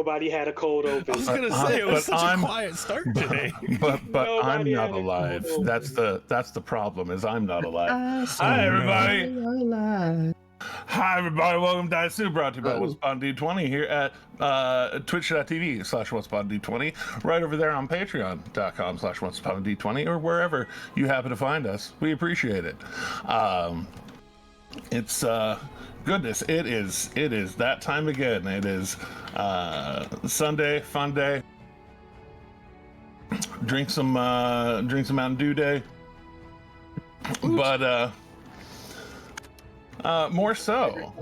nobody had a cold open. I was gonna say it was such a quiet start today. But I'm Nobody not had a alive. cold open. That's the problem. Is I'm not alive. Hi, everybody. Hi, everybody. Welcome to Dice brought to you by What's on D20 here at twitch.tv/what'supond20, right over there on patreon.com/what'supond20, or wherever you happen to find us. We appreciate it. It's goodness, it is that time again. It is Sunday, fun day. Drink some Mountain Dew day. But more so,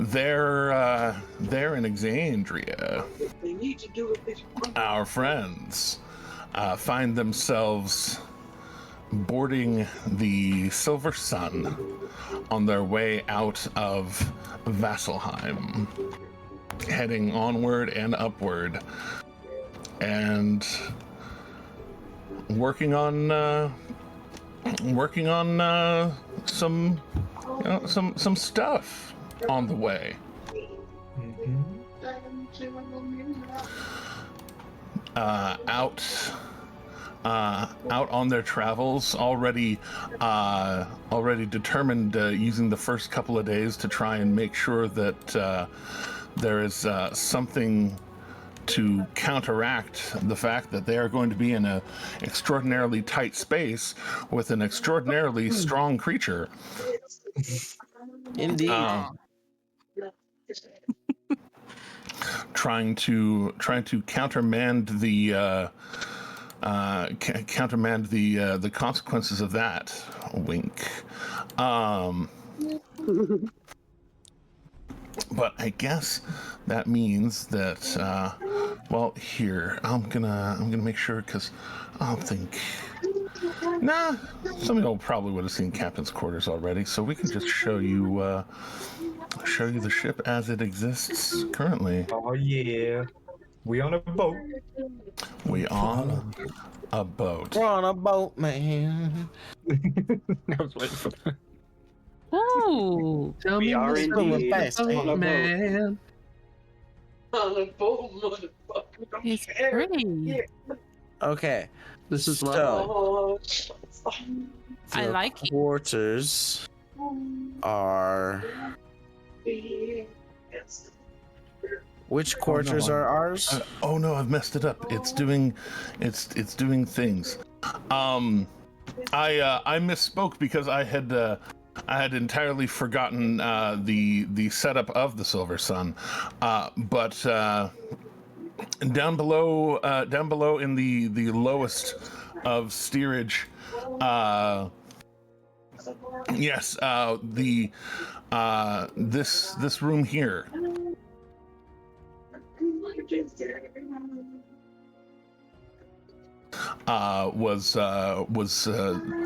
they're in Exandria. Our friends find themselves boarding the Silver Sun on their way out of Vasselheim, heading onward and upward, and working on some stuff on the way. Out on their travels, already determined, using the first couple of days to try and make sure that there is something to counteract the fact that they are going to be in an extraordinarily tight space with an extraordinarily strong creature. Indeed. Trying to countermand the consequences of that. Wink. But I guess that means that well, here I'm gonna make sure, because I don't think some of you probably would have seen Captain's quarters already, so we can just show you the ship as it exists currently. Oh yeah, we on a boat. We on a boat. We're on a boat, man. I was waiting for that. Oh, Tell me what's going fast, man. On a boat, motherfucker. He's great. Okay, This is so I the like it. quarters are. Which quarters are ours? Oh no, I've messed it up. It's doing things. I misspoke because I had entirely forgotten the setup of the Silver Sun, but down below in the lowest of steerage, yes, this room here was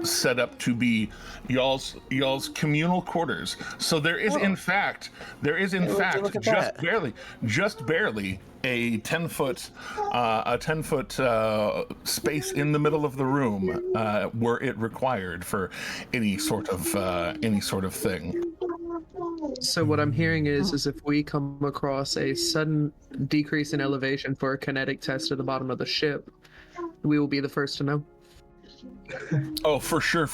set up to be y'all's communal quarters. So there is in fact just barely a 10-foot space in the middle of the room were it required for any sort of thing. So what I'm hearing is if we come across a sudden decrease in elevation for a kinetic test at the bottom of the ship, we will be the first to know. Oh, for sure.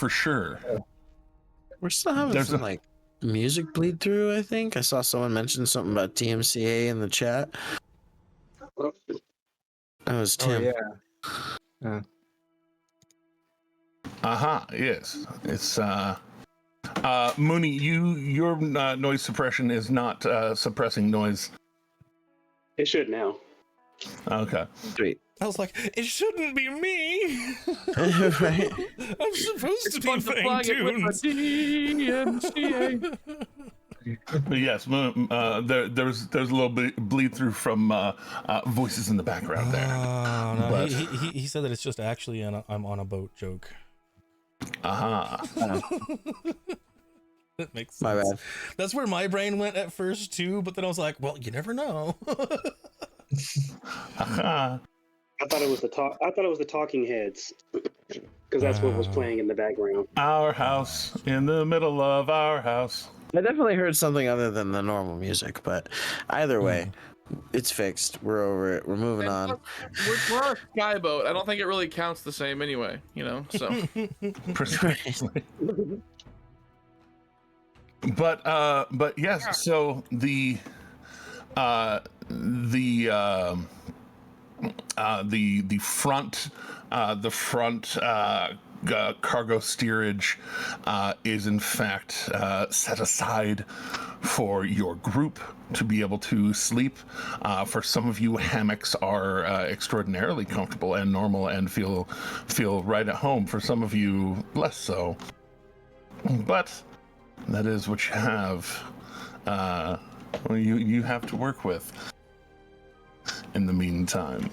We're still having some like music bleed through. I think I saw someone mention something about DMCA in the chat. That was Tim. Oh, yeah. Yes. It's Mooney, your noise suppression is not suppressing noise. It should now. Okay. Sweet. I was like, it shouldn't be me. Right. I'm supposed to be playing Plug it with tunes. DMCA. But yes, there's a little bit bleed through from voices in the background there. Oh, no, But- he said that it's just actually I'm on a boat joke. That makes sense. My bad. That's where my brain went at first too, but then I was like, well, you never know. I thought it was the Talking Heads, because that's what was playing in the background. Our house in the middle of our house. I definitely heard something other than the normal music, but either way, it's fixed. We're over it. We're moving And on. plus, we're on a skyboat. I don't think it really counts the same anyway, so. Precisely. But yes, so the front cargo steerage is in fact set aside for your group to be able to sleep. For some of you, hammocks are extraordinarily comfortable and normal and feel right at home. For some of you, less so. But that is what you have. You have to work with. In the meantime,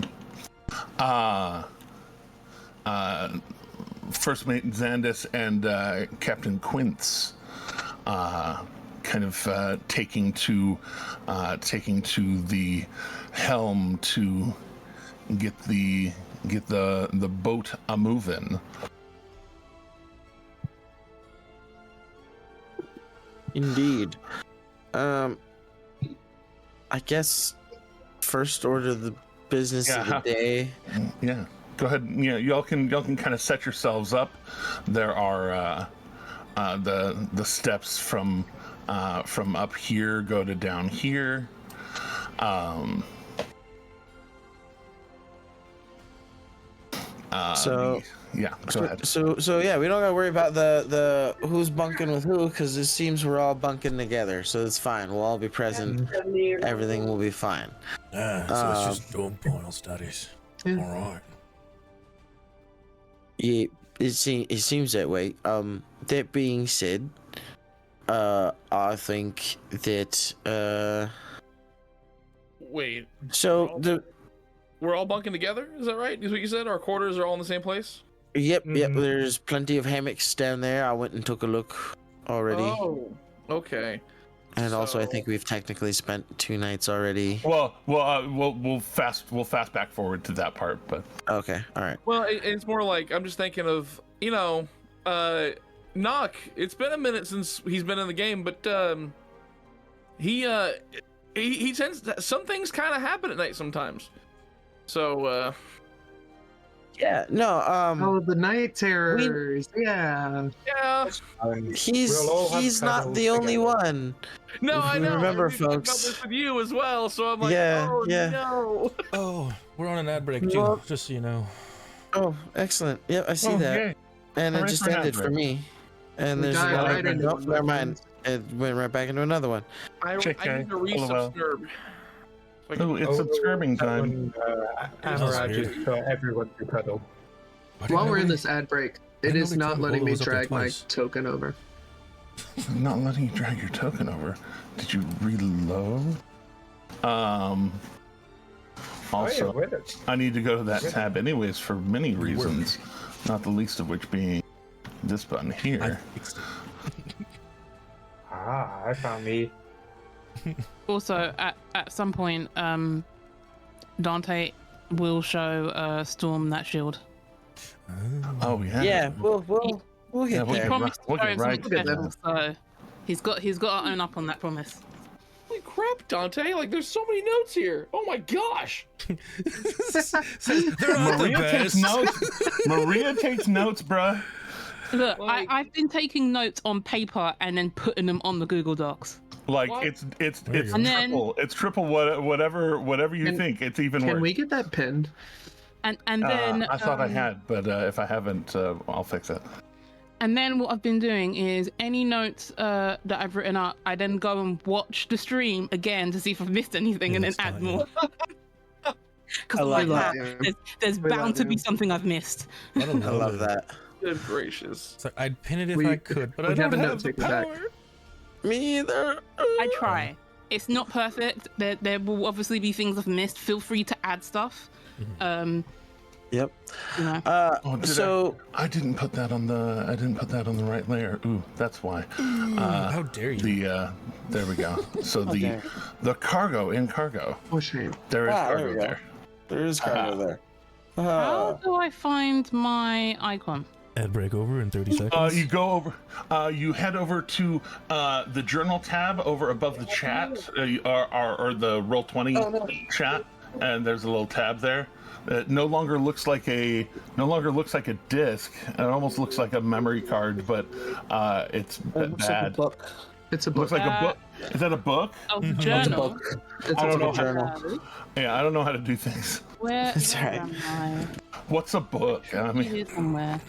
First Mate Xandis and Captain Quince, kind of taking to the helm to get the boat a moving. Indeed. I guess first order of the business of the day. Yeah. Go ahead. Yeah, y'all can kind of set yourselves up. There are the steps from up here go to down here. Go ahead. So yeah, we don't gotta worry about the who's bunking with who, because it seems we're all bunking together, so it's fine. We'll all be present. Everything will be fine. So it's just dorm final studies. All right. Yeah, it seems that way. That being said, I think that Wait. so We're all bunking together? Is that right? Is what you said? Our quarters are all in the same place? Yep. There's plenty of hammocks down there. I went and took a look already. Oh, okay. And also, I think we've technically spent 2 nights already. We'll fast back forward to that part, but Okay, all right. Well, it's more like I'm just thinking of Knock. It's been a minute since he's been in the game, but he tends to, some things kind of happen at night sometimes. So Yeah, no. Oh, the night terrors. Yeah. He's not the only one. No, I know. Remember, we talked about folks. this with you as well, so I'm like, Yeah, oh yeah. no. Oh, we're on an ad break too, Well- just so you know. Oh, excellent. Yep, I see Oh, that. yay. And it Hooray just for ended Hadrian. for me. And We there's dive another right one. into Nope, it. never mind. It went right back into another one. I JK, need to LOL. resubscribe. Oh, it's subscribing time. Amara weird. just got everyone to cuddle. Why did While I we're in only- this ad break, I it is only not turned letting all me those up there drag my twice. token over. Not letting you drag your token over. Did you reload? Also, with it. I need to go to that tab anyways for many reasons, not the least of which being this button I here. fixed it. I found me. Also, at some point, Dante will show Storm that shield. Oh yeah. Yeah, we'll Yeah, get we'll He there. promised we'll to show get it right to to Bethel, so he's got to own up on that promise. Holy crap, Dante! Like, there's so many notes here. Oh my gosh. They're not the Maria takes best. notes. Maria takes notes, bruh. Look, Like- I've been taking notes on paper and then putting them on the Google Docs. Like What? it's There you go. And then- triple. It's triple whatever you Can- think. It's even Can worse. we get that pinned? And then I thought I had, but if I haven't, I'll fix it. And then what I've been doing is any notes that I've written up, I then go and watch the stream again to see if I've missed anything Yeah, and then that's add fine, more. Because I I'm love like, that. there's We love bound to be you. something I've missed. I don't I know. love that. Good gracious. It's like, I'd pin it if We- I could, but I we don't have a have note the taker back. power. Me either. I try. It's not perfect. There will obviously be things I've missed. Feel free to add stuff. Yep. You know. Oh, did So I didn't put that on the. I didn't put that on the right layer. Ooh, that's why. How dare you? There we go. So Okay. the cargo in cargo. Oh, shame. There is Ah, there cargo we go. there. there is cargo there. How do I find my icon? Ad break over in 30 seconds. You go over. You head over to the journal tab over above the chat, or the Roll20 chat, and there's a little tab there. It no longer looks like a disc. It almost looks like a memory card, but it's bad. It's a Looks book. like a book. Is that a book? Oh, journal. It's I don't know a journal. Yeah, I don't know how to do things. Where It's alright. am I? What's a book? I mean, Here somewhere.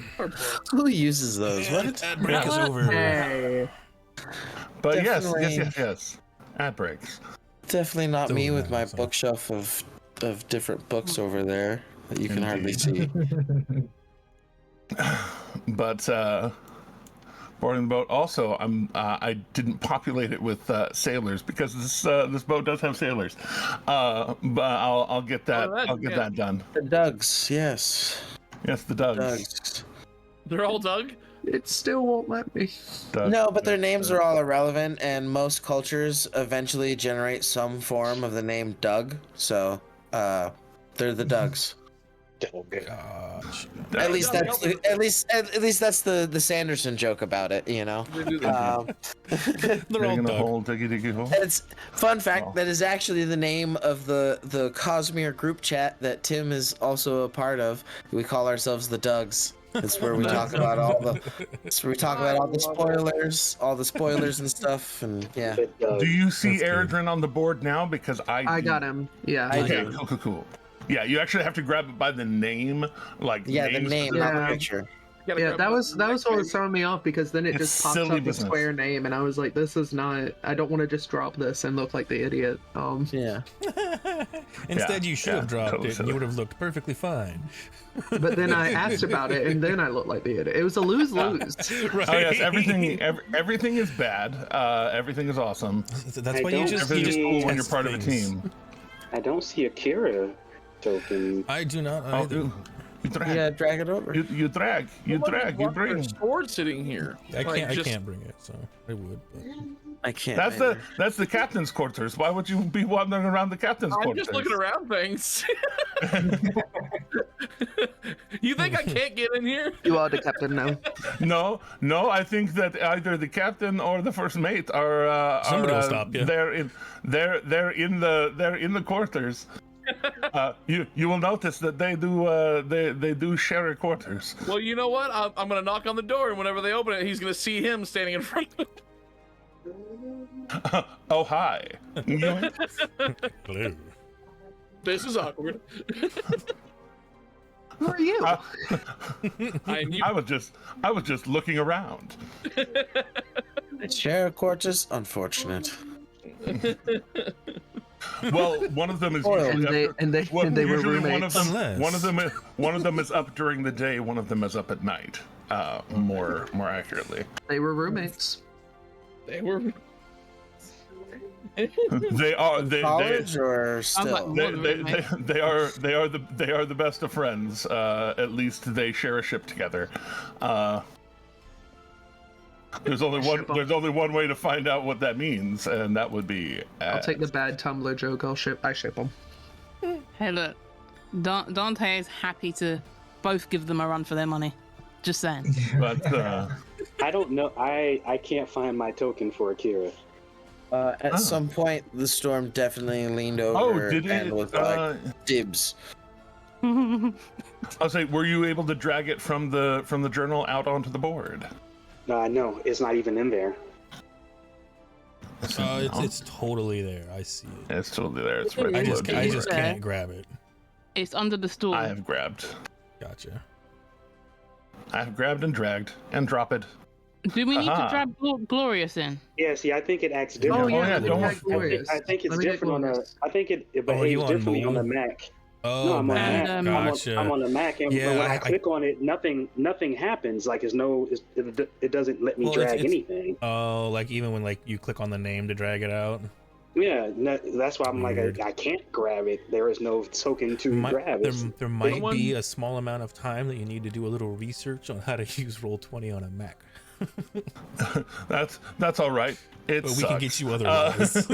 Who uses those? What? Ad break is over. Hey. but Definitely. yes. Ad breaks. Definitely not me with my So- bookshelf of different books over there that you can hardly see. But boarding the boat. Also, I didn't populate it with sailors because this boat does have sailors. But I'll get that. I'll get that done. The Dougs, yes. Yes, the Dougs. Dougs. They're all Doug. It still won't let me. Doug. No, but their names are all irrelevant, and most cultures eventually generate some form of the name Doug. So, they're the Dougs. Gosh. At least that's the Sanderson joke about it, you know. They're all Digging a Doug. hole, diggy hole. It's fun fact Oh. that is actually the name of the Cosmere group chat that Tim is also a part of. We call ourselves the Dougs. It's where we talk about all the spoilers and stuff, and yeah. Do you see That's good. Eredrin on the board now? Because I got him. Yeah. I Okay, do. cool. Yeah, you actually have to grab it by the name, like Yeah, the names name, specifically. not the Yeah. picture. Yeah, that was what was throwing me off because then it It's just pops silly up a business. square name and I was like, this is not. I don't want to just drop this and look like the idiot. Yeah. Instead, you should have dropped totally it, and silly. you would have looked perfectly fine. But then I asked about it and then I looked like the idiot. It was a lose-lose. Right? Oh yes, everything is bad. Everything is awesome. That's I why you don't just Everything is see- cool when you're test part of a things. team. I don't see Akira token. I do not Oh, either. you drag. Yeah, drag it over. You drag. You drag. You bring. Sword sitting here. I Like, just- can't bring it, so I would. But... I can't. That's the captain's quarters. Why would you be wandering around the captain's I'm quarters? just looking around things. You think I can't get in here? You are the captain now. No. I think that either the captain or the first mate are. Somebody will stop you. They're in the quarters. You will notice that they do share quarters. Well, you know what? I'm gonna knock on the door, and whenever they open it, he's gonna see him standing in front of it. Oh hi. Hello. This is awkward. Who are you? I knew. I was just looking around. Share quarters, unfortunate. Well, one of them is Oil. usually And they were usually roommates. one of them is up during the day. One of them is up at night. More accurately, They were roommates. They were. they are College or I'm like, still? they are the best of friends. At least they share a ship together. There's only one way to find out what that means, and that would be. I'll take the bad Tumblr joke. I ship them. Hey, look, Dante is happy to both give them a run for their money. Just saying. But I don't know. I can't find my token for Akira. At some point, the storm definitely leaned over did and it? was like, "Dibs." I'll say, were you able to drag it from the journal out onto the board? No, it's not even in there. It's totally there. I see it. It's totally there. It's I ready. I to just load. Is just there? can't grab it. It's under the stool. I have grabbed. Gotcha. I have grabbed and dragged and dropped it. Do we need Aha. to drag Glorious in? Yeah, see, I think it acts different. Oh yeah, yeah, let don't me worry. get Glorious. I think it's Let me get different on the. Glorious. I think it you behaves on differently on the Mullin? Mac. Oh, No, I'm on the man. Mac. Gotcha. I'm on the Mac, and Yeah, when I I- click on it, nothing happens. Like it doesn't let me Well, drag it's- anything. Oh, like even when like you click on the name to drag it out. Yeah, that's why I'm Weird. like I can't grab it. There is no token to grab. There might Someone- be a small amount of time that you need to do a little research on how to use Roll20 on a Mac. That's all right. It But we can sucks. get you otherwise.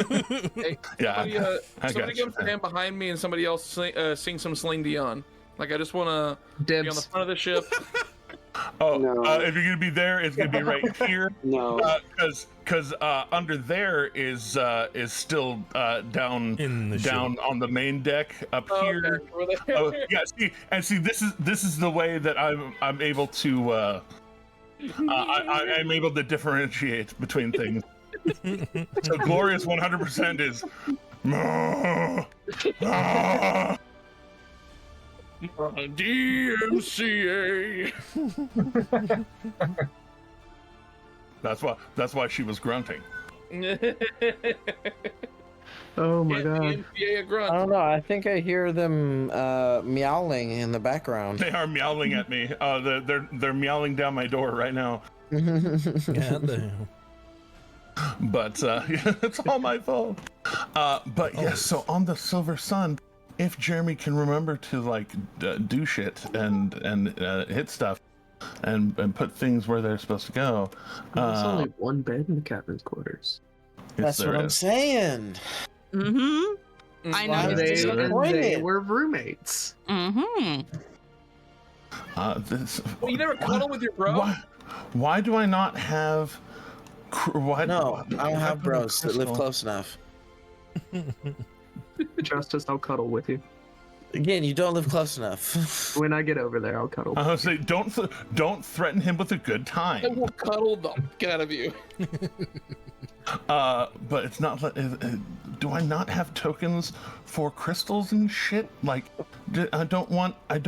Hey, Yeah, somebody, I somebody got get you. him stand behind me, and somebody else sing some Celine Dion. Like I just want to be on the Dibs. front of the ship. Oh, No. if you're gonna be there, it's gonna be right here. No. Because under there is still down In the down on the main deck up Oh, here. okay, over there. Oh, yeah, see, this is the way that I'm able to I'm able to differentiate between things. So Glorious 100% is. DMCA. That's why she was grunting. Oh my god. DMCA a I grunt. don't know. I think I hear them meowing in the background. They are meowing at me. They're meowing down my door right now. Goddamn. But it's all my fault. But yes, so on the Silver Sun, if Jeremy can remember to like do shit and hit stuff and put things where they're supposed to go. There's only one bed in the captain's quarters. That's what I'm saying. Mm-hmm. I know. And He's they disappointed. were roommates. Mm-hmm. Well, you never cuddle with your bro? Why do I not have? Why? No, I don't have bros that live Crystal. close enough. Justice, I'll cuddle with you. Again, you don't live close enough. When I get over there, I'll cuddle. I was say don't threaten him with a good I time. will cuddle the fuck out of you. But it's not. Do I not have tokens for crystals and shit? Like, I don't want foes.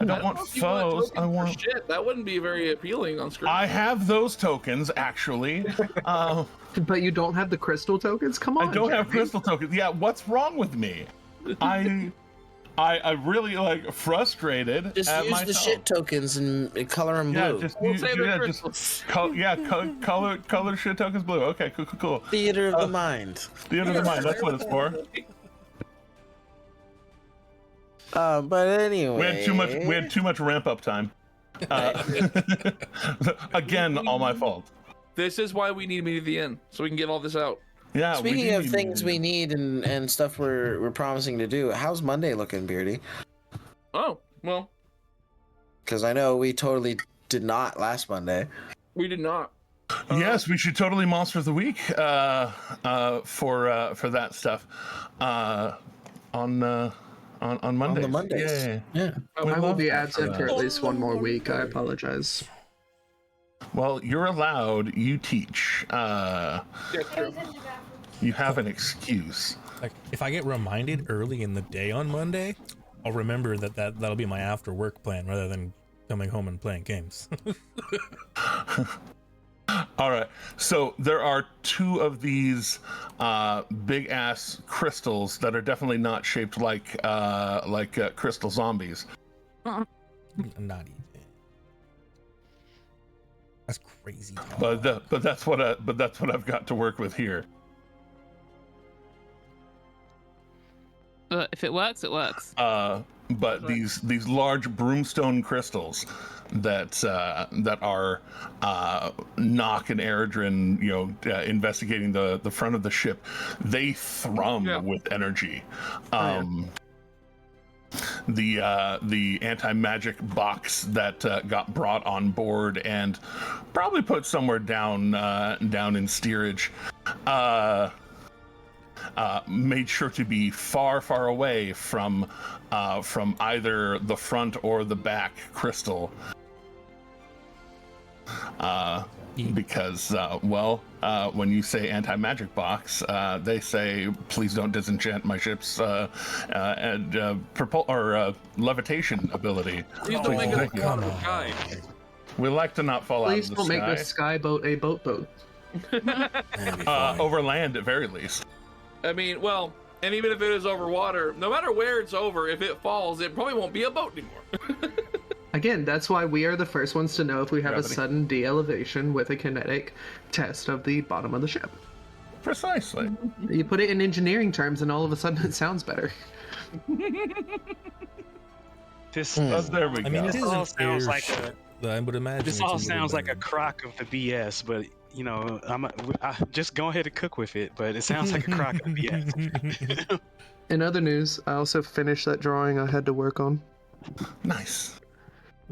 I don't want know if you want foes. tokens I for want. shit. That wouldn't be very appealing on screen. I have those tokens actually. But you don't have the crystal tokens? Come on. I don't have Jeremy. crystal tokens. Yeah, what's wrong with me? I really like frustrated Just at use the myself. shit tokens and color them Yeah, blue. just We'll use, say they're yeah, crystals. color shit tokens blue. Okay, cool. Theater of the mind. Theater of the mind. That's what it's for. But anyway, We had too much ramp up time. Again, all my fault. This is why we need to meet at the end, so we can get all this out. Yeah. Speaking of things we need and stuff we're promising to do, how's Monday looking, Beardy? Oh, well, Because I know we totally did not last Monday. we did not. Yes, we should totally Monster of the Week for that stuff on Monday. On the Mondays. Yeah. We I will love be that absent for that. at least one more week. I apologize. Well, you're allowed. You teach. That's true. You have an excuse. Like, if I get reminded early in the day on Monday, I'll remember that'll be my after work plan rather than coming home and playing games. All right. So there are two of these big ass crystals that are definitely not shaped like crystal zombies. Not even. That's crazy talk. But that's what I've got to work with here. If it works, it works. But these large broomstone crystals that are Nock and Eredrin, investigating the front of the ship, they thrum with energy. The anti-magic box that got brought on board and probably put somewhere down in steerage made sure to be far away from either the front or the back crystal. Because when you say anti-magic box, they say please don't disenchant my ship's levitation ability. Please don't make it come a on. sky. We like to not fall Please out of don't the make sky. the sky boat a boat. That'd be fine. Over land at very least. I mean, well, and even if it is over water, no matter where it's over, if it falls, it probably won't be a boat anymore. Again, that's why we are the first ones to know if we have Gravity. a sudden de-elevation with a kinetic test of the bottom of the ship. Precisely. You put it in engineering terms, and all of a sudden it sounds better. This There we I go. mean, it This is all an sounds like airship, but I would imagine this it's all a little sounds like a better. crock of the BS, but I just go ahead and cook with it. But it sounds like a crock of BS. In other news, I also finished that drawing I had to work on. Nice.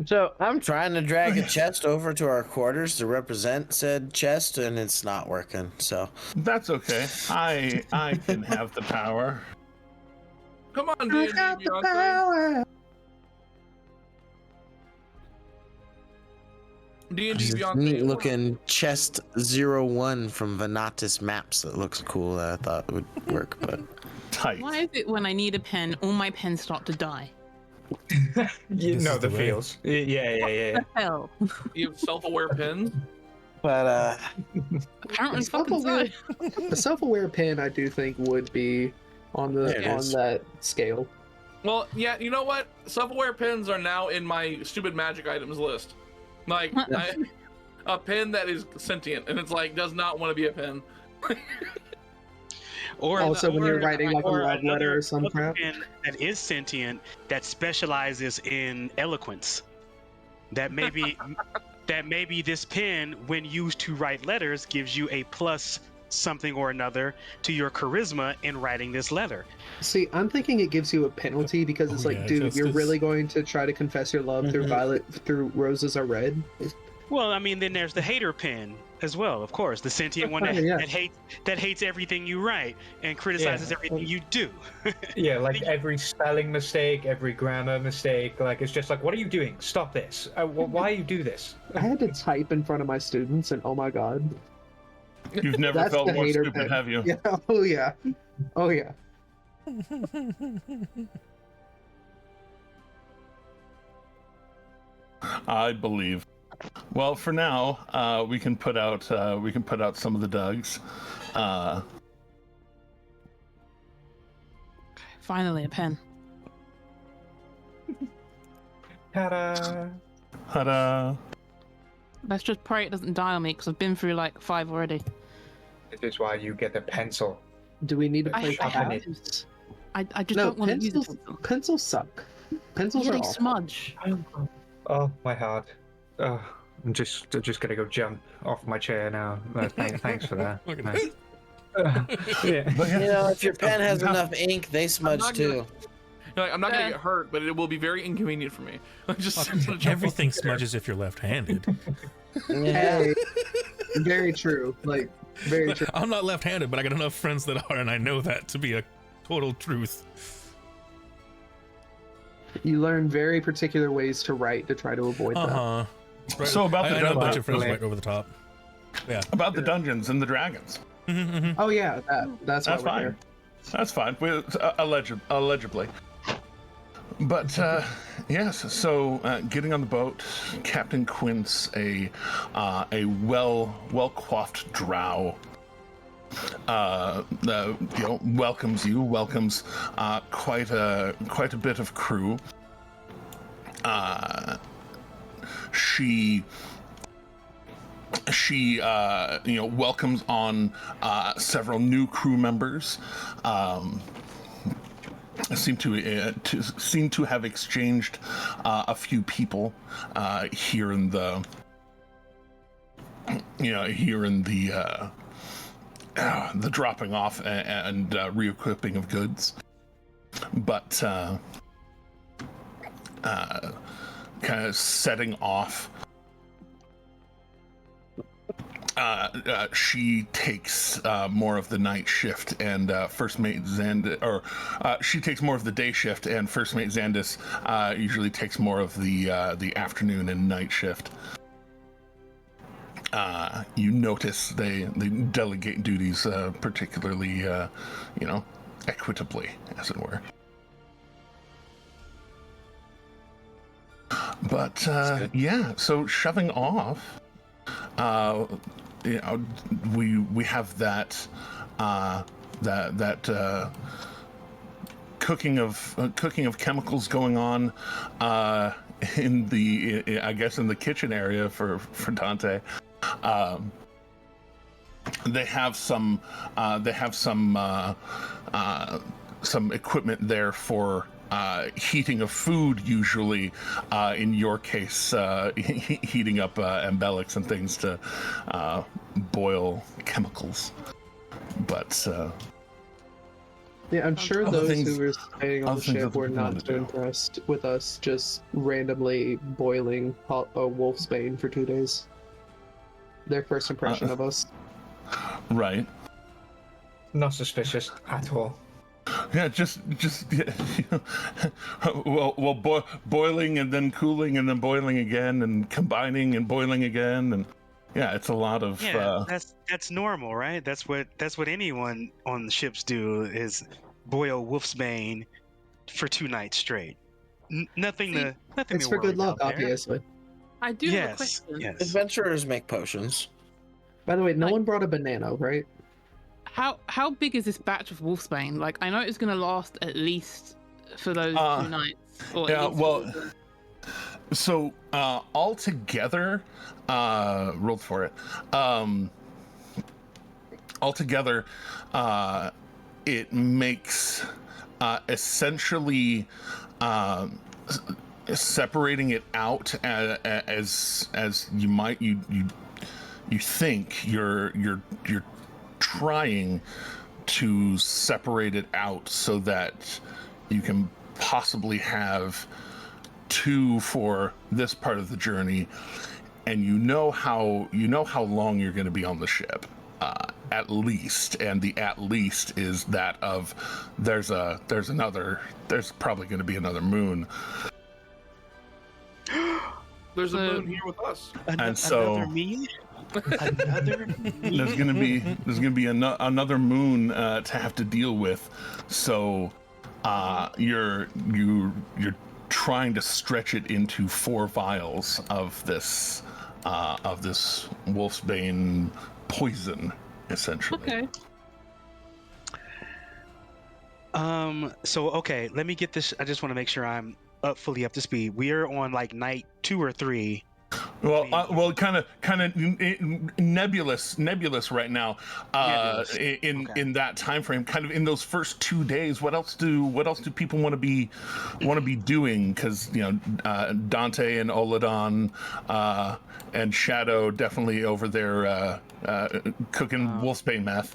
So I'm trying to drag a chest over to our quarters to represent said chest, and it's not working. So That's okay. I can have the power. Come on, D&D Beyonce. D&D there's this Beyonce. neat looking chest 01 from Venatus Maps that looks cool that I thought would work, but Tight. Why is it when I need a pen, all my pens start to die? You This know is the the way. feels. Yeah. What the hell? You have self-aware pins. but Apparently fucking so. A self-aware pen, I do think, would be on There it the on is. that scale. Well, yeah, you know what? Self-aware pins are now in my stupid magic items list. Like, a pin that is sentient, and it's like, does not want to be a pin. Or Also, when you're or- writing like a or love letter or some another crap. pen that is sentient that specializes in eloquence. That maybe this pen, when used to write letters, gives you a plus something or another to your charisma in writing this letter. See, I'm thinking it gives you a penalty because it's Oh, like, yeah, dude, you're Justice. really going to try to confess your love through through roses are red. Well, I mean, then there's the hater pen as well, of course, the sentient one that, Yeah. that hates everything you write and criticizes everything you do. Yeah, like every spelling mistake, every grammar mistake. Like it's just like, what are you doing? Stop this. Why you do this? I had to type in front of my students, and oh my god. You've never That's felt the more hater stupid, pen. have you? Yeah. Oh yeah. Oh yeah. I believe. Well, for now, we can put out some of the Dougs. Finally, a pen. Ta-da! Ta-da! Let's just pray it doesn't die on me because I've been through like 5 already. This is why you get the pencil. Do we need to I play have pencils? I just No, don't want to use pencils. it. Pencils suck. Pencils Yeah, are they awful. smudge. Oh, my heart. Oh, I'm just gonna go jump off my chair now. Thanks for that. Look at Thanks. Yeah. But you yeah, know, if your pen has enough ink, they smudge not too. Like, I'm not gonna Yeah. get hurt, but it will be very inconvenient for me. Everything smudges if you're left-handed. Yeah. Hey, very true. Like, very true. I'm not left-handed, but I got enough friends that are, and I know that to be a total truth. You learn very particular ways to write to try to avoid that. Uh-huh. So about the I know a bunch of friends dungeons. right over the top. Yeah. about the dungeons and the dragons. Oh yeah, that's why That's we're fine. here. That's fine. Allegedly. But yes, so getting on the boat, Captain Quince, a well coiffed drow, welcomes you. Welcomes quite a bit of crew. She welcomes on several new crew members. Seem to have exchanged a few people here in the dropping off and re-equipping of goods, but kind of setting off. She takes more of the night shift, and First Mate she takes more of the day shift, and First Mate Xandis usually takes more of the afternoon and night shift. You notice they delegate duties particularly, equitably, as it were. But yeah, so shoving off. We have that cooking of chemicals going on in the kitchen area for Dante. They have some equipment there for heating of food, usually in your case heating up embellics and things to Yeah, I'm sure Other those things- who were staying on other the things ship other were people not wanna too do. impressed with us just randomly boiling a wolf's bane for 2 days. Their first impression of us. Right. Not suspicious at all. Yeah, just yeah, boiling and then cooling and then boiling again and combining and boiling again, and yeah, it's a lot of Yeah, that's normal, right? That's what anyone on the ships do is boil wolfsbane for 2 nights straight. Nothing See, to It's for worry good luck, about there. obviously. I do have a Yes, question. yes. Adventurers make potions. By the way, no Like- one brought a banana, right? How big is this batch of wolfsbane? Like, I know it's gonna last at least for those 2 nights. Or at yeah, least well, for the- so all together, rolled for it. Altogether, it makes essentially separating it out as you might you think you're trying to separate it out so that you can possibly have 2 for this part of the journey, and you know how long you're going to be on the ship, at least, and the at least is that of there's probably going to be another moon. There's a So- moon here with us. And so- another me? Another me? There's gonna be another moon to have to deal with, so you're trying to stretch it into 4 vials of this wolfsbane poison, essentially. Okay. So okay, let me get this. I just want to make sure I'm fully up to speed. We are on like night 2 or 3. Well, kind of nebulous right now. Nebulous. In Okay. in that time frame, kind of in those first 2 days. What else do people want to be doing? Because Dante and Oladon and Shadow definitely over there cooking wolfsbane meth.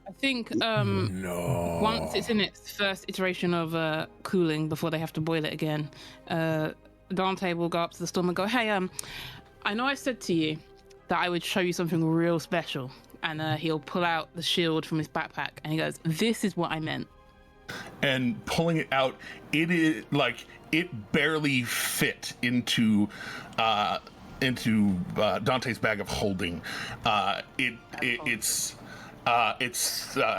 I think No. once it's in its first iteration of cooling before they have to boil it again, Dante will go up to the storm and go, "Hey, I know I said to you that I would show you something real special," and he'll pull out the shield from his backpack and he goes, "This is what I meant." And pulling it out, it is like it barely fit into Dante's bag of holding. It's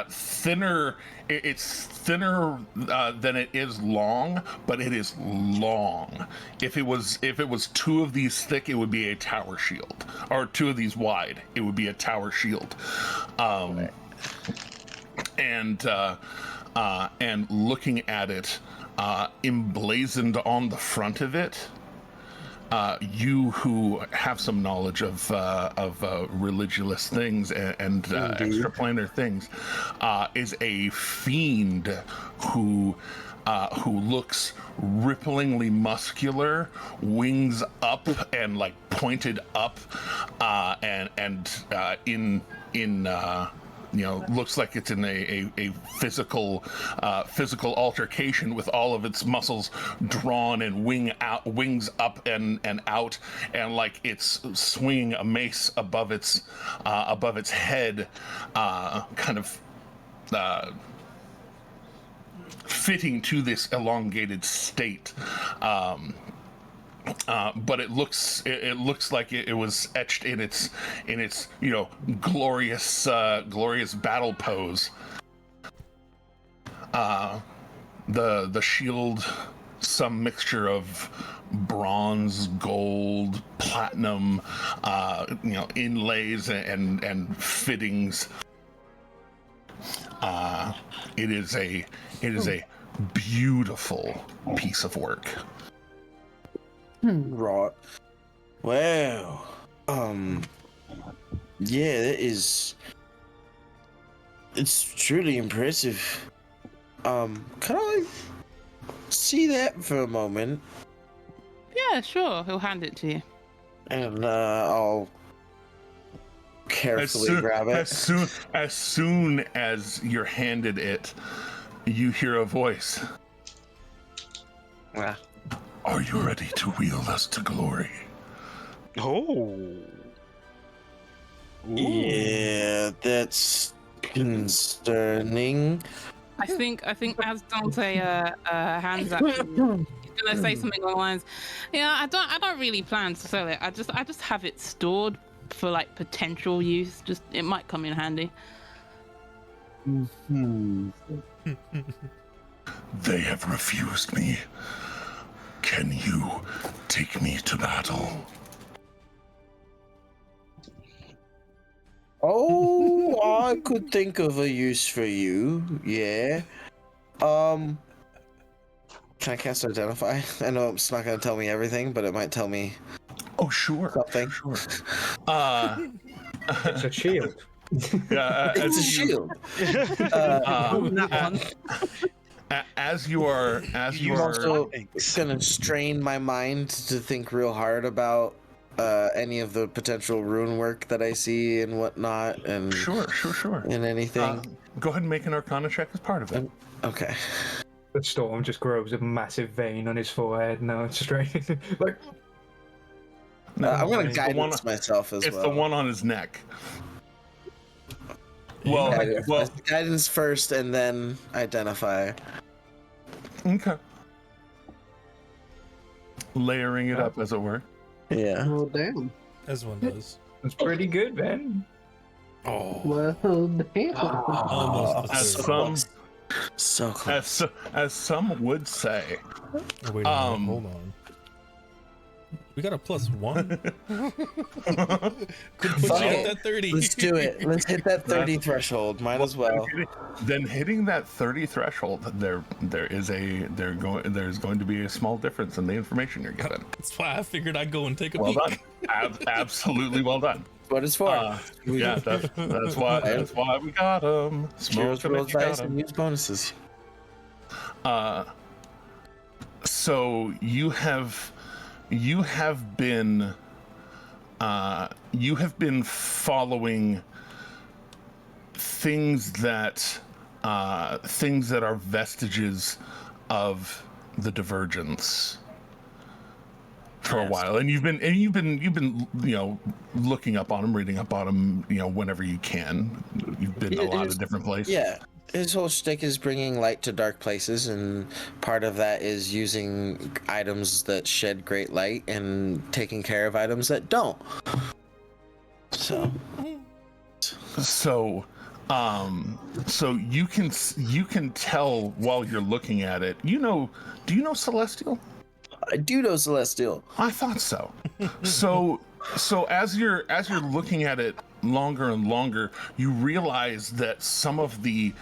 thinner. It's thinner than it is long, but it is long. If it was 2 of these thick, it would be a tower shield, or 2 of these wide, it would be a tower shield. And looking at it, emblazoned on the front of it. You who have some knowledge of religious things and extraplanar things, is a fiend who looks ripplingly muscular, wings up and like pointed up, and looks like it's in a physical altercation with all of its muscles drawn and wings up and out, and like it's swinging a mace above its head, kind of fitting to this elongated state. But it looks like it was etched in its glorious battle pose. The shield, some mixture of bronze, gold, platinum, inlays and fittings. It is a beautiful piece of work. Right. Well, yeah, it's truly impressive. Can I see that for a moment? Yeah, sure. He'll hand it to you. And I'll carefully grab it. As soon as you're handed it, you hear a voice. Ah. Are you ready to wheel us to glory? Oh. Yeah, that's concerning. I think as Dante hands up, he's gonna say something along the lines. Yeah, I don't really plan to sell it. I just have it stored for like potential use. Just it might come in handy. They have refused me. Can you take me to battle? Oh, I could think of a use for you. Yeah. Can I cast Identify? I know it's not going to tell me everything, but it might tell me. Oh, sure. Something. Sure. It's a shield. It's a shield. As you are also gonna strain my mind to think real hard about any of the potential rune work that I see and whatnot, and sure. and anything. Go ahead and make an Arcana check as part of it. Okay. The Storm just grows a massive vein on his forehead. No, it's straight. Like, No, I'm gonna it's guidance myself as it's well. the one on his neck. Guidance first, and then Identify. Okay. Layering it up, as it were. Yeah. Well, damn. As one does. that's pretty good, man. Oh, Well, damn. almost the As third. So close. as some would say. Oh, wait a minute, hold on. We got a +1. Could put Fuck you it. at that 30. Let's do it. Let's hit that 30 threshold. Might as well. Then hitting that 30 threshold, there's going to be a small difference in the information you're given. That's why I figured I'd go and take a Well peek. done. Absolutely well done. What it's for. Yeah, that's why we got them. Heroes roll dice and use bonuses. So you have been following things that are vestiges of the divergence for a while, and you've been looking up on them, reading up on them, whenever you can. You've been a lot of different places. Yeah. His whole shtick is bringing light to dark places, and part of that is using items that shed great light and taking care of items that don't. So you can tell while you're looking at it. Do you know Celestial? I do know Celestial. I thought so. So as you're looking at it longer and longer, you realize that some of the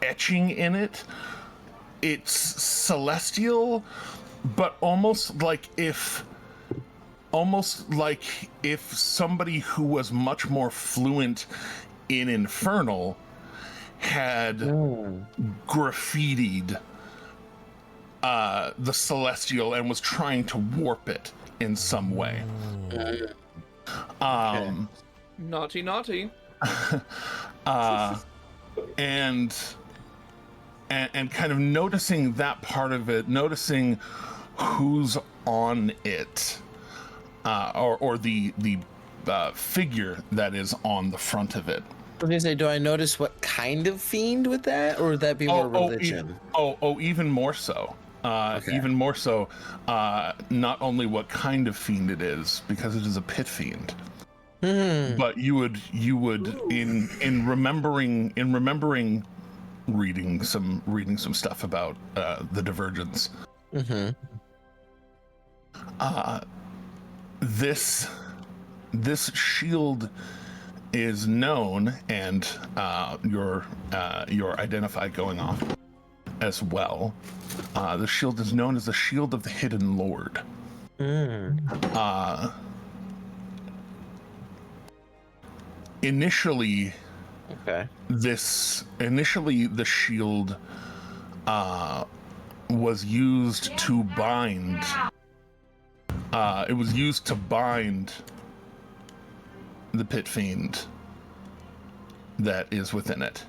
etching in it, it's celestial, but almost like if somebody who was much more fluent in Infernal had graffitied the celestial and was trying to warp it in some way. Naughty. And kind of noticing that part of it, noticing who's on it, or the figure that is on the front of it. I was gonna say, do I notice what kind of fiend with that, or would that be more religion? Even more so. Even more so. Not only what kind of fiend it is, because it is a pit fiend. But you would in remembering reading some stuff about the divergence. This shield is known, and your identify going off as well. The shield is known as the Shield of the Hidden Lord. Initially, the shield was used to bind. It was used to bind the pit fiend that is within it.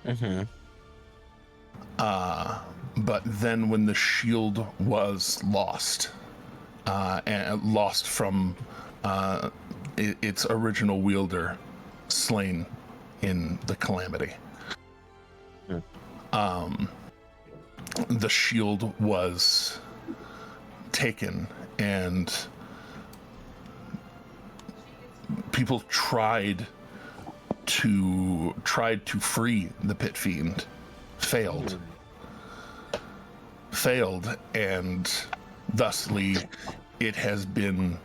Mm-hmm. But then when the shield was lost, and lost from its original wielder, slain in the calamity, the shield was taken, and people tried to free the pit fiend, failed, and thusly it has been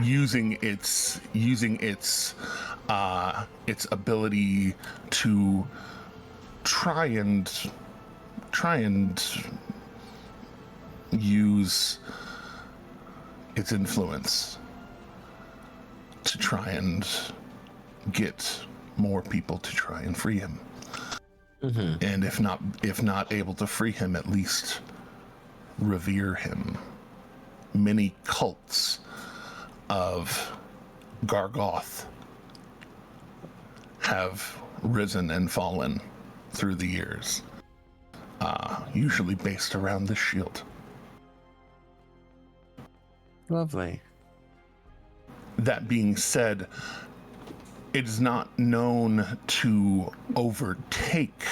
using its ability to try and use its influence to try and get more people to try and free him. Mm-hmm. And if not able to free him, at least revere him. Many cults of Gargoth have risen and fallen through the years, usually based around the shield. Lovely. That being said, it is not known to overtake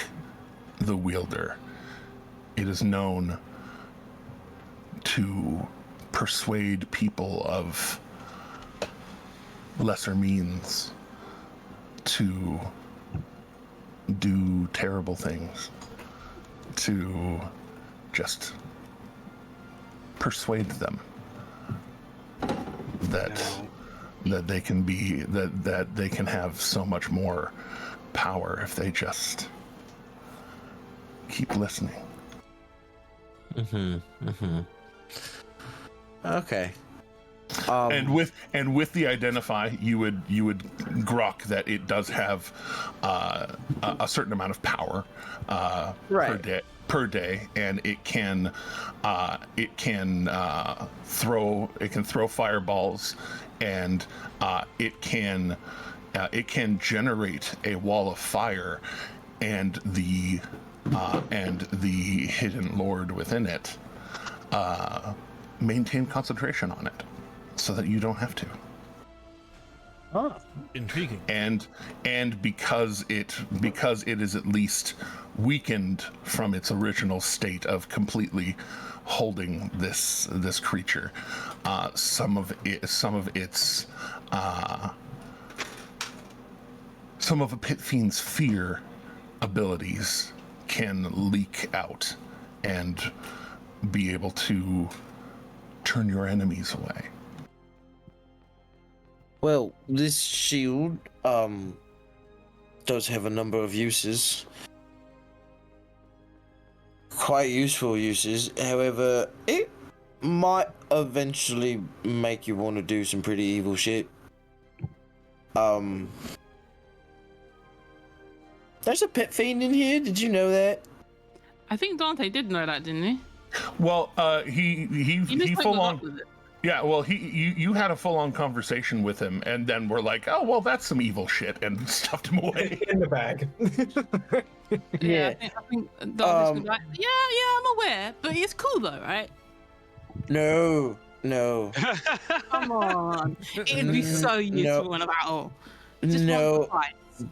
the wielder. It is known to persuade people of lesser means to do terrible things, to just persuade them that they can be that they can have so much more power if they just keep listening. Okay. And with the identify, you would grok that it does have a certain amount of power per day, and it can throw fireballs, and it can generate a wall of fire, and the hidden lord within it maintain concentration on it, so that you don't have to. Oh, intriguing. And because it is at least weakened from its original state of completely holding this creature, some of a pit fiend's fear abilities can leak out and be able to turn your enemies away. Well, this shield does have a number of uses. Quite useful uses. However, it might eventually make you want to do some pretty evil shit. There's a pit fiend in here. Did you know that? I think Dante did know that, didn't he? Well, he full on. Yeah, well, you had a full-on conversation with him, and then we're like, oh, well, that's some evil shit, and stuffed him away. In the bag. Yeah. I think Dante's like, yeah, I'm aware, but it's cool though, right? No. Come on. It'd be so useful in a battle. No.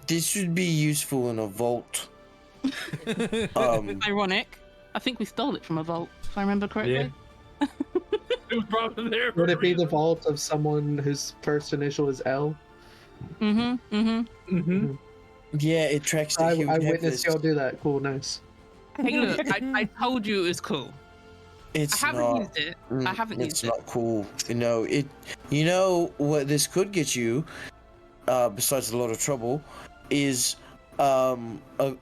This would be useful in a vault. Ironic. I think we stole it from a vault, if I remember correctly. Yeah. It was probably there. Would it be the vault of someone whose first initial is L? Yeah, it tracks the I human witnessed y'all do that. Cool, nice. Hey, look, I told you it was cool. I haven't used it. It's not cool. You know what this could get you, besides a lot of trouble, is a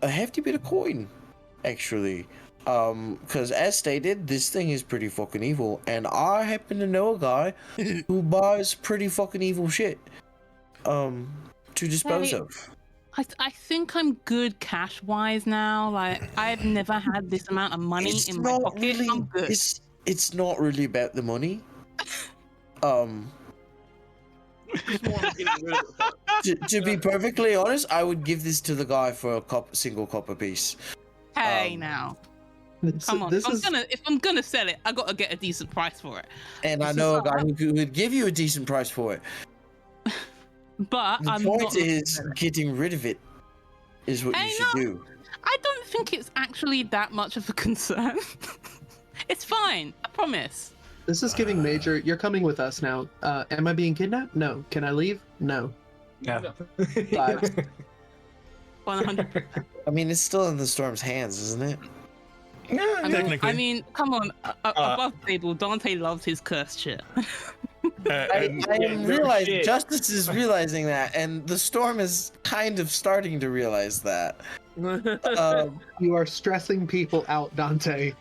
hefty bit of coin, actually. Because as stated, this thing is pretty fucking evil, and I happen to know a guy who buys pretty fucking evil shit to dispose of. I think I'm good cash-wise now. Like, I've never had this amount of money in my pocket. Really, I'm good. It's not really about to be perfectly honest, I would give this to the guy for a single copper piece. Hey, now. Come on. If I'm gonna sell it, I gotta get a decent price for it. And I know a guy who would give you a decent price for it. But The I'm point not is getting rid of it is what you should do. I don't think it's actually that much of a concern. It's fine. I promise. This is giving major. You're coming with us now. Am I being kidnapped? No. Can I leave? No. No. 100%. I mean, it's still in the storm's hands, isn't it? Yeah, Technically. I mean, come on. Above table, Dante loves his cursed shit. I am realizing Justice is realizing that, and the storm is kind of starting to realize that. You are stressing people out, Dante.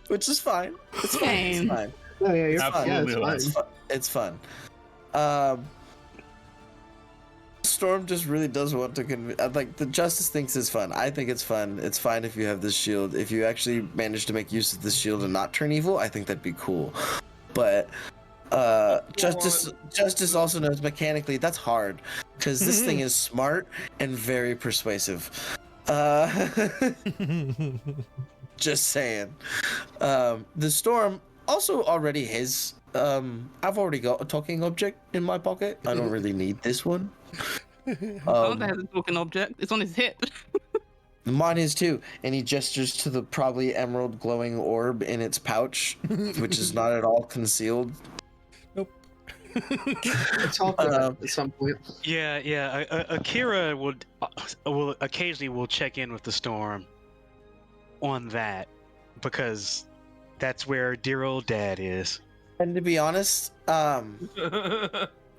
Which is fine. It's fine. It's fine. Oh yeah, you're Absolutely fine. Yeah, it's fine. It's fun. Storm just really does want to like the Justice thinks it's fun. I think it's fun. It's fine if you have this shield. If you actually manage to make use of this shield and not turn evil, I think that'd be cool. But Justice also knows mechanically that's hard because this thing is smart and very persuasive. Just saying. The Storm also already has. I've already got a talking object in my pocket. I don't really need this one. Dante has a talking object. It's on his hip. Mine is too, and he gestures to the probably emerald glowing orb in its pouch, which is not at all concealed. Nope. It's all at some point. Yeah. Akira will occasionally check in with the Storm on that because that's where dear old dad is. And to be honest,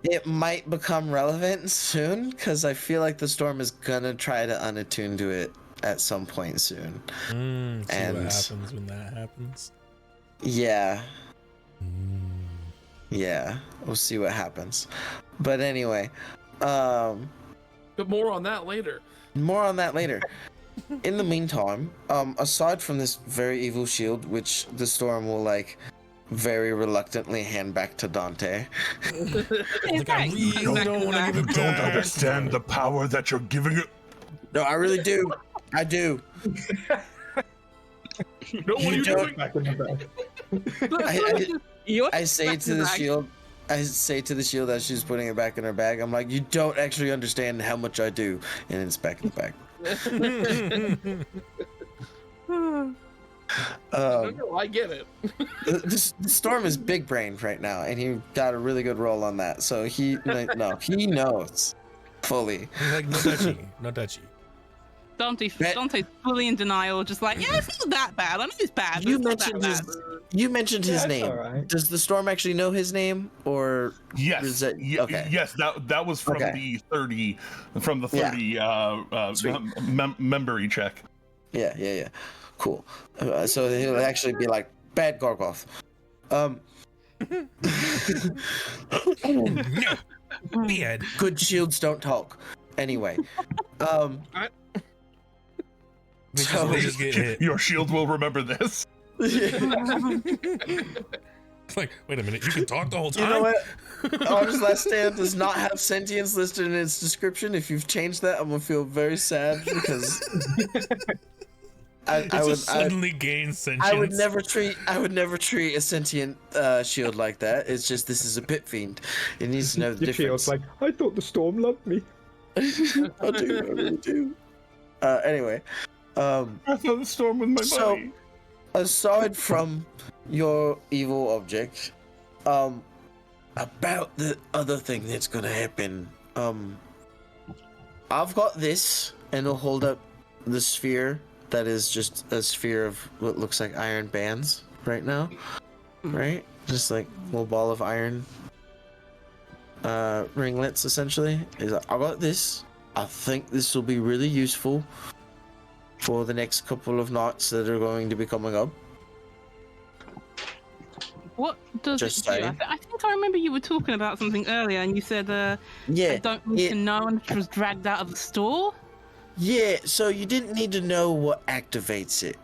it might become relevant soon because I feel like the Storm is gonna try to unattune to it at some point soon. See what happens when that happens. Yeah. Yeah, we'll see what happens. But anyway, But more on that later. In the meantime, aside from this very evil shield, which the Storm will like very reluctantly hand back to Dante. Like, I really don't want to give it back. Don't understand the power that you're giving it. No, I really do. I do. No, what are you doing? I say to the shield. I say to the shield as she's putting it back in her bag. I'm like, you don't actually understand how much I do, and it's back in the bag. I get it. The Storm is big brained right now, and he got a really good roll on that. So he knows fully. He's like, no touchy, no touchy. Dante's fully in denial, just like, yeah, it's not that bad. I know it's bad. You but it's not mentioned that bad. You mentioned his name. Right. Does the Storm actually know his name, or Yes. is that, okay? Yes, that was from Okay. the 30 memory check. Yeah. Cool. So he'll actually be like, bad Gargoth. Good shields don't talk. Anyway. Because they just get hit. Your shield will remember this. It's like, wait a minute, you can talk the whole time? You know what? Honest Last Stand does not have sentience listed in its description. If you've changed that, I'm gonna feel very sad because I would suddenly gain sentience. I would never treat a sentient shield like that. It's just this is a pit fiend. It needs to know the difference. Like, I thought the Storm loved me. I really do. Anyway, I thought the Storm was my buddy. Aside from your evil object, about the other thing that's gonna happen, I've got this, and I'll hold up the sphere that is just a sphere of what looks like iron bands right now, right? Just like a little ball of iron ringlets, essentially. I got this. I think this will be really useful for the next couple of nights that are going to be coming up. What does Just it do? saying. I think I remember you were talking about something earlier, and you said, I don't need to know, and it was dragged out of the store? Yeah, so you didn't need to know what activates it.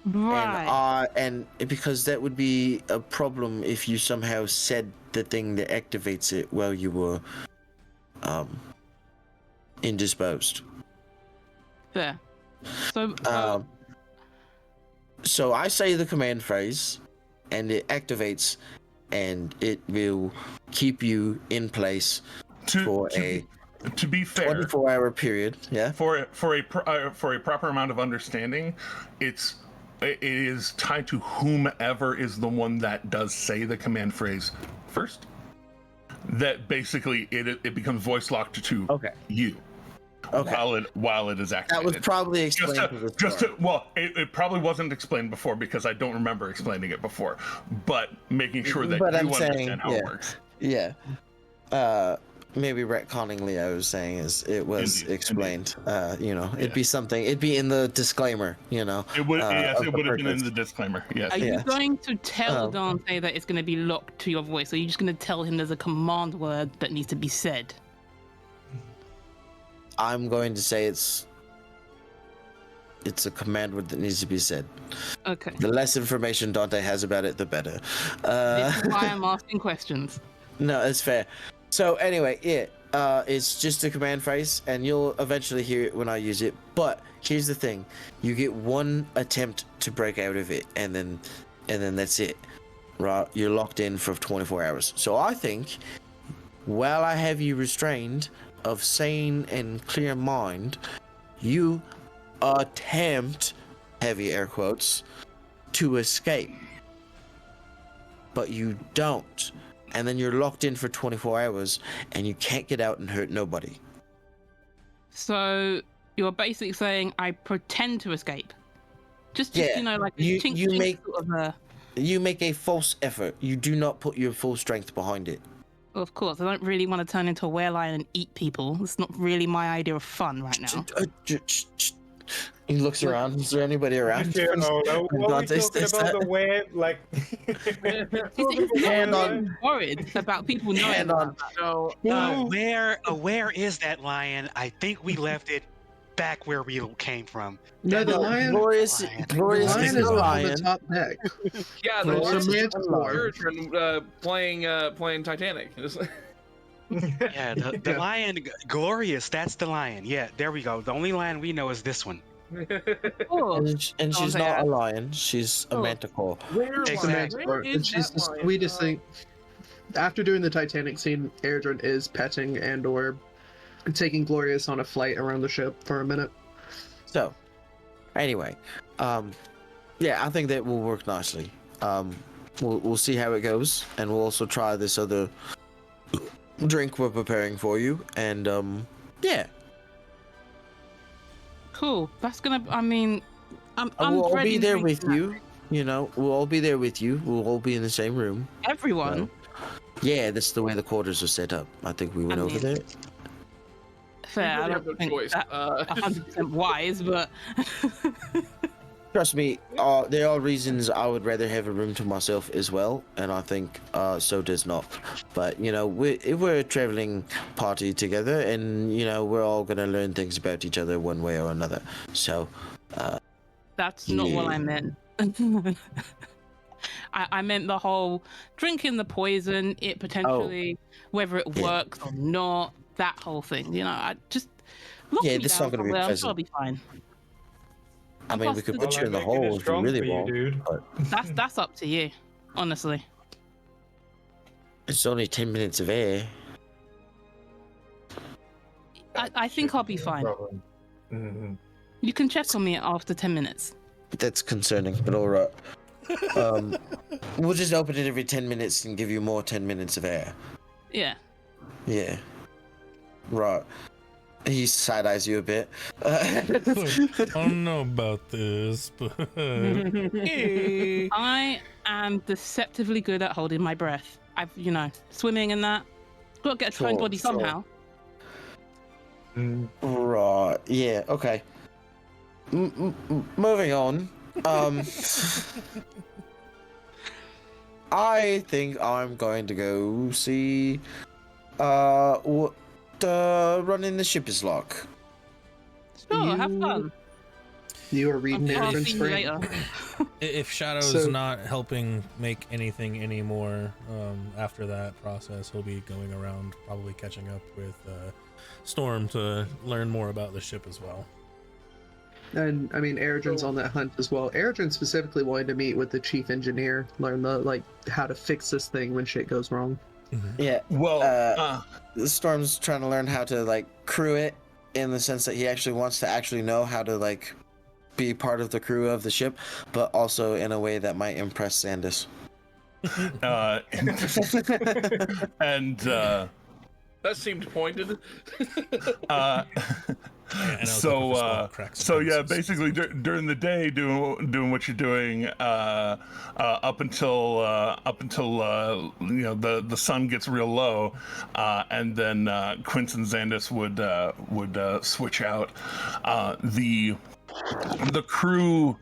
Right. And because that would be a problem if you somehow said the thing that activates it while you were indisposed. Fair. So, So I say the command phrase, and it activates, and it will keep you in place for a to be fair, 24-hour period. Yeah. For a proper amount of understanding, it is tied to whomever is the one that does say the command phrase first. That basically it becomes voice locked to you. Okay. While it is activated. That was probably explained it probably wasn't explained before because I don't remember explaining it before. But making sure that But you I'm understand saying, how it works. Yeah. Maybe retconningly, I was saying it was Indeed, explained. It'd be something. It'd be in the disclaimer. It would. Yes, it would have been in the disclaimer. Yes. Are you going to tell Dante that it's going to be locked to your voice, or are you just going to tell him there's a command word that needs to be said? I'm going to say it's a command word that needs to be said. Okay. The less information Dante has about it, the better. This is why I'm asking questions. No, it's fair. So anyway, it's just a command phrase, and you'll eventually hear it when I use it. But here's the thing: you get one attempt to break out of it, and then that's it. Right? You're locked in for 24 hours. So I think, while I have you restrained, of sane and clear mind, you attempt, heavy air quotes, to escape. But you don't. And then you're locked in for 24 hours and you can't get out and hurt nobody. So you're basically saying I pretend to escape. Just Yeah, like you make a false effort. You do not put your full strength behind it. Of course, I don't really want to turn into a were-lion and eat people. It's not really my idea of fun right now. He looks around. Is there anybody around? What are we talking about? The where, like... He's worried about people knowing. Hand on. So, where is that lion? I think we left it back where we came from. No, the lion. Glorious Lion is on the top deck. yeah, There's the a manticore. playing Titanic. Yeah, the lion, Glorious, that's the lion. Yeah, there we go. The only lion we know is this one. Oh, And she's not a lion. She's a manticore. Where She's a manticore, and she's the sweetest thing. After doing the Titanic scene, Airdrin is petting and/or taking Glorious on a flight around the ship for a minute. So, anyway, I think that will work nicely. We'll see how it goes, and we'll also try this other drink we're preparing for you, and cool. That's gonna. I mean, I'm we'll all be there with that. you. We'll all be there with you. We'll all be in the same room. Everyone. Yeah, that's the way the quarters are set up. I think we went over there. Fair. I don't think that's 100% wise, but Trust me, there are reasons I would rather have a room to myself as well, and I think so does not. But we're a traveling party together, and we're all gonna learn things about each other one way or another. So that's not what I meant. I meant the whole drinking the poison, it potentially, whether it works or not, that whole thing. I just lock me this is down not gonna be somewhere, I'm pleasant. sure I'll be fine. I mean, we could put you in the hole if you really want. But That's up to you, honestly. it's only 10 minutes of air. I think I'll be fine. Mm-hmm. You can check on me after 10 minutes. That's concerning, but all right. We'll just open it every 10 minutes and give you more 10 minutes of air. Yeah. Yeah. Right. He side-eyes you a bit. I don't know about this, but I am deceptively good at holding my breath. I've, swimming and that. Got to get a trained body somehow. Right. Yeah. Okay. Moving on. I think I'm going to go see what running the ship is like. Sure, have fun. You are reading I'll Aaron's see you brain. later. If Shadow's So- not helping make anything anymore after that process, he'll be going around probably catching up with Storm to learn more about the ship as well. And I mean, Eridren's on that hunt as well. Eridren specifically wanted to meet with the chief engineer, learn the how to fix this thing when shit goes wrong. Yeah. Well, Storm's trying to learn how to crew it, in the sense that he actually wants to actually know how to be part of the crew of the ship, but also in a way that might impress Sandus. and That seemed pointed. So yeah, basically during the day doing what you're doing up until the sun gets real low, and then Quince and Xandus would switch out. The crew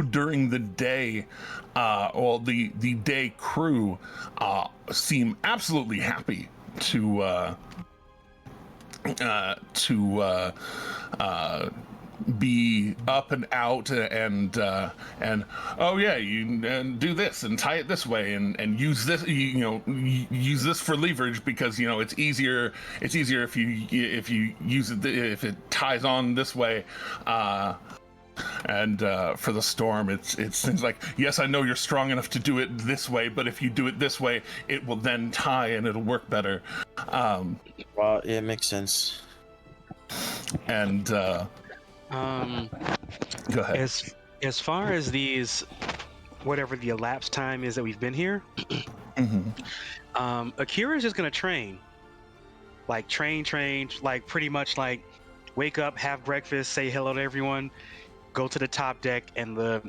during the day, the day crew seem absolutely happy to be up and out and oh yeah, you do this and tie it this way and use this, use this for leverage, because it's easier if you use it, if it ties on this way. And for the Storm, it's things like, yes, I know you're strong enough to do it this way, but if you do it this way, it will then tie and it'll work better. Well, yeah, it makes sense. And go ahead. As far as these, whatever the elapsed time is that we've been here, Akira's just gonna train, pretty much wake up, have breakfast, say hello to everyone, go to the top deck, and the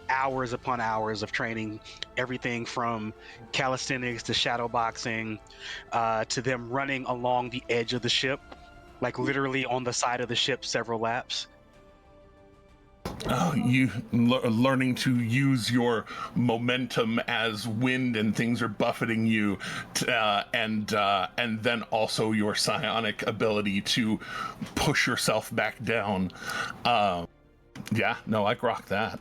hours upon hours of training, everything from calisthenics to shadow boxing, to them running along the edge of the ship, literally on the side of the ship, several laps. You learning to use your momentum as wind and things are buffeting you, and then also your psionic ability to push yourself back down. Yeah, no, I grok that.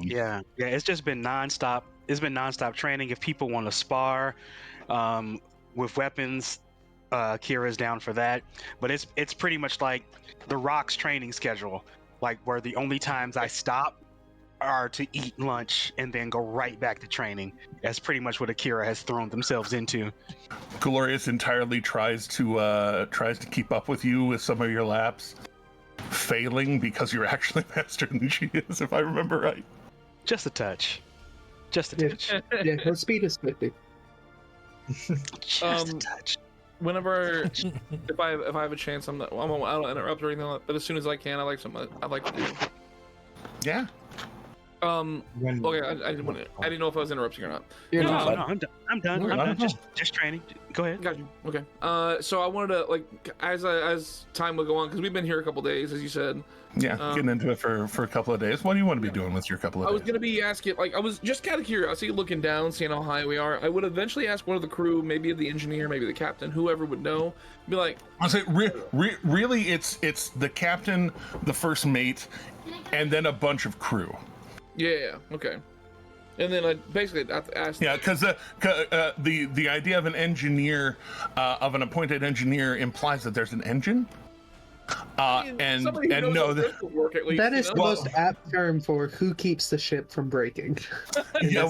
Yeah, it's just been nonstop. It's been nonstop training. If people want to spar with weapons, Kira's down for that. But it's pretty much like the Rock's training schedule, where the only times I stop are to eat lunch and then go right back to training. That's pretty much what Akira has thrown themselves into. Glorious entirely tries to keep up with you with some of your laps, failing because you're actually faster than she is, if I remember right. Just a touch. Just a touch. Yeah, her speed is 50. Just a touch. Whenever, if I have a chance, I don't interrupt or anything like that, but as soon as I can, I like to do. Yeah. Okay, I didn't know if I was interrupting or not. You're No, not. I'm done. I'm done. Just training. Go ahead. Got you. Okay. So I wanted to as time will go on, because we've been here a couple days, as you said. Yeah, getting into it for a couple of days. What do you want to be doing with your couple of days? I was gonna be asking, I was just kind of curiosity, looking down, seeing how high we are. I would eventually ask one of the crew, maybe the engineer, maybe the captain, whoever would know, be like, I say, really, it's the captain, the first mate, and then a bunch of crew. yeah, okay. And then I basically asked. Yeah, because the idea of an engineer, of an appointed engineer, implies that there's an engine. And no, work at least, That is the most apt term for who keeps the ship from breaking. Yeah,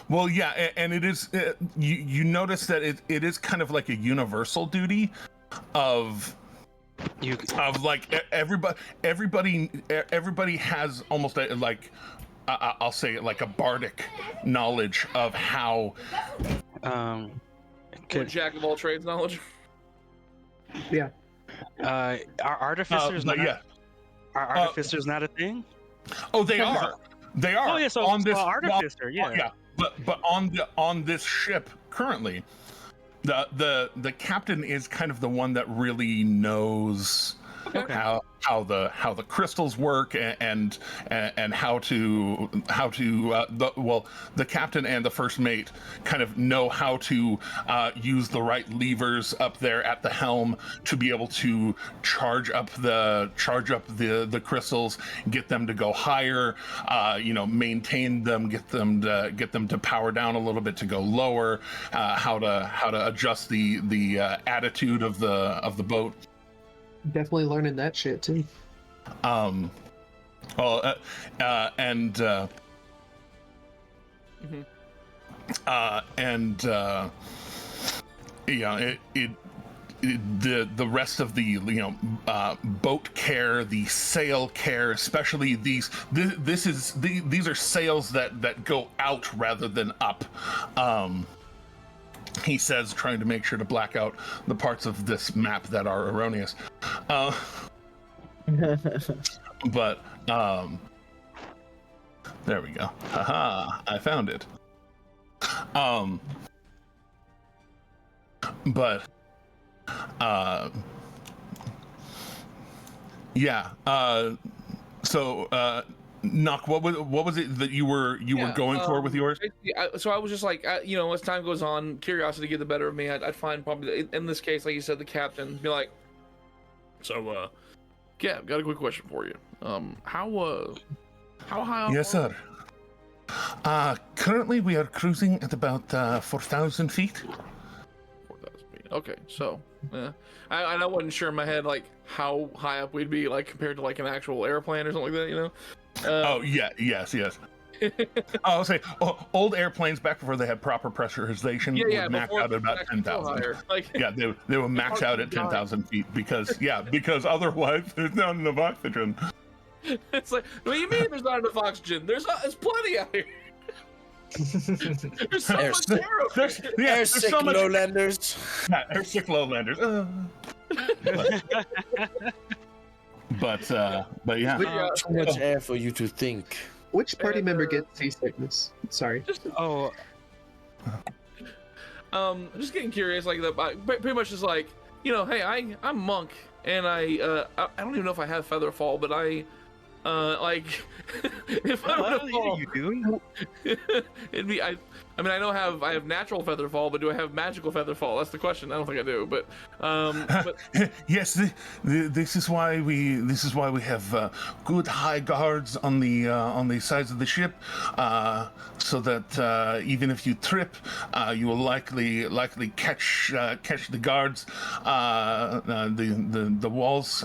well, yeah, and it is. You notice that it is kind of like a universal duty of everybody has almost I'll say it like a bardic knowledge of how. Or jack of all trades knowledge. Yeah. Are artificers not? Yeah. Are artificers not a thing? Oh, they are. They are. Oh yeah, so on this artificer, yeah. But on this ship currently, the captain is kind of the one that really knows Okay. how the crystals work, and how the captain and the first mate kind of know how to use the right levers up there at the helm to be able to charge up the crystals, get them to go higher, maintain them, get them to power down a little bit to go lower, how to adjust the attitude of the boat. Definitely learning that shit too. And the rest of the boat care, the sail care, especially these are sails that go out rather than up. He says, trying to make sure to black out the parts of this map that are erroneous. But there we go. Haha, I found it. But so Nock, what was it that you were going for with yours? So I was just like, as time goes on, curiosity get the better of me. I'd find probably in this case, like you said, the captain, be like, so yeah, I've got a quick question for you. How high up? Yes, sir. Currently we are cruising at about 4,000 feet. 4,000 feet. Okay, so I wasn't sure in my head like how high up we'd be, like compared to like an actual airplane or something like that, yes. I'll say old airplanes back before they had proper pressurization would max out at about 10,000. They would max out at 10,000 feet because otherwise there's not enough oxygen. It's like, what do you mean there's not enough oxygen? There's plenty out here. There's so much air up here. There's sick lowlanders. Yeah, they're sick lowlanders. But yeah. Too much air for you to think. Which party member gets seasickness? Sorry. Just getting curious, like pretty much just like, hey, I'm monk, and I don't even know if I have feather fall, but I if I were to fall, you doing? it'd be I have natural feather fall, but do I have magical feather fall? That's the question. I don't think I do, but yes, this is why we have good high guards on the sides of the ship, so that even if you trip, you will likely catch the guards, the walls.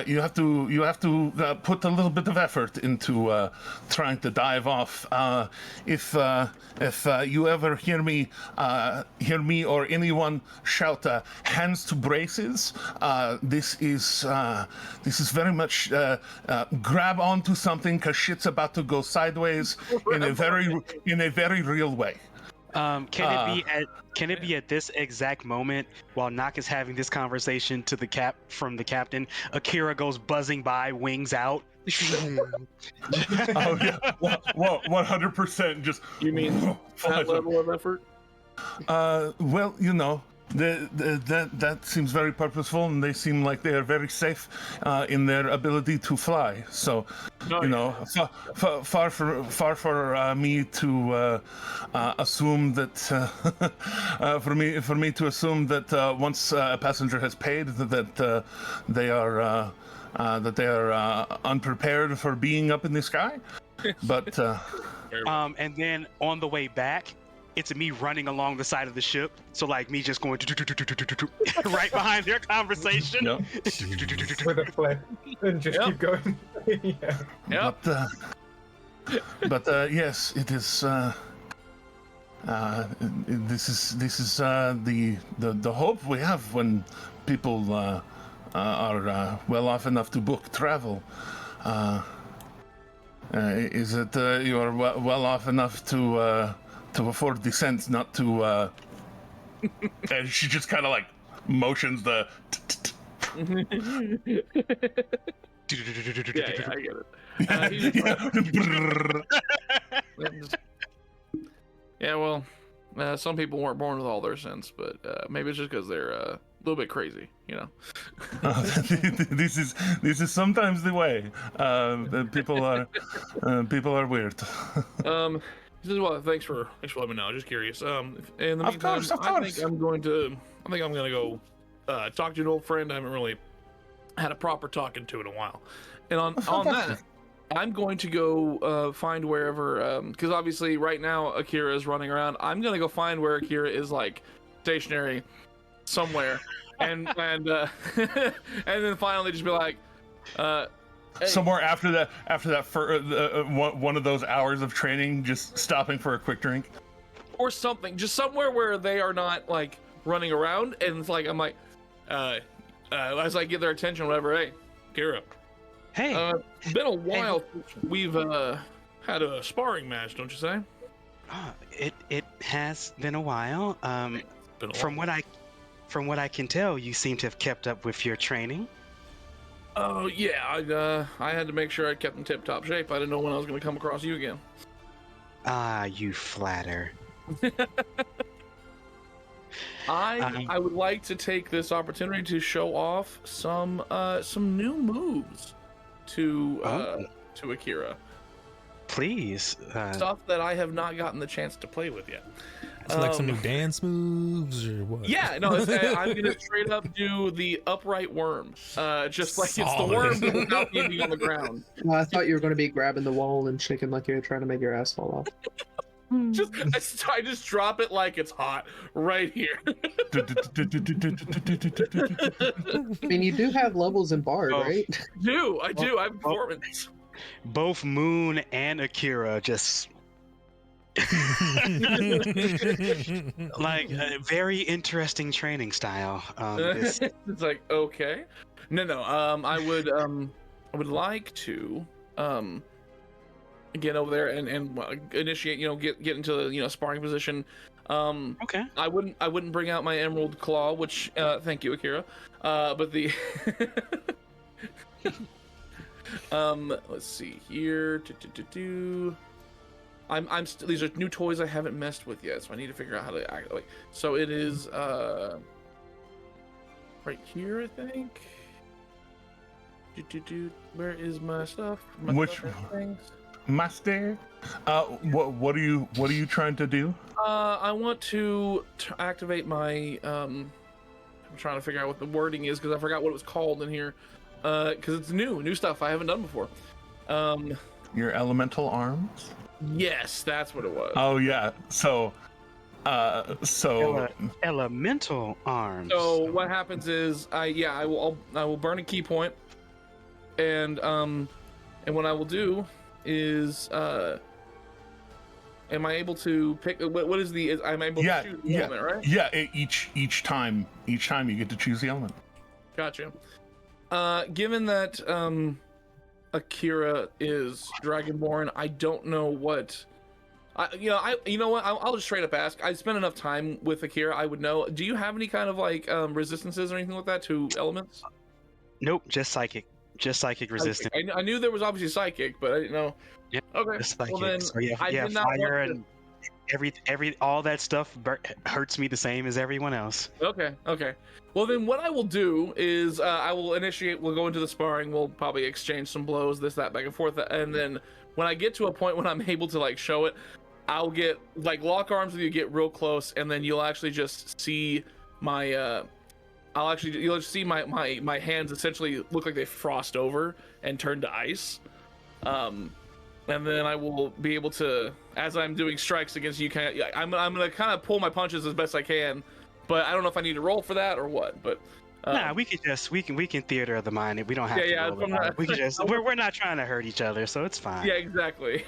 You have to put a little bit of effort into trying to dive off. If you ever hear me or anyone shout hands to braces, this is very much grab onto something because shit's about to go sideways in a very real way. Can it be at this exact moment while Nock is having this conversation to the captain, Akira goes buzzing by, wings out. Oh yeah, 100%. Just you mean that level of effort? Well, that seems very purposeful, and they seem like they are very safe in their ability to fly. So, far for me to assume that for me to assume that once a passenger has paid, that they are unprepared for being up in the sky. But and then on the way back, it's me running along the side of the ship. So like me just going right behind their conversation. With a flare and just keep going. Yeah. But yes, it is. This is the hope we have when people are well off enough to book travel. Is it you are well off enough to afford descent, not to and she just kind of like motions the Yeah, I get it. Yeah, well, Some people weren't born with all their sense, but maybe it's just because they're a little bit crazy, you know. This is sometimes the way. People are weird. This is what. Thanks for letting me know. Just curious. In the Of meantime, course, of I course. think I'm going to go talk to an old friend. I haven't really had a proper talking to in a while. And on that, I'm going to go find wherever, because obviously right now Akira is running around. I'm gonna go find where Akira is, like stationary somewhere, and and then finally just be like, hey. Somewhere after that for one of those hours of training, just stopping for a quick drink or something, just somewhere where they are not like running around, and it's like I'm like, as I get their attention, whatever. Hey, Akira. Hey, Been a while since we've had a sparring match, don't you say? it has been a while. From what I can tell, you seem to have kept up with your training. Oh yeah, I had to make sure I kept in tip-top shape. I didn't know when I was going to come across you again. Ah, you flatter. I would like to take this opportunity to show off some new moves to Akira. Please. Stuff that I have not gotten the chance to play with yet. It's like some new dance moves or what? Yeah, no, I'm gonna straight up do the upright worm, just like it's the worm without being on the ground. Well, I thought you were going to be grabbing the wall and shaking like you're trying to make your ass fall off. I just drop it like it's hot right here. I mean, you do have levels in Bard, right? I do. I have performance. Both Moon and Akira just like a very interesting training style. It's like, okay, no. I would like to get over there and initiate. Get into the sparring position. Okay. I wouldn't bring out my Emerald Claw, which thank you, Akira. But the let's see here. These are new toys I haven't messed with yet, so I need to figure out how to act. Like, so it is right here, I think. Where is my stuff? Which master? What are you trying to do? I want to activate my I'm trying to figure out what the wording is because I forgot what it was called in here. Because it's new stuff I haven't done before. Your elemental arms? Yes, that's what it was. Oh yeah. So elemental arms. So what happens is I will burn a key point, and what I will do is am I able to pick what is the I'm able to choose the element, right? Yeah, each time you get to choose the element. Gotcha. Given that Akira is Dragonborn, I don't know what. I'll just straight up ask. I spent enough time with Akira, I would know. Do you have any kind of like resistances or anything like that to elements? Nope, just psychic resistance. I knew there was obviously psychic, but I didn't know. Yeah, okay. Just psychic. Well, then so yeah, I did not fire want and every all that stuff hurts me the same as everyone else. Okay. Well, then what I will do is I will initiate. We'll go into the sparring. We'll probably exchange some blows, this, that, back and forth, and then when I get to a point when I'm able to like show it, I'll get like lock arms with you, get real close, and then you'll actually just see my. You'll just see my hands essentially look like they frost over and turn to ice. And then I will be able to, as I'm doing strikes against you, I'm gonna kind of pull my punches as best I can, but I don't know if I need to roll for that or what. But nah, we can theater of the mind. We don't have to roll it. We can just we're not trying to hurt each other, so it's fine. Yeah, exactly.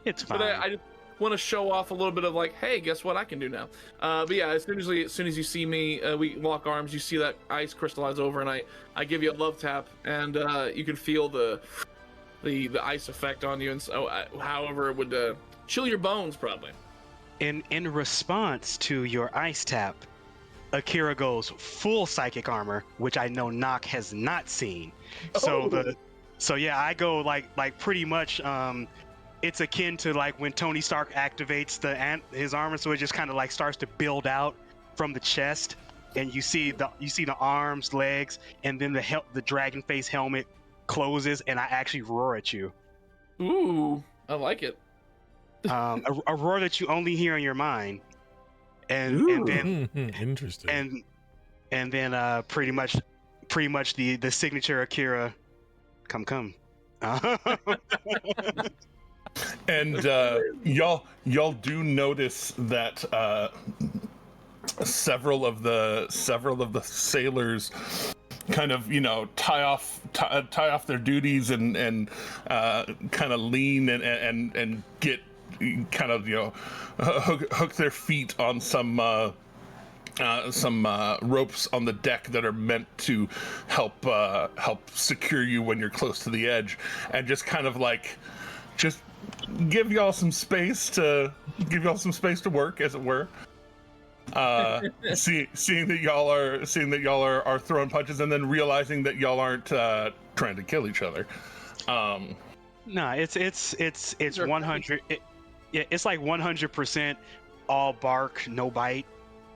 It's fine. But I just want to show off a little bit of like, hey, guess what I can do now. But yeah, as soon as you see me, we lock arms. You see that ice crystallize over, and I give you a love tap, and you can feel the ice effect on you, and so however it would chill your bones probably. In response to your ice tap, Akira goes full psychic armor, which I know Nock has not seen. So I go like pretty much it's akin to like when Tony Stark activates his armor, so it just kind of like starts to build out from the chest, and you see the arms, legs, and then the dragon face helmet closes, and I actually roar at you. Ooh, I like it. A roar that you only hear in your mind, and then interesting. And then pretty much the signature Akira, come. And y'all do notice that several of the sailors kind of tie off their duties and kind of lean and get kind of hook their feet on some ropes on the deck that are meant to help secure you when you're close to the edge, and just kind of like just give y'all some space to work, as it were. Seeing that y'all are throwing punches, and then realizing that y'all aren't trying to kill each other. No, it's 100. It's like 100% all bark, no bite.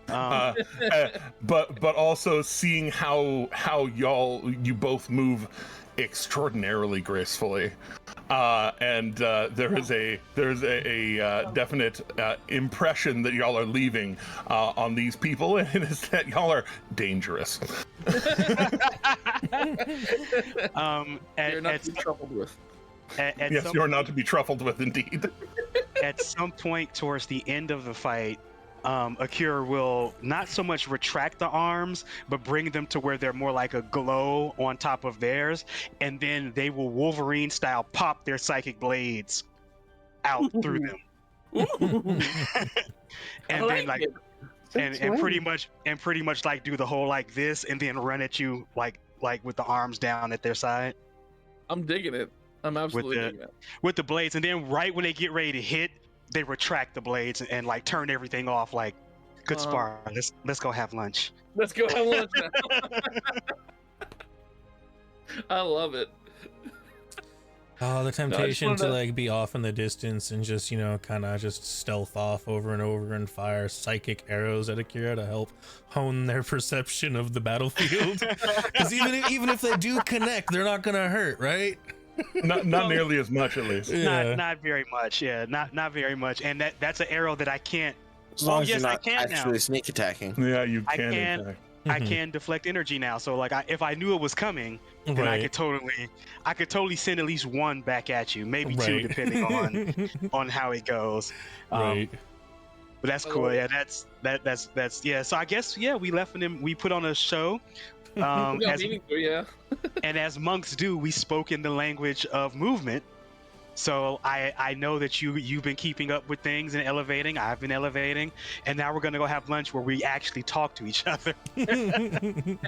But also seeing how you both move extraordinarily gracefully, and there is a definite impression that y'all are leaving on these people, and it is that y'all are dangerous. You're not to be troubled with. Yes, you're not to be truffled with, indeed. At some point towards the end of the fight, Akira will not so much retract the arms, but bring them to where they're more like a glow on top of theirs, and then they will Wolverine style pop their psychic blades out through them. And then like and pretty much like do the whole like this, and then run at you like with the arms down at their side. I'm digging it. I'm absolutely digging it. With the blades, and then right when they get ready to hit, they retract the blades and like turn everything off. Like, good spar. Let's go have lunch. Let's go have lunch now. I love it. Oh, the temptation to like be off in the distance and just kind of just stealth off over and over and fire psychic arrows at Akira to help hone their perception of the battlefield. Because even if they do connect, they're not gonna hurt, right? Not nearly as much, at least. Yeah. Not very much. Yeah, not very much. And that's an arrow that I can't. As long as yes, you're I not can actually now. sneak attacking. Yeah, you I can. can. attack. I can deflect energy now. So like, if I knew it was coming, then I could totally send at least one back at you, maybe two, depending on how it goes. Right. But that's cool. Yeah, that's yeah. So I guess we left them. We put on a show. And as monks do, we spoke in the language of movement. So I know that you've been keeping up with things and elevating. I've been elevating, and now we're gonna go have lunch where we actually talk to each other. And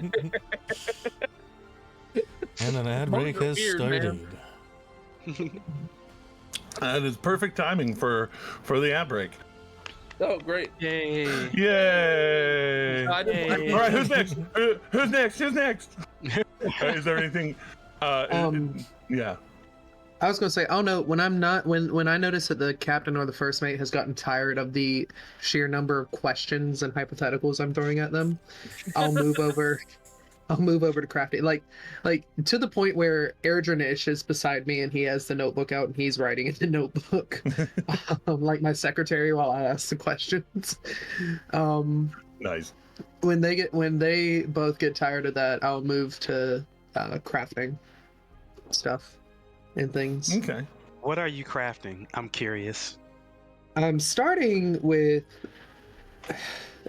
an ad break has started. That is perfect timing for the ad break. Oh, great! Yay! Yay! All right, who's next? Who's next? Is there anything? Yeah. I was gonna say, oh no, when I notice that the captain or the first mate has gotten tired of the sheer number of questions and hypotheticals I'm throwing at them, I'll move over to crafting. Like to the point where Erdrinish is beside me and he has the notebook out and he's writing in the notebook, like my secretary while I ask the questions. Nice. When they both get tired of that, I'll move to crafting stuff and things. Okay. What are you crafting? I'm curious. I'm starting with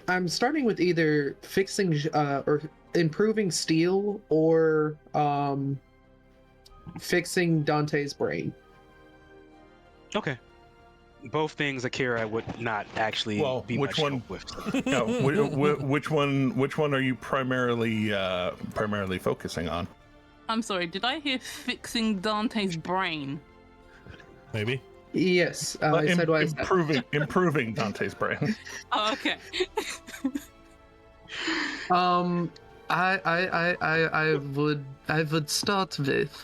either fixing or improving steel or fixing Dante's brain. Okay. Both things Akira would not actually be which much one? help with. No, which one are you primarily focusing on? I'm sorry, did I hear fixing Dante's brain? Maybe. Yes, I said what I said. Improving Dante's brain. Oh, okay. I would start with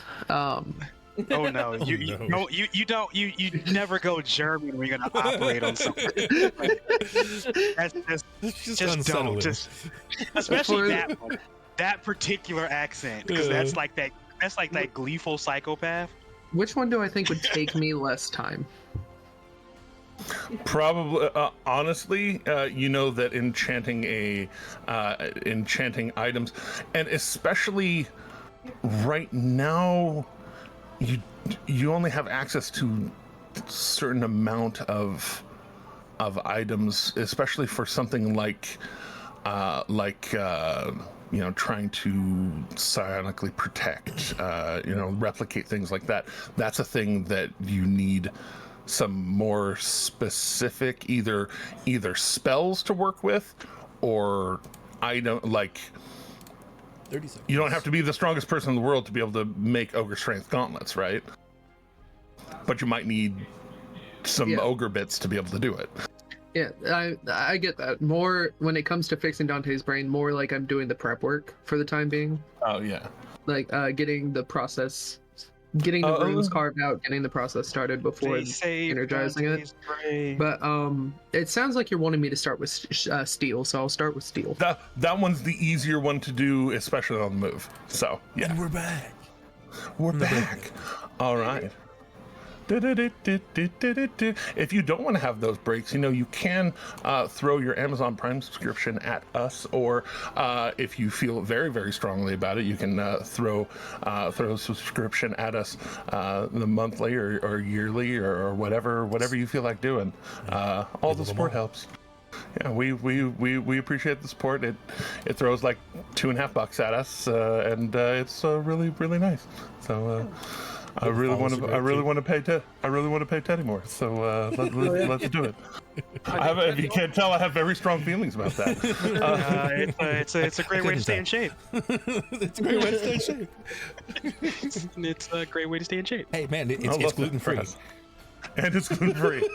Oh no, you never go German when you're gonna operate on something. That's just don't. Just especially that one, that particular accent, because that's like that gleeful psychopath. Which one do I think would take me less time? Probably, honestly, you know that enchanting items, and especially right now, you only have access to a certain amount of items, especially for something like trying to psionically protect, replicate things like that. That's a thing that you need some more specific either spells to work with, or you don't have to be the strongest person in the world to be able to make ogre strength gauntlets, right? But you might need some ogre bits to be able to do it. Yeah, I get that. More when it comes to fixing Dante's brain, more like I'm doing the prep work for the time being. Oh yeah. Like getting the runes carved out, getting the process started before energizing it. But it sounds like you're wanting me to start with steel, so I'll start with steel. That one's the easier one to do, especially on the move. So yeah. And we're back. We're back. All right. If you don't want to have those breaks, you can throw your Amazon Prime subscription at us, or if you feel very, very strongly about it, you can throw a subscription at us the monthly or yearly or whatever you feel like doing. All the support helps. Yeah, we appreciate the support. It throws like $2.50 at us, and it's really, really nice. So. I really want to pay Teddy more. So let's do it. If you can't tell, I have very strong feelings about that. It's a great way to stay in shape. It's a great way to stay in shape. It's a great way to stay in shape. Hey man, it's gluten free. And it's gluten free.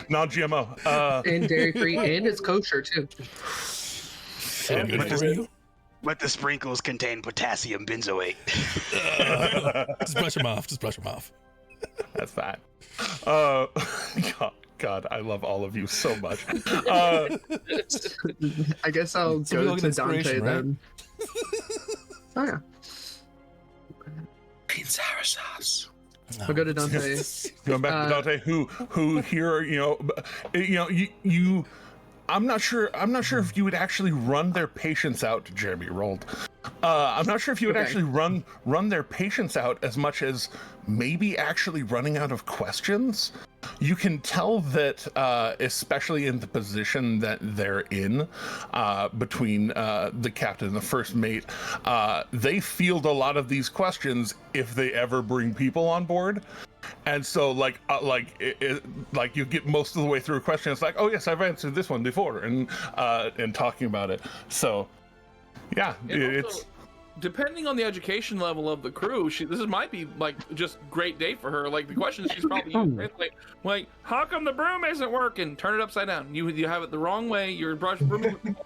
Non-GMO. And dairy free, and it's kosher too. But the sprinkles contain potassium benzoate. Just brush them off. That's that. God, I love all of you so much. I guess I'll go to Dante then. Oh yeah. Green sour sauce. I'll go to Dante. Going back to Dante, who here, you. I'm not sure if you would actually run their patience out. Jeremy rolled. I'm not sure if you would actually run their patience out as much as maybe actually running out of questions. You can tell that, especially in the position that they're in, between the captain and the first mate, they field a lot of these questions if they ever bring people on board. And so, like you get most of the way through a question, it's like, oh yes, I've answered this one before, and talking about it. So, yeah, it's depending on the education level of the crew. Might be like just great day for her. Like the questions she's probably using, like, how come the broom isn't working? Turn it upside down. You have it the wrong way. Your brush broom.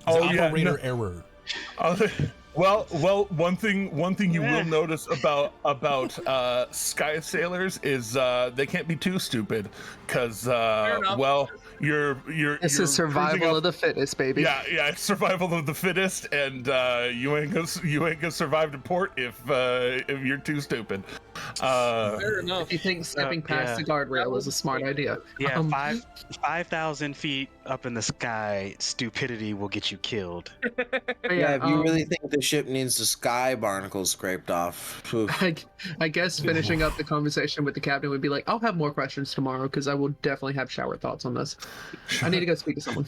Operator error. Well, one thing you will notice about Sky Sailors is they can't be too stupid, because you're this is survival of the fittest, baby. Yeah, it's survival of the fittest, and you ain't gonna survive to port if you're too stupid. Fair enough. If you think stepping past the guardrail is a smart idea. Yeah, 5,000 feet up in the sky, stupidity will get you killed. Yeah, if you really think the ship needs the sky barnacles scraped off. I guess finishing up the conversation with the captain would be like, I'll have more questions tomorrow, because I will definitely have shower thoughts on this. I need to go speak to someone.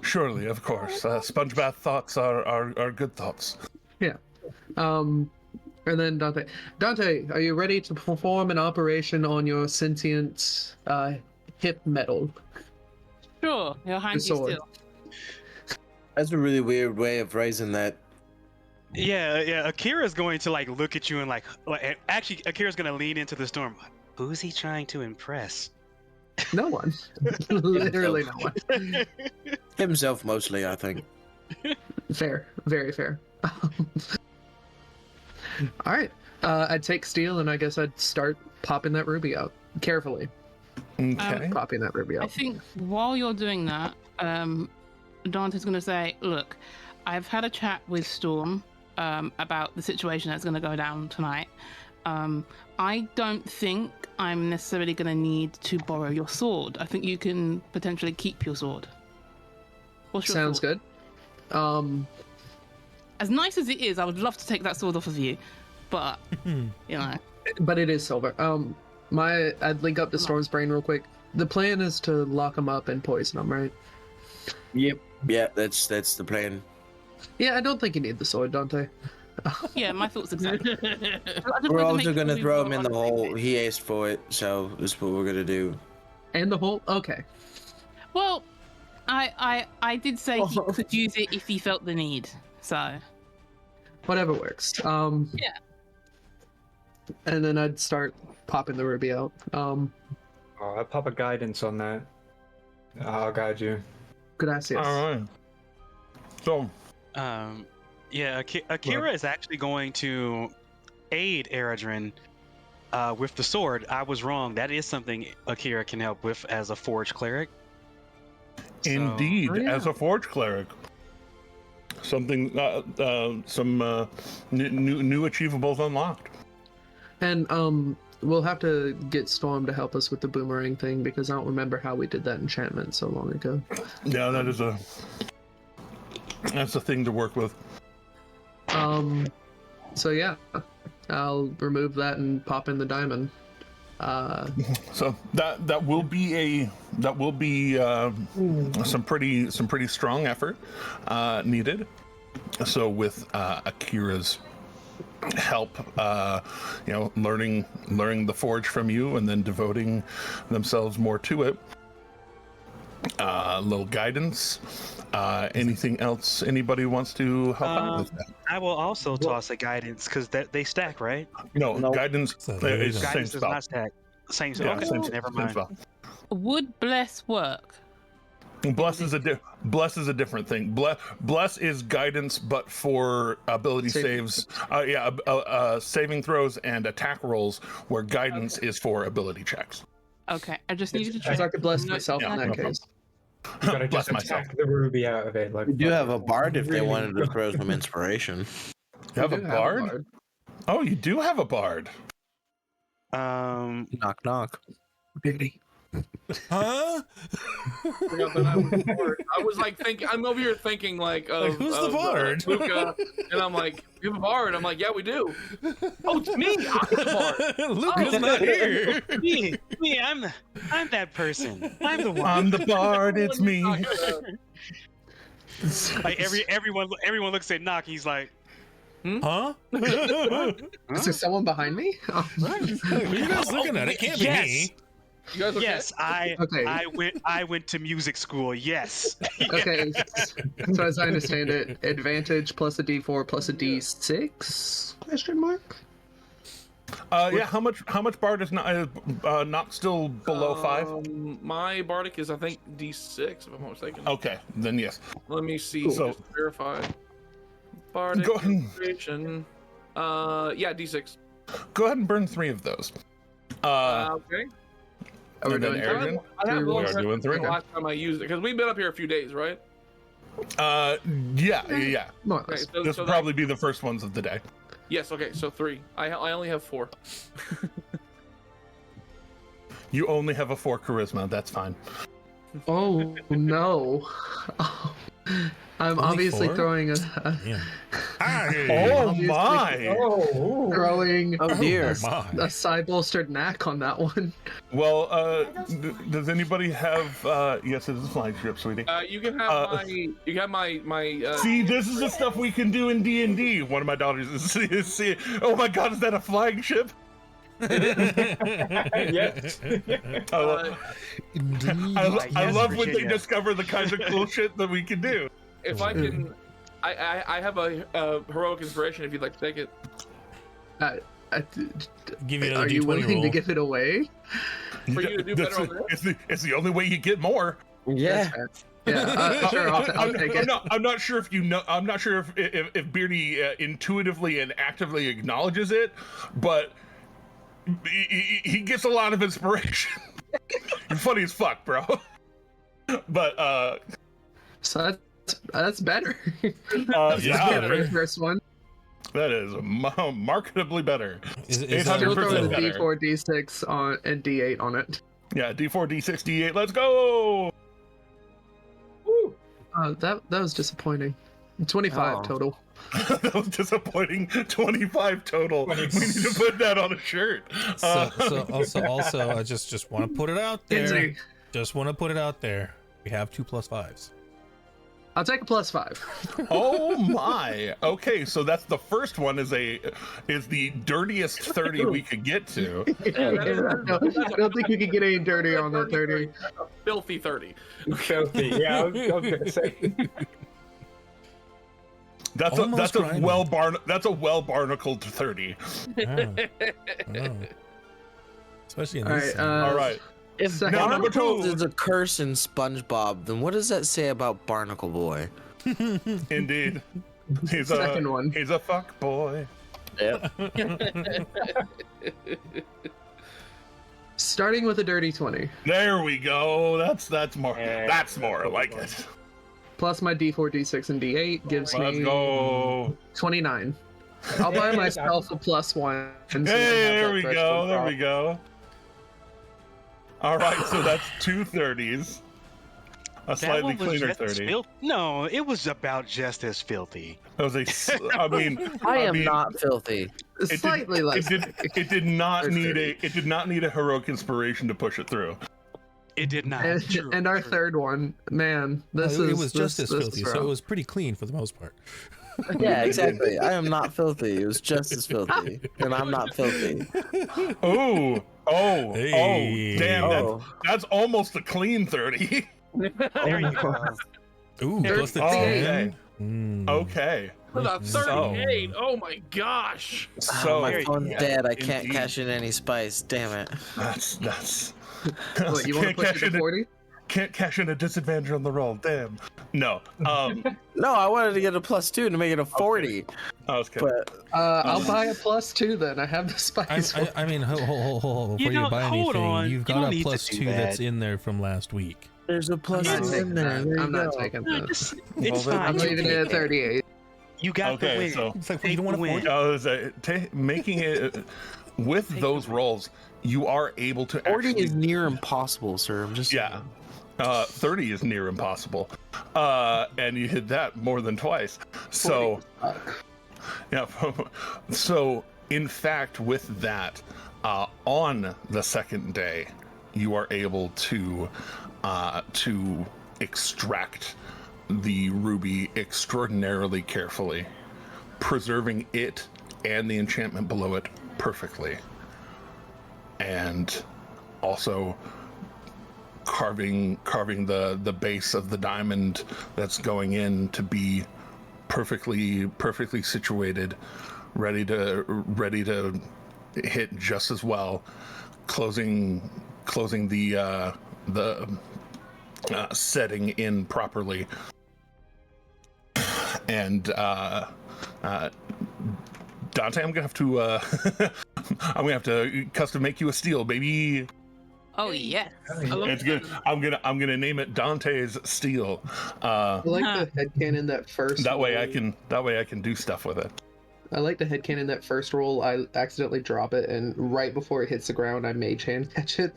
Surely, of course. Sponge bath thoughts are good thoughts. Yeah. And then Dante, are you ready to perform an operation on your sentient hip metal? Sure, your hands still. That's a really weird way of phrasing that. Yeah. Akira's going to look at you and actually, Akira's going to lean into the storm. Who's he trying to impress? No one. Literally no one. Himself mostly, I think. Fair, very fair. All right. I'd take steel, and I guess I'd start popping that ruby out carefully. Okay. Popping that ruby I out. think while you're doing that, Dante's going to say, look, I've had a chat with Storm about the situation that's going to go down tonight. I don't think I'm necessarily going to need to borrow your sword. I think you can potentially keep your sword. What's your Sounds thought? good. As nice as it is, I would love to take that sword off of you, but you know. But it is silver. I'd link up to Storm's brain real quick. The plan is to lock him up and poison him, right? Yep. Yeah, that's the plan. Yeah, I don't think you need the sword, Dante. Yeah, my thoughts exactly. We're also gonna throw him in the hole. He asked for it, so that's what we're gonna do. And the hole? Okay. Well, I did say he could use it if he felt the need. So Whatever works. yeah. And then I'd start popping the ruby out. I'll pop a guidance on that. I'll guide you. Gracias. All right. So, Yeah, Akira is actually going to aid Eredrin with the sword. I was wrong. That is something Akira can help with as a forge cleric. indeed, Oh, yeah. as a forge cleric, something, some new achievables unlocked. And we'll have to get Storm to help us with the boomerang thing because I don't remember how we did that enchantment so long ago. Yeah, that's a thing to work with. So yeah, I'll remove that and pop in the diamond. So that will be some pretty strong effort needed. So with Akira's help, learning the forge from you and then devoting themselves more to it, a little guidance. Anything else anybody wants to help out with that? I will also toss a guidance because they stack, right? No, guidance is the same Guidance does spell. not stack. Same spell. Yeah, Okay, same, never same mind. spell. Would bless work? Bless is a different thing. Bless is guidance, but for ability saves. Saving throws and attack rolls, where guidance is for ability checks. Okay, I just needed to check. Because I could bless No, myself Yeah, in no that problem. case. You gotta Bless just myself. attack the ruby out of it. Like We do have a bard if they really wanted to good. throw some inspiration. You have We a do bard? Oh, you do have a bard. Knock knock. Biggity. Huh? Forgot that I was the bard. I was like thinking. I'm over here thinking like, Who's the bard? Luca, and I'm like, you have a bard. I'm like, yeah, we do. Oh, it's me. I'm the bard. Luca's not here. me, I'm that person. I'm the one. I'm the bard. It's me. Like everyone looks at Knock. He's like, Huh? Is there someone behind me? Oh. Who are you guys looking at? It can't yes. be me. You guys okay? Yes, Okay. I went to music school. Yes. Okay. So as I understand it, advantage plus a D4 plus a D6? Question mark. Yeah. How much bard is not still below 5? My bardic is I think D6 if I'm not mistaken. Okay, then yes. Let me see. Cool. So So- just to verify. Bardic Go ahead. inspiration. Yeah, D6. Go ahead and burn 3 of those. Okay. Are we And then doing Aaron? I have We one are second doing 3. from the last time I used it because we've been up here a few days, right? Yeah. More or Okay, less. so, This so will that- probably be the first ones of the day. yes. Okay, so 3. I only have 4. You only have a 4 charisma. That's fine. Oh no. I'm Only obviously 4? throwing Yeah. Oh my! Oh, throwing Oh dear. a side bolstered knack on that one. Well, does anybody have? Yes, it is a flying strip, sweetie. You can have my. See, this is the stuff we can do in D&D. One of my daughters is see. Oh my God, is that a flying ship? yes. I love when they Virginia. discover the kinds of cool shit that we can do. If I can, I have a heroic inspiration. If you'd like to take it. Give you another Are you D20 willing roll. to give it away? For you to do better on this? It's the only way you get more. Yeah. That's fair. Yeah, sure, I'll take it. I'm not sure if you know. I'm not sure if Beardy intuitively and actively acknowledges it, but he gets a lot of inspiration. You're funny as fuck, bro. But so that's better. Yeah, For the first one. that is marketably better. Is Still throwing 800% a better. D4, D6 on and D8 on it. Yeah, D4, D6, D8. Let's go. That was disappointing. 25 total. That was disappointing. 25 total. We need to put that on a shirt. So also, I just want to put it out there. Kinsey. Just want to put it out there. We have 2 +5s. I'll take a +5. Oh my. Okay, so that's the first one is the dirtiest 30 we could get to. No, I don't think we could get any dirty on that 30. Filthy 30. Filthy. Yeah, I was gonna say. That's Almost a grinding. well barnacled 30. Oh. Especially in All this. right, All right. If Second Now, number Barnacles 2. is a curse in SpongeBob, then what does that say about Barnacle Boy? Indeed. He's Second one. He's a fuck boy. Starting with a dirty 20, There we go. That's more like it. plus my D4, D6, and D8 gives Let's me go. 29. I'll buy myself a +1. Hey, there we go. There we go. All right, so that's 2 30s. A slightly cleaner 30. No, it was about just as filthy. That was I mean, I am not filthy. Slightly less. It did not Or need 30. it did not need a heroic inspiration to push it through. It did not. And our third one, man, this it is was just this, as this filthy, is so it rough. was pretty clean for the most part. Yeah, exactly. I am not filthy. It was just as filthy, and I'm not filthy. Oh, Hey. damn! Oh. That's almost a clean 30. There you go. Ooh, plus the Oh, 10. okay. Okay. With a 38. Oh my gosh. So my phone's dead. I can't indeed. cash in any spice. Damn it. That's What, you want to push it to 40? Can't cash in a disadvantage on the roll. Damn. No. No, I wanted to get a +2 to make it a 40. I was kidding. But I'll buy a +2 then. I have the spice. I mean, hold. Before you buy hold anything, on. you've You got don't a need to +2 do that. that's in there from last week. there's a I'm not +2 taking in there. that. There you I'm not go. taking No, that. it's Well, fine. I'm You leaving it take at 38. You got Okay, the win. so- It's like, you Take don't want the to win. I was making it with those rolls, you are able to 40 actually is near impossible, sir. I'm just yeah. 30 is near impossible. And you hit that more than twice. So, yeah. So, in fact, with that, on the second day, you are able to extract the ruby extraordinarily carefully, preserving it and the enchantment below it perfectly. And also carving the base of the diamond that's going in to be perfectly situated, ready to hit just as well, closing the setting in properly. And Dante, I'm gonna have to custom make you a steel, baby. Oh yes. It's good. I'm gonna name it Dante's Steel. I like the headcanon that first. That way roll. I can do stuff with it. I like the headcanon that first roll. I accidentally drop it, and right before it hits the ground, I mage hand catch it.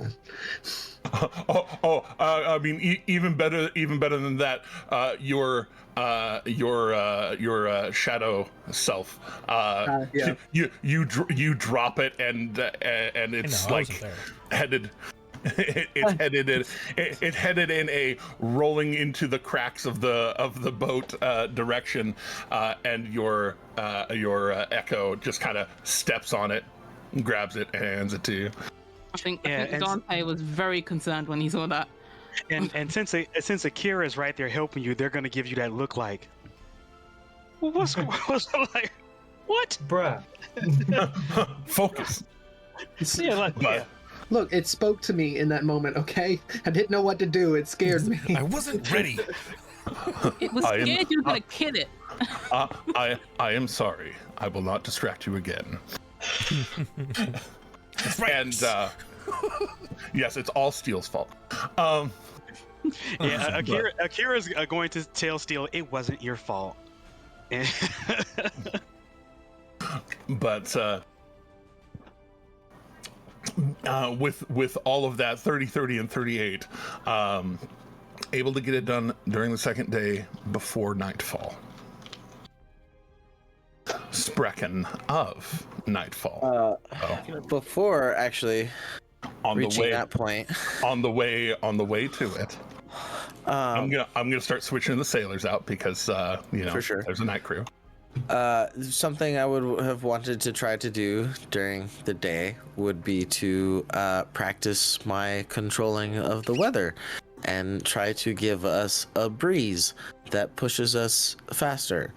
I mean, even better than that. Your shadow self. Yeah. You drop it, and it's I like wasn't there. headed. It's headed in a rolling into the cracks of the boat direction, and your echo just kind of steps on it, grabs it, and hands it to you. I think and- Dante was very concerned when he saw that. And since Akira is right there helping you, they're gonna give you that look like, well, what's like, what? Bruh. Focus. Yeah, like, But Look, it spoke to me in that moment, okay? I didn't know what to do. It scared me. I wasn't ready. It was scared you were gonna kill it. I am sorry. I will not distract you again. And yes, it's all Steel's fault. Yeah, Akira's going to tell Steel it wasn't your fault. But with all of that 30, 30, and 38, able to get it done during the second day before nightfall. Sprechen of nightfall. Before actually On reaching the way, that point, on the way to it. I'm gonna start switching the sailors out because for sure. There's a night crew. Something I would have wanted to try to do during the day would be to practice my controlling of the weather and try to give us a breeze that pushes us faster.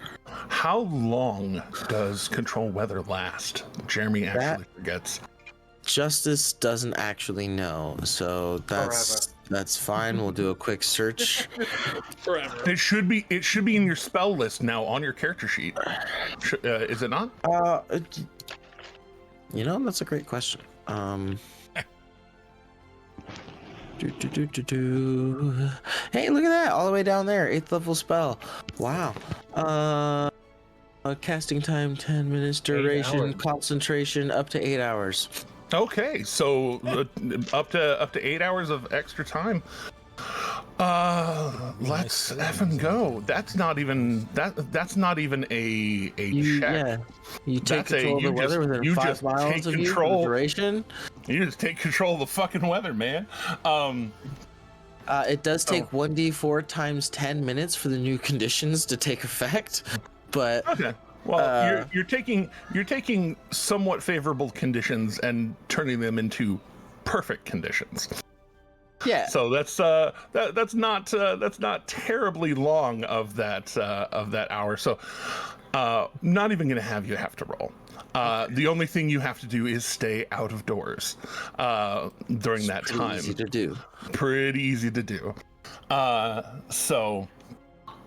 How long does control weather last? Jeremy actually forgets. Justice doesn't actually know, so that's fine. We'll do a quick search. Forever. It should be in your spell list now on your character sheet. Is it not? That's a great question. Hey, look at that! All the way down there, 8th level spell. Wow. Casting time 10 minutes, duration, concentration up to 8 hours. Okay, so up to 8 hours of extra time. Let's effing go. That's not even a check. Yeah, you take control of the weather within 5 miles of you for the duration. You just take control of the fucking weather, man. It does take 1d4 times 10 minutes for the new conditions to take effect, but okay. Well, you're taking somewhat favorable conditions and turning them into perfect conditions. Yeah. So that's not terribly long of that hour. So not even gonna have to roll. The only thing you have to do is stay out of doors during that time. Pretty easy to do. So.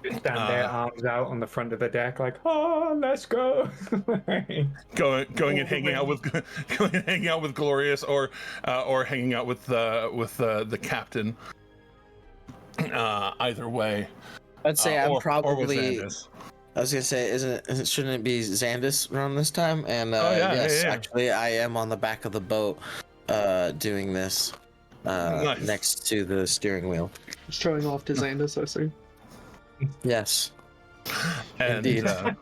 Stand there, arms out on the front of the deck, like, oh, let's go. going and hanging out with Glorious, or hanging out with the captain. Either way, I'd say I'm probably. Or with I was gonna say, shouldn't it be Xandis around this time? And yes, actually, I am on the back of the boat, doing this, nice. Next to the steering wheel. Showing off to Xandis, I see. Yes. And, indeed. I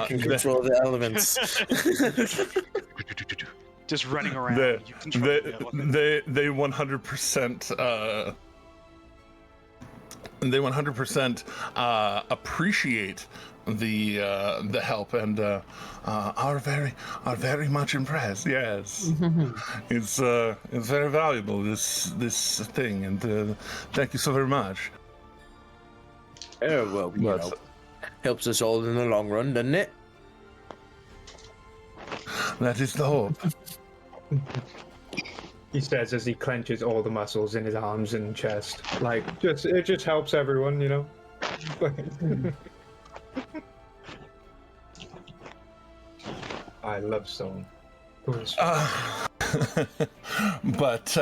can control the elements. Just running around. They 100%. They 100% appreciate the help and are very much impressed. Yes, it's very valuable, this thing, and thank you so very much. Oh well, helps us all in the long run, doesn't it? That is the hope. He says as he clenches all the muscles in his arms and chest. Like, it just helps everyone, you know? I love Stone. But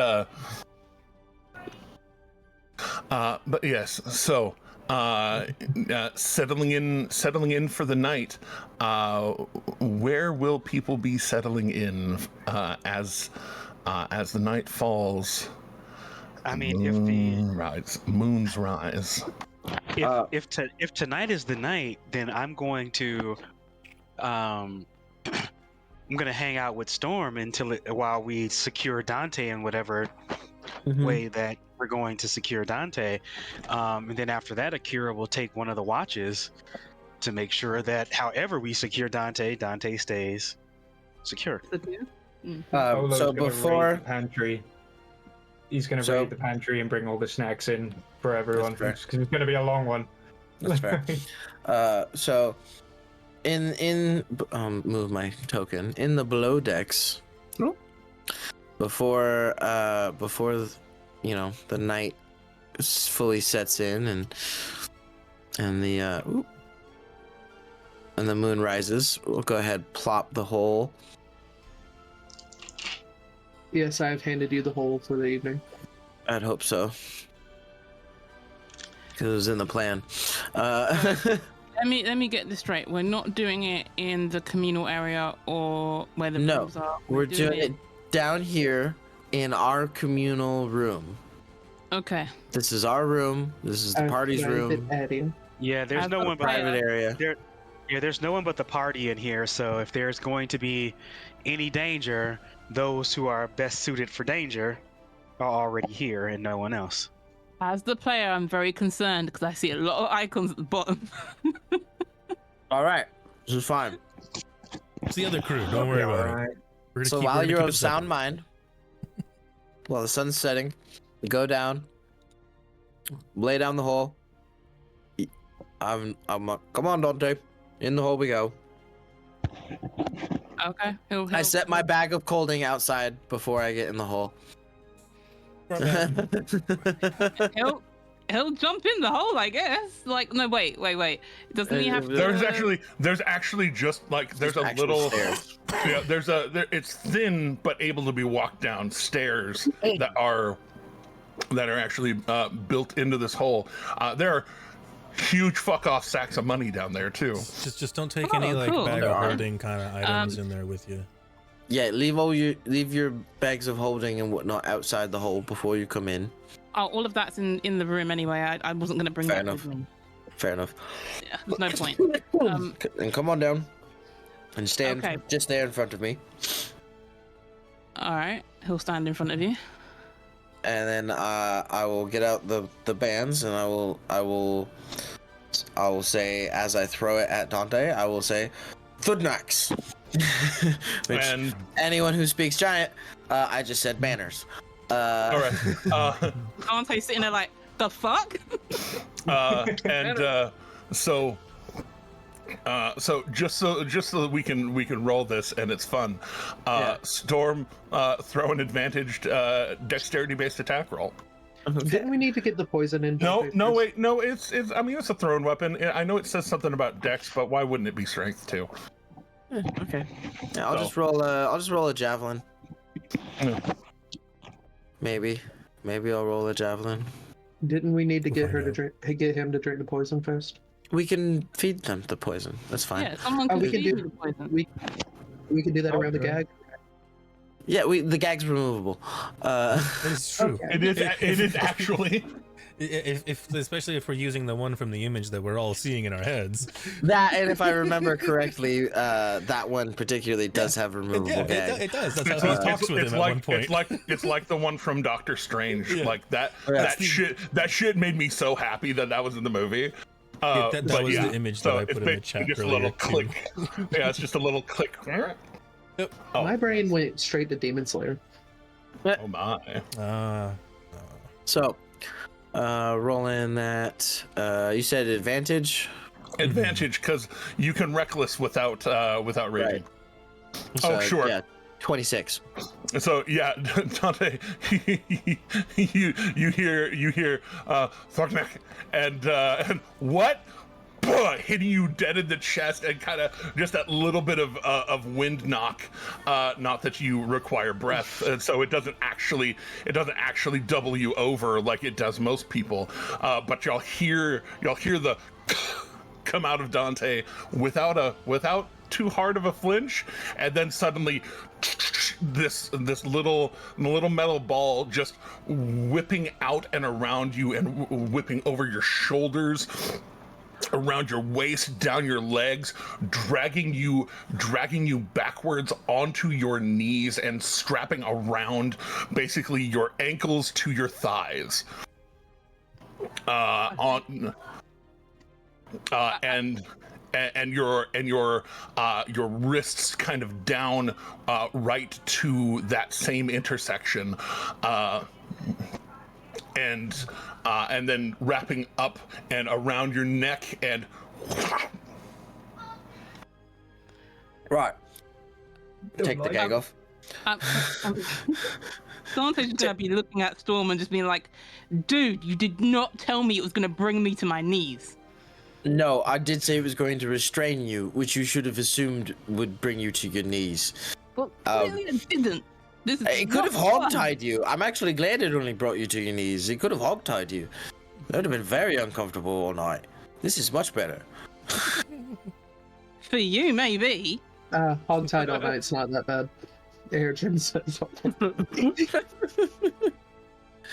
yes, so settling in for the night. Where will people be settling in as the night falls? I mean, moons rise. If tonight is the night, then I'm going to hang out with Storm while we secure Dante in whatever way that we're going to secure Dante, and then after that, Akira will take one of the watches to make sure that however we secure Dante stays secure. So before the pantry, he's going to raid the pantry and bring all the snacks in for everyone because it's going to be a long one. That's fair. So in move my token in the below decks. before you know, the night fully sets in and the moon rises, we'll go ahead, plop the hole. Yes, I have handed you the hole for the evening. I'd hope so, because it was in the plan. Let me get this straight. We're not doing it in the communal area or where the rooms are. We're doing it down here in our communal room. Okay. This is our room. This is the party's room. Yeah, there's As no a one but Private area. there's no one but the party in here. So if there's going to be any danger, those who are best suited for danger are already here, and no one else. As the player, I'm very concerned because I see a lot of icons at the bottom. All right, this is fine. It's the other crew. Don't worry about it. So while you're of sound mind, while the sun's setting, you go down, lay down the hole. Come on, Dante. In the hole we go. Okay. I set my bag of colding outside before I get in the hole. He'll jump in the hole, I guess. Like, no, wait. Doesn't he have to? There's actually just like there's a little stairs. Yeah, it's thin but able to be walked down stairs that are actually built into this hole. There are huge fuck off sacks of money down there too. Just don't take any like cool. bag of holding kind of items in there with you. Yeah, leave your bags of holding and whatnot outside the hole before you come in. Oh, all of that's in the room anyway. I wasn't gonna bring that with me. Fair enough. Yeah, there's no point. And come on down and stand Okay. just there in front of me. All right, he'll stand in front of you. And then I will get out the bands and I will say, as I throw it at Dante, I will say, Thudnax. Which, And anyone who speaks giant, I just said banners. all right. Dante's sitting there like, the fuck? So just so that we can roll this and it's fun. Storm, throw an advantaged dexterity based attack roll. Didn't we need to get the poison in? No, wait, no. It's I mean it's a thrown weapon. I know it says something about dex, but why wouldn't it be strength too? Okay. Yeah, I'll just roll a javelin. Yeah. Maybe I'll roll a javelin. Didn't we need to get him to drink the poison first? We can feed them the poison. That's fine. Yeah, someone can we can feed do the poison. We can do that around the gag. Yeah, the gag's removable. It's true. It is actually. If especially if we're using the one from the image that we're all seeing in our heads. That, and if I remember correctly, that one particularly does have removable gag. It does. That's how he talks with him at one point. It's like the one from Doctor Strange. Yeah. Like that shit made me so happy that was in the movie. That was the image that I put in the chat just earlier. A little click. Yeah, it's just a little click. Yep. Oh. My brain went straight to Demon Slayer. Oh my. So, roll in that. You said advantage. Advantage because you can reckless without raging. Right. Oh, sure. Yeah, 26. So yeah, Dante, you hear Thorkneck and what? Hitting you dead in the chest and kind of just that little bit of wind knock. Not that you require breath, and so it doesn't actually double you over like it does most people. But y'all hear the come out of Dante without too hard of a flinch, and then suddenly this little metal ball just whipping out and around you and whipping over your shoulders, around your waist, down your legs, dragging you backwards onto your knees and strapping around basically your ankles to your thighs. And your wrists kind of down right to that same intersection, and then wrapping up and around your neck and right. Take the gag off. Dante's just gonna be looking at Storm and just being like, "Dude, you did not tell me it was gonna bring me to my knees." No, I did say it was going to restrain you, which you should have assumed would bring you to your knees. Well, clearly it didn't. This is It could have not fun. hogtied you. I'm actually glad it only brought you to your knees. It could have hogtied you. That would have been very uncomfortable all night. This is much better. For you, maybe. Hogtied all night's not that bad. Jim says.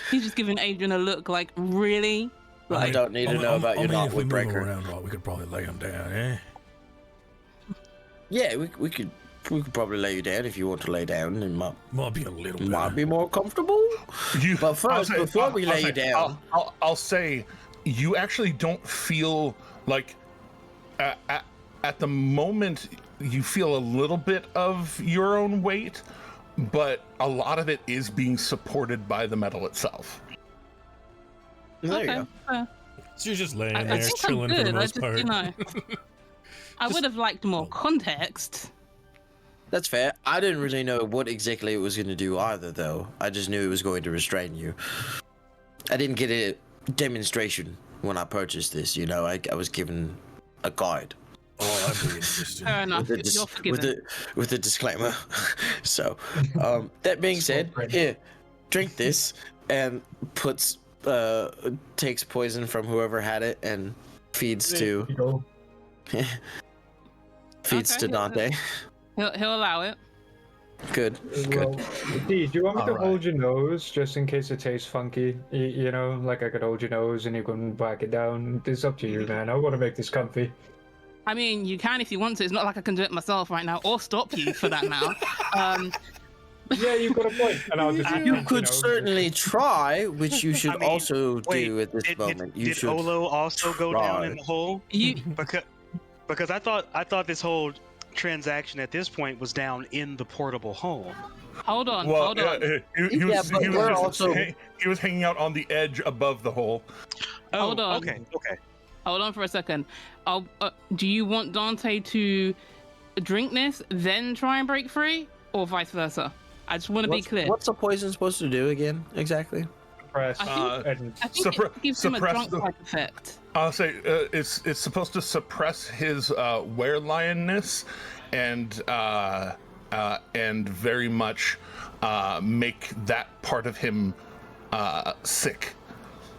He's just giving Adrian a look like, really? I don't need to know about your knot wood breaker. Around, we could probably lay him down, eh? Yeah, we could probably lay you down if you want to lay down. It might be a little bit. Might be more comfortable. But first, before we lay you down, I'll say you actually don't feel like at the moment you feel a little bit of your own weight, but a lot of it is being supported by the metal itself. There you go. So you're just laying I there think chilling I'm for good. the most part. You know, I would have liked more context. That's fair. I didn't really know what exactly it was going to do either, though. I just knew it was going to restrain you. I didn't get a demonstration when I purchased this, you know. I was given a guide. Oh, that'd be interesting. Fair enough. You're forgiven. With a disclaimer. So, that being said, here, drink this, and takes poison from whoever had it and feeds to Dante. He'll allow it. Good. Well, D, do you want me to hold your nose just in case it tastes funky? You know, like I could hold your nose and you can back it down. It's up to you, man. I want to make this comfy. I mean, you can if you want to. It's not like I can do it myself right now, or stop you for that matter. Yeah, you've got a point. And I'll just, you could certainly try, which you should also do at this moment. Did Olo also go down in the hole? Because I thought this whole transaction at this point was down in the portable home. Hold on. He was hanging out on the edge above the hole. Oh, hold on. Okay. Hold on for a second. Do you want Dante to drink this, then try and break free, or vice versa? I just want to be clear. What's the poison supposed to do again, exactly? Suppress. I think it gives him a drunk-like effect. I'll say it's supposed to suppress his werelionness and very much make that part of him sick,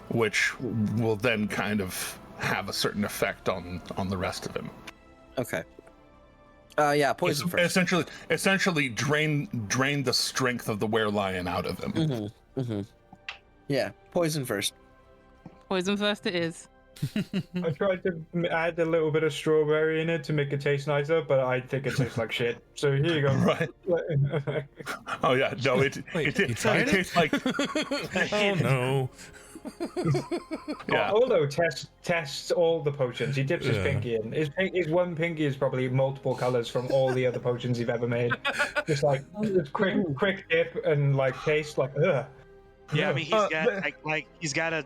which will then kind of have a certain effect on the rest of him. Okay. Yeah, poison first. Essentially drain the strength of the werelion out of him. Yeah, poison first. Poison first it is. I tried to add a little bit of strawberry in it to make it taste nicer, but I think it tastes like shit. So here you go. Right. Oh yeah, no, it tastes like. Oh no. Yeah. Although tests all the potions. He dips his pinky in. His one pinky is probably multiple colors from all the other potions he's ever made. Just like it's quick dip and like taste like ugh. Yeah, I mean he's got to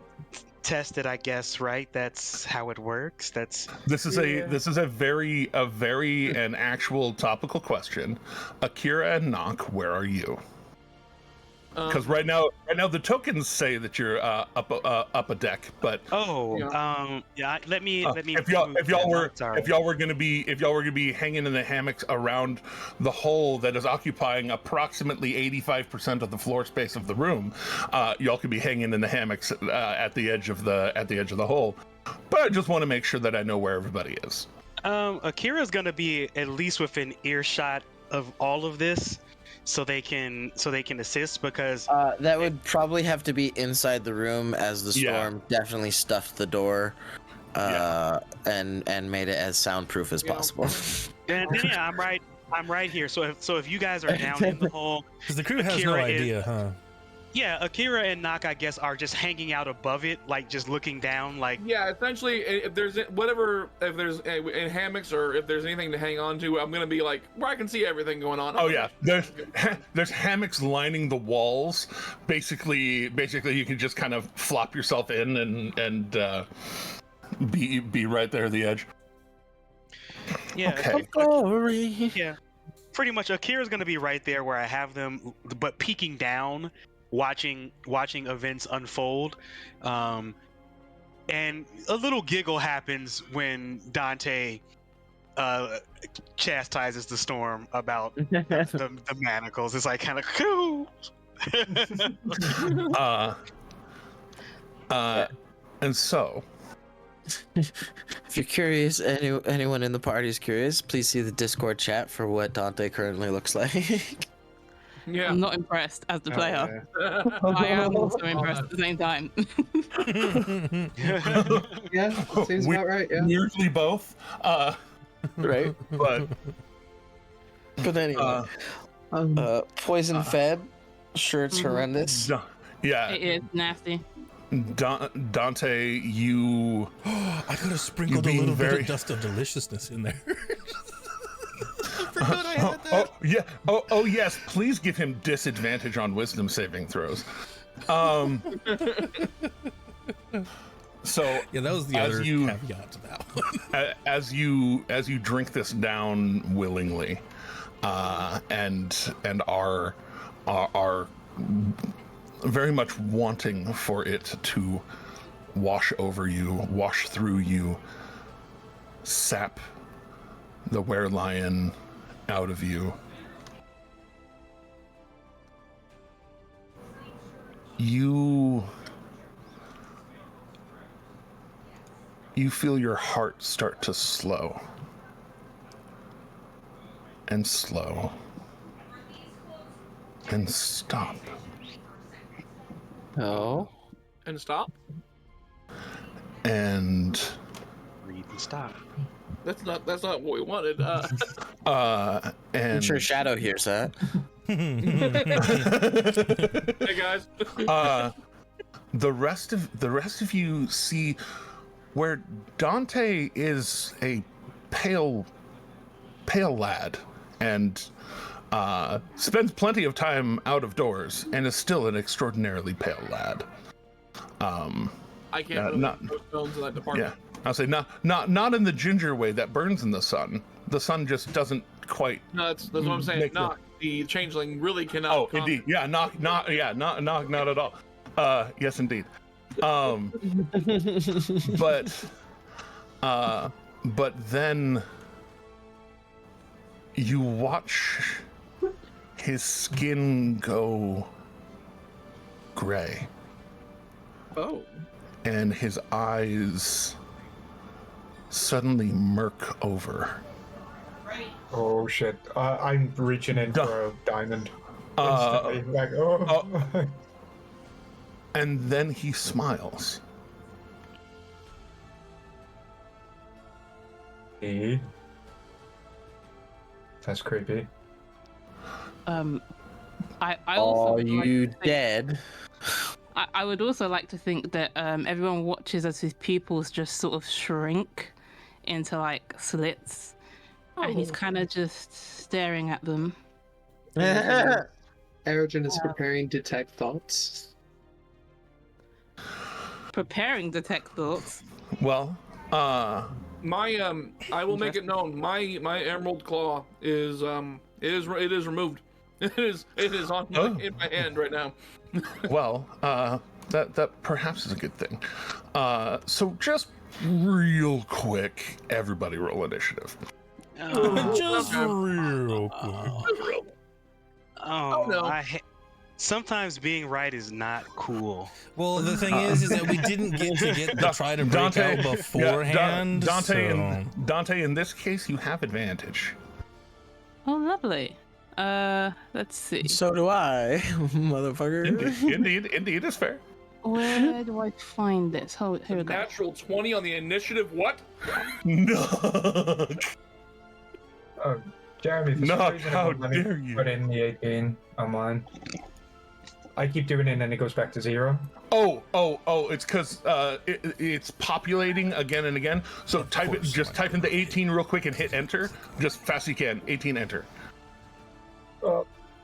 test it, I guess, right? That's how it works. This is a very an actual topical question. Akira and Nock, where are you? Because right now the tokens say that you're up a deck, but let me. If y'all were gonna be hanging in the hammocks around the hole that is occupying approximately 85% of the floor space of the room, y'all could be hanging in the hammocks at the edge of the hole. But I just want to make sure that I know where everybody is. Akira's gonna be at least within earshot of all of this. So they can assist, because that would probably have to be inside the room, as the storm definitely stuffed the door and made it as soundproof as possible. And yeah, I'm right here. So if you guys are down in the hole, because the crew has no idea, huh? Yeah, Akira and Nock, I guess, are just hanging out above it, like just looking down, like. Yeah, essentially, if there's in hammocks or if there's anything to hang on to, I'm gonna be like where I can see everything going on. Oh yeah, there's hammocks lining the walls. Basically, you can just kind of flop yourself in and be right there at the edge. Yeah. Okay. Glory. Yeah. pretty much Akira's going to be right there where I have them, but peeking down, watching events unfold. And a little giggle happens when Dante chastises the storm about the manacles. It's like kind of cool. And so, If you're curious, anyone in the party is curious, please see the Discord chat for what Dante currently looks like. Yeah. I'm not impressed as the player. yeah. I am also impressed at the same time. Yeah, seems about right. Yeah. weirdly both. Right. But anyway, poison fed. Sure, it's horrendous. yeah, It is nasty. Dante, you. I could have sprinkled a being little bit very- of dust of deliciousness in there. Oh yeah. Oh yes. Please give him disadvantage on wisdom saving throws. So Yeah, that was the As other you- caveat to that one. as you drink this down willingly, and are very much wanting for it to wash over you, wash through you, sap the werelion out of you. You feel your heart start to slow and slow and stop. Oh. And stop. And Breathe and stop. That's not what we wanted. and I'm sure Shadow hears that. Hey guys. the rest of you see where Dante is a pale lad and spends plenty of time out of doors and is still an extraordinarily pale lad. I can't really not- put stones in that department. Yeah, I'll say not in the ginger way that burns in the sun. The sun just doesn't quite. No, that's what I'm saying. Make Knock. The changeling really cannot. Oh, indeed. Yeah, not at all. Yes, indeed. But then you watch his skin go gray Oh. and his eyes suddenly murk over. Oh shit! I'm reaching in for a diamond. Instantly. Like, And then he smiles. That's creepy. I also Are would like you to think- dead? I would also like to think that everyone watches as his pupils just sort of shrink into like slits, and he's kind of just staring at them. Aerogen is preparing detect thoughts. Preparing detect thoughts. Well, My I will make it known. My emerald claw is it is removed. It is on in my hand right now. well, that perhaps is a good thing. So just real quick, everybody roll initiative. Just real quick. Oh, no. Sometimes being right is not cool. Well, the thing is that we didn't get to try to break out beforehand. Dante, in this case, you have advantage. Oh, lovely. Let's see. So do I, motherfucker. Indeed, it's fair. Where do I find this? Oh, here we go. Natural 20 on the initiative. What? No. Oh, Jeremy, for some Knock, reason, how it won't let me dare you. Put in the 18 on mine. I keep doing it and then it goes back to 0. Oh! It's because it's populating again and again. So type in the 18 real quick and hit enter, just fast as you can. 18 enter.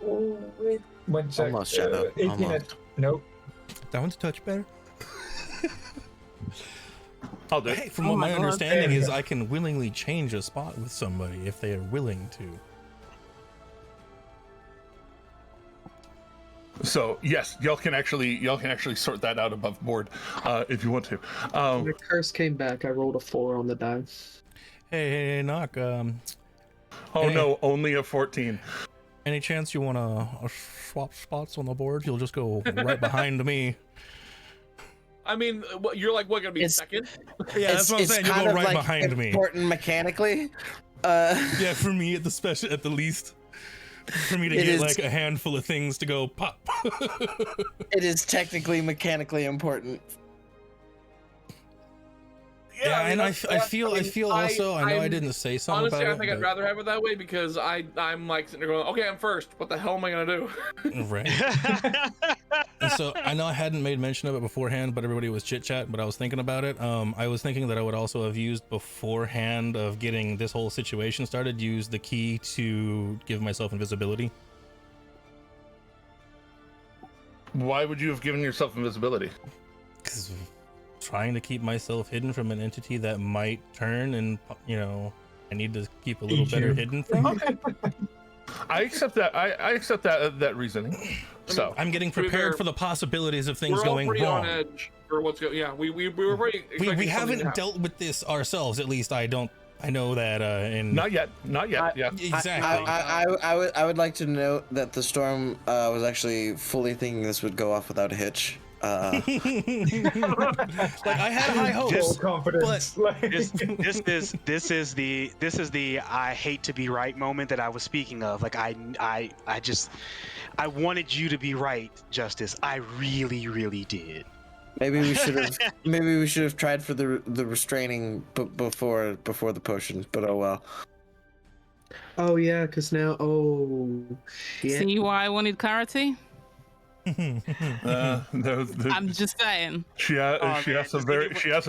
Wait. 1 sec. Almost, Shadow. 18 Almost. Nope. That one's a touch better. I'll do it. Hey, from what my understanding is, I can willingly change a spot with somebody if they are willing to. So yes, y'all can actually sort that out above board if you want to. My curse came back. I rolled a 4 on the die. Hey, Knock. No, only a 14. Any chance you want to swap spots on the board? You'll just go right behind me. I mean, you're like, what, gonna be second? Yeah, that's what I'm saying. You go right behind me. Important mechanically. Yeah, for me at the least. For me to get like a handful of things to go pop. It is technically mechanically important. Yeah, and I feel also, I know I didn't say something honestly, about it. I think I'd rather have it that way because I'm like sitting there going, okay, I'm first. What the hell am I gonna do? Right. And so I know I hadn't made mention of it beforehand, but everybody was chit chat. But I was thinking about it. I was thinking that I would also have used beforehand of getting this whole situation started, use the key to give myself invisibility. Why would you have given yourself invisibility? Because trying to keep myself hidden from an entity that might turn, and I need to keep a little better hidden from. Okay. I accept that. I accept that reasoning. So I'm getting prepared for the possibilities of things going pretty wrong. On edge for what's going. Yeah, we were pretty. We haven't dealt with this ourselves. At least I know that. Not yet. Yeah. Exactly. I would like to note that the storm was actually fully thinking this would go off without a hitch. Like I had high hopes, confidence. But this is the I hate to be right moment that I was speaking of. Like I wanted you to be right, Justice. I really did. Maybe we should have tried for the restraining before the potion, but oh well. Oh yeah, because now shit. See why I wanted clarity? I'm just saying. She has some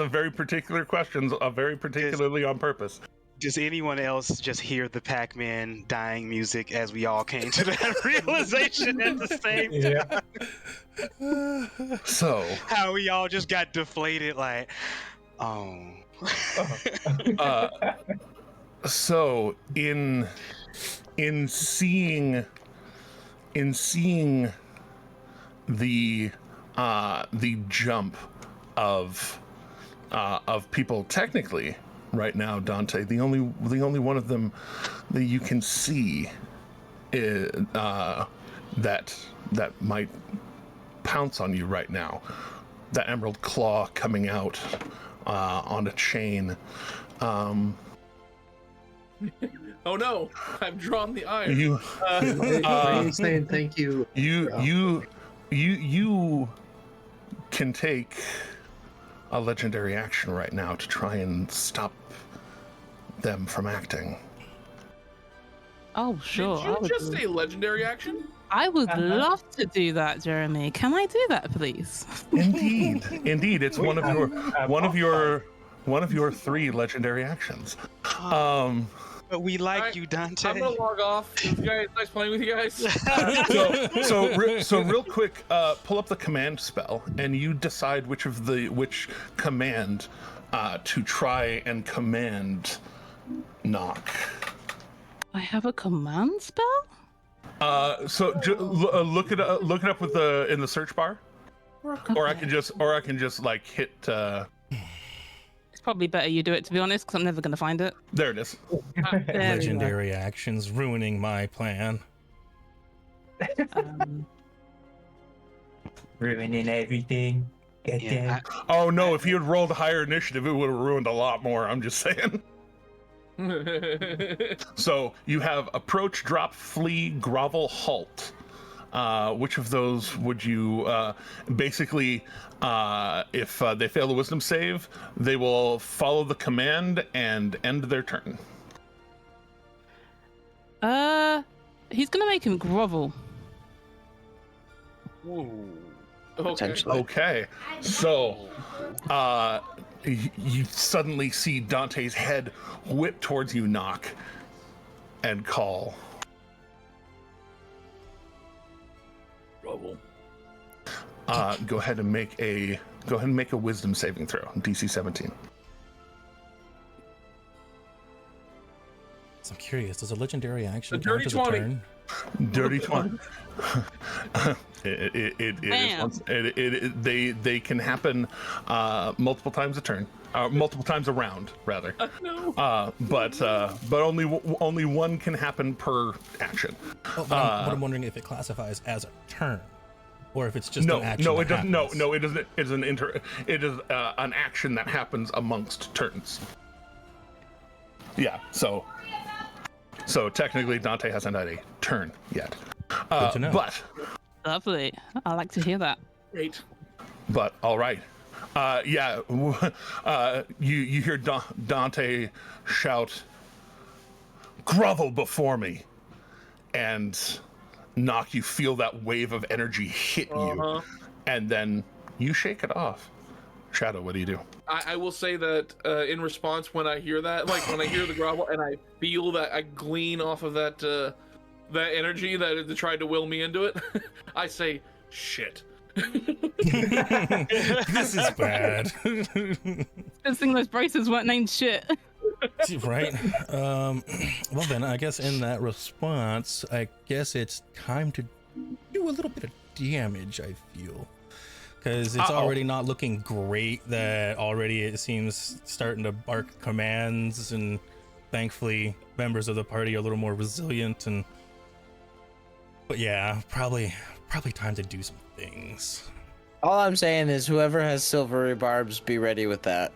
very particular questions, very particularly on purpose. Does anyone else just hear the Pac-Man dying music as we all came to that realization at the same time? So how we all just got deflated, like, oh. So in seeing the jump of people, technically right now, Dante, the only one of them that you can see is, that might pounce on you right now, that emerald claw coming out on a chain. Oh no! I've drawn the iron. Saying thank you. You can take a legendary action right now to try and stop them from acting. Oh sure. Did you just say legendary action? I would love to do that, Jeremy. Can I do that, please? Indeed, it's one of your 3 legendary actions. But we like you, Dante. I'm gonna log off. Guys, nice playing with you guys. so real quick, pull up the command spell, and you decide which command to try and command knock. I have a command spell? Look it up with in the search bar, or I can just like hit. It's probably better you do it, to be honest, because I'm never going to find it. There it is. Legendary actions ruining my plan. Ruining everything. Oh no! If you had rolled a higher initiative, it would have ruined a lot more. I'm just saying. So you have approach, drop, flee, grovel, halt. Which of those would you basically, if they fail the wisdom save, they will follow the command and end their turn? He's gonna make him grovel. Ooh. Okay. So you suddenly see Dante's head whip towards you, knock, and call. Go ahead and make a wisdom saving throw, DC 17. So I'm curious, does a legendary action The dirty count as a 20. turn? Dirty 20. They can happen multiple times a turn, multiple times a round rather. No. But only one can happen per action. Oh, but I'm wondering if it classifies as a turn, or if it's just an action. No, it doesn't. Happens. No, it doesn't. It's It is an action that happens amongst turns. Yeah. So technically, Dante hasn't had a turn yet. Good to know. But Lovely. I like to hear that. Great. But all right. You hear Dante shout, "Grovel before me," and knock. You feel that wave of energy hit you, and then you shake it off. Shadow, what do you do? I will say that in response, when I hear that, like when I hear the grovel and I feel that I glean off of that that energy that tried to will me into it, I say, "Shit." This is bad. Good thing those braces weren't named shit. Right. Well then, I guess in that response, I guess it's time to do a little bit of damage. I feel. Because it's already not looking great, that already it seems starting to bark commands, and thankfully members of the party are a little more resilient. But yeah, probably time to do some things. All I'm saying is whoever has silvery barbs, be ready with that.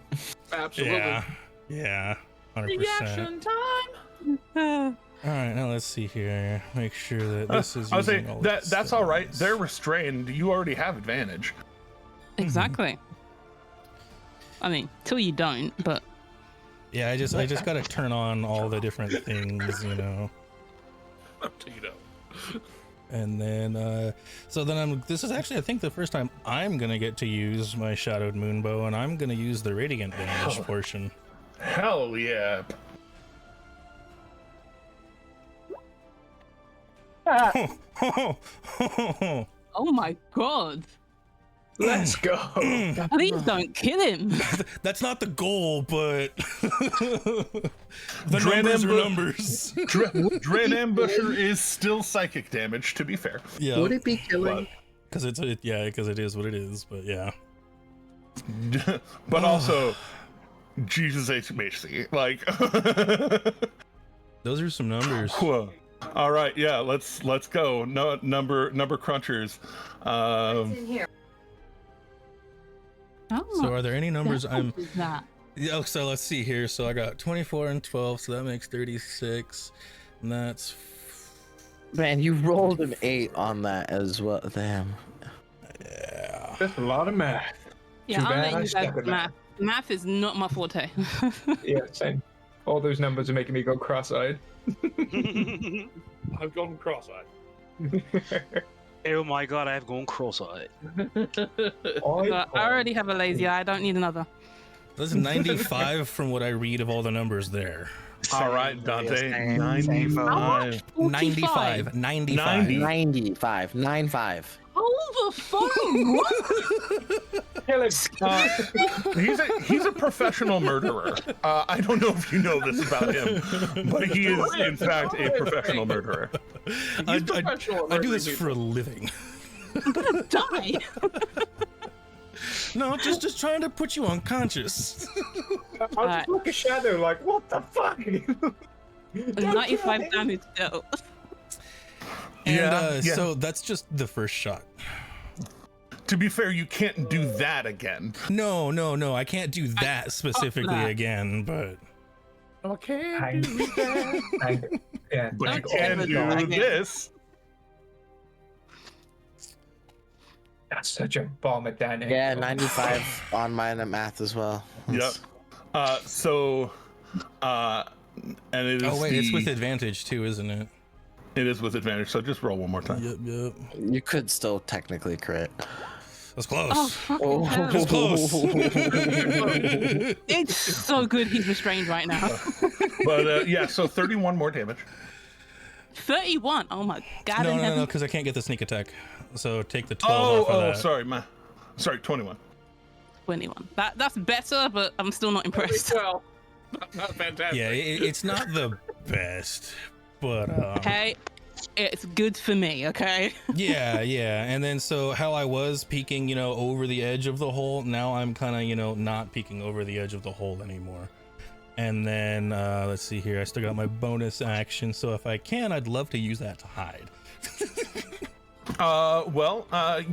Absolutely. Yeah, 100%. Reaction time. All right, now let's see here. Make sure that this is. I was saying all that's all right. They're restrained. You already have advantage. Exactly. I mean, till you don't, but yeah, I just gotta turn on all the different things, you know. And then this is actually, I think, the first time I'm gonna get to use my Shadowed Moonbow, and I'm gonna use the radiant damage portion. Hell yeah. oh my god. Let's go. Please don't kill him. That's not the goal, but the numbers are numbers. Drain Ambusher is still psychic damage, to be fair. Yeah. Would it be killing? Because it is what it is, but yeah. But also, Jesus HMHC, like. Those are some numbers. Whoa. All right, yeah, let's go. No number crunchers. In here. So are there any numbers I'm that? Yeah, so let's see here. So I got 24 and 12, so that makes 36. And that's Man, you rolled an 8 on that as well. Damn. Yeah. That's a lot of math. Yeah, Too I'll bad let I you stuck guys with math. Math is not my forte. Yeah, same. All those numbers are making me go cross-eyed. I've gone cross-eyed. Oh my god, I've gone cross-eyed. I already have a lazy eye. I don't need another. That's 95 from what I read of all the numbers there. All right, Dante. 95. 95. 95. 95. Over phone. What? He's a professional murderer. I don't know if you know this about him, but he is in fact a professional murderer. I do this for a living. I'm gonna die. No, just trying to put you unconscious. I'll just look at Shadow like, what the fuck? 95 damage go. And so that's just the first shot. To be fair, you can't do that again. No, I can't do that specifically again, but Okay. Yeah. But you can do this. That's such a bomb at that. Yeah, 95 on my math as well. Yep. And it is. oh wait, it's with advantage too, isn't it? It is with advantage, so just roll one more time. Yep. You could still technically crit. That's close. Oh, fucking hell. That's close. It's so good he's restrained right now. But yeah, so 31 more damage. 31. Oh my god. No, because I can't get the sneak attack. So take the 12 off of that. Sorry, 21. 21. That's better, but I'm still not impressed. Well, not fantastic. Yeah, it's not the best, but Hey, It's good for me, okay? Yeah. And then so how I was peeking, over the edge of the hole, now I'm kind of, not peeking over the edge of the hole anymore. And then let's see here. I still got my bonus action, so if I can, I'd love to use that to hide.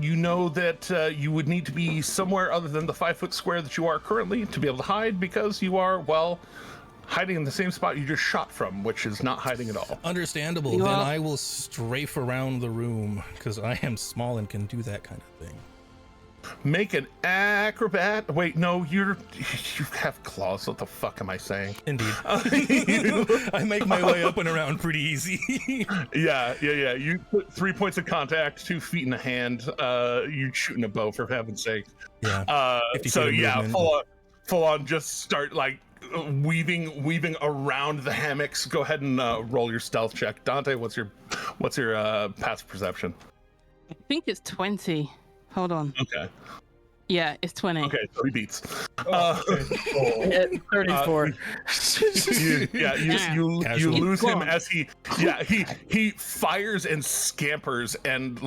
You know that you would need to be somewhere other than the 5-foot square that you are currently to be able to hide, because you are, hiding in the same spot you just shot from, which is not hiding at all. Understandable. Then I will strafe around the room, because I am small and can do that kind of thing. Make an acrobat. Wait, no, you have claws. What the fuck am I saying? Indeed. I make my way up and around pretty easy. Yeah. You put 3 points of contact, 2 feet in a hand. You shooting a bow, for heaven's sake. Yeah. Full on. Just start like weaving around the hammocks. Go ahead and roll your stealth check, Dante. What's your passive perception? I think it's 20. Hold on. Okay. Yeah, it's 20. Okay, so he beats. 34. You lose him as he fires and scampers and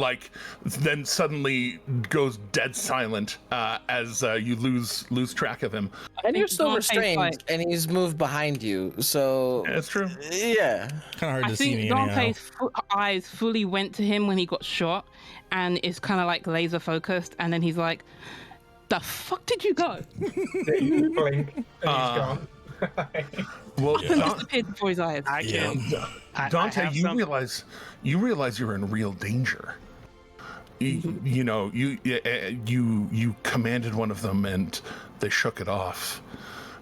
then suddenly goes dead silent as you lose track of him. And you're still restrained, and he's moved behind you, so that's true. Yeah. Kind of hard to see me. I think Dante's eyes fully went to him when he got shot, and it's kind of like laser focused, and then he's like, "The fuck did you go?" You blink, and he's gone. Well, disappeared before his eyes. Dante, you realize you're in real danger. You commanded one of them, and they shook it off.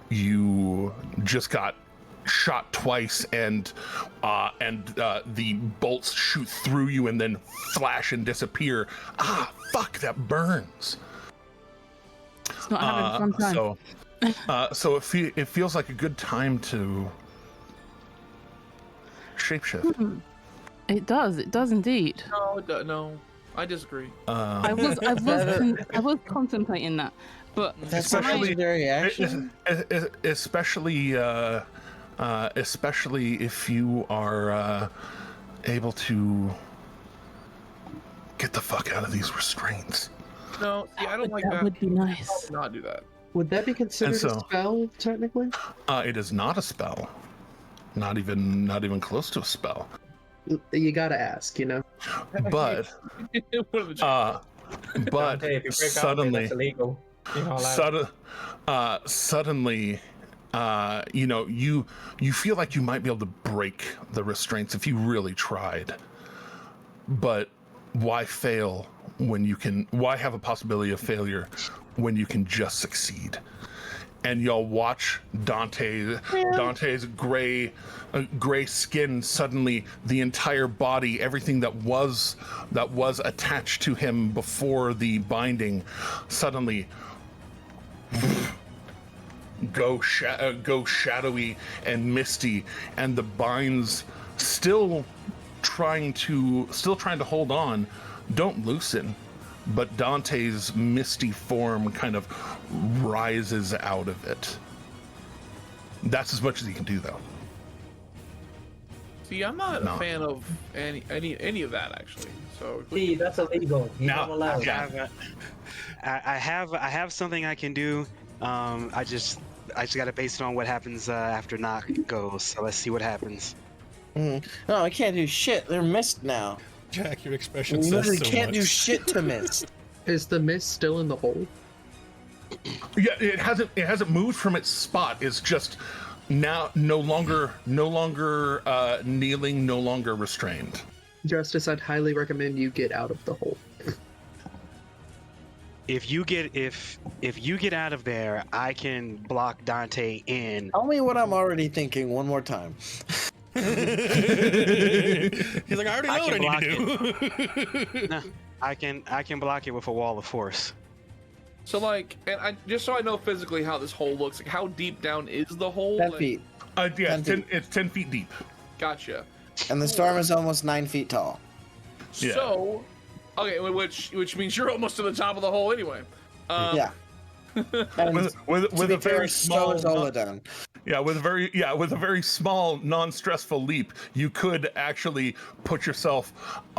You just got shot twice, and the bolts shoot through you and then flash and disappear. Fuck, that burns. It's not having a fun time. So it feels like a good time to shapeshift. It does indeed. No, I disagree. I was contemplating that, but that's a legendary action. Especially if you are able to get the fuck out of these restraints. No, I don't like that. That would be nice. I'll not do that. Would that be considered a spell, technically? It is not a spell. Not even close to a spell. You gotta ask, But Hey, if you break suddenly, that's illegal. You're not allowed. suddenly, you feel like you might be able to break the restraints if you really tried. But why fail when you can? Why have a possibility of failure when you can just succeed? And y'all watch Dante's gray skin, suddenly the entire body, everything that was attached to him before the binding, suddenly go shadowy and misty, and the binds still trying to hold on, don't loosen. But Dante's misty form kind of rises out of it. That's as much as he can do, though. See, I'm not a fan of any of that, actually. So See, that's illegal. You're not allowed. I have something I can do. I just got to base it on what happens after knock goes. So let's see what happens. No, I can't do shit. They're missed now. Jack, your expression You says literally so can't much. do shit to mist. Is the mist still in the hole? Yeah, it hasn't moved from its spot. It's just now no longer kneeling, no longer restrained. Justice, I'd highly recommend you get out of the hole. If you get out of there, I can block Dante in. Tell me what I'm already thinking one more time. He's like, I already know what I need to do. No, I can block it with a wall of force. So just so I know physically how this hole looks, how deep down is the hole? 10 feet. Yeah, it's 10 feet deep. Gotcha. And the storm is almost 9 feet tall. Yeah. So, okay, which means you're almost to the top of the hole anyway. Yeah. With a very small. Zola down. with a very small, non-stressful leap, you could actually put yourself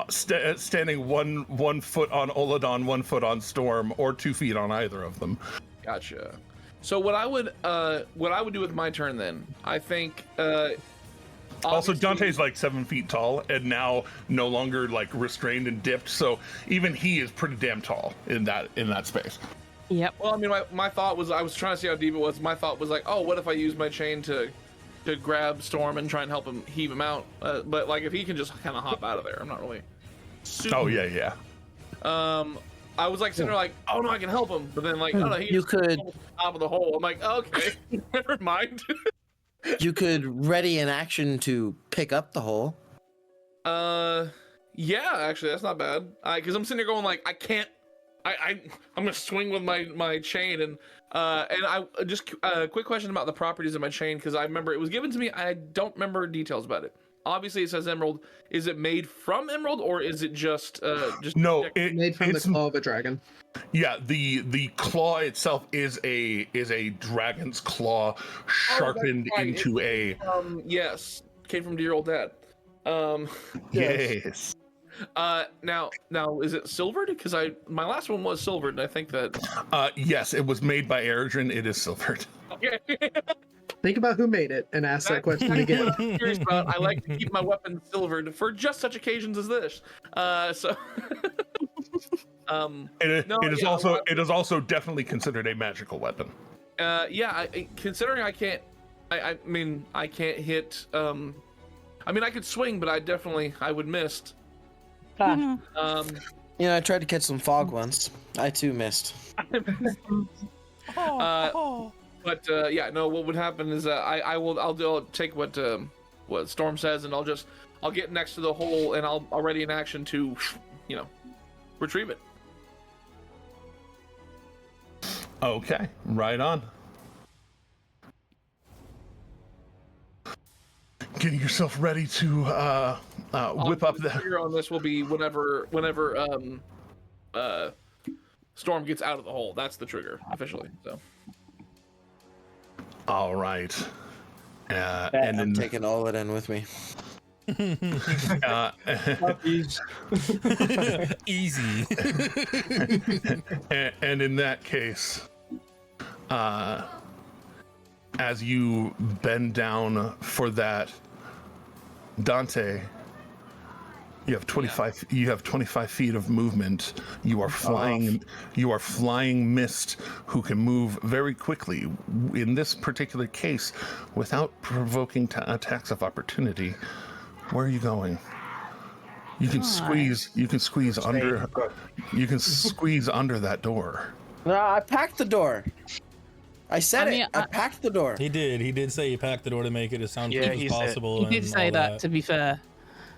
standing one foot on Oladon, 1 foot on Storm, or 2 feet on either of them. Gotcha. So what I would do with my turn then, I think. Also, Dante's like 7 feet tall and now no longer like restrained and dipped, so even he is pretty damn tall in that space. Yep. Well, I mean, my thought was, I was trying to see how deep it was. My thought was like, oh, what if I use my chain to grab Storm and try and help him heave him out? But like, if he can just kind of hop out of there, I'm not really. Oh yeah. I was like sitting there like, oh no, I can help him, but then like, oh no, he could top of the hole. I'm like, okay, never mind. You could ready an action to pick up the hole. Yeah, actually, that's not bad. Because I'm sitting there going like, I can't. I'm gonna swing with my chain and I just quick question about the properties of my chain, because I remember it was given to me. I don't remember details about it. Obviously, it says emerald. Is it made from emerald, or is it just no? Made from the claw of a dragon. Yeah, the claw itself is a dragon's claw sharpened into a. Yes, came from dear old dad. Yes. Now is it silvered? Because my last one was silvered, and I think that. Yes, it was made by Eridrin. It is silvered. Okay. Think about who made it and ask that question again. I'm curious about. I like to keep my weapons silvered for just such occasions as this. So. It is also definitely considered a magical weapon. Yeah, considering I can't. I mean, I can't hit. I mean, I could swing, but I would miss. You know, I tried to catch some fog once. I too missed. But yeah, no. What would happen is I'll take what Storm says, and I'll get next to the hole, and I'll ready an action to, retrieve it. Okay, right on. Getting yourself ready to whip up the. Trigger on this will be whenever Storm gets out of the hole. That's the trigger officially. So. All right. And I'm taking Oladon with me. Easy. And in that case, as you bend down for that, Dante, you have 25. You have 25 feet of movement. You are flying. You are flying mist, who can move very quickly. In this particular case, without provoking attacks of opportunity. Where are you going? You can squeeze. You can squeeze under. You can squeeze under that door. No, I packed the door. I packed the door. He did. He did say he packed the door to make it as soundproof as possible. He did say that. To be fair.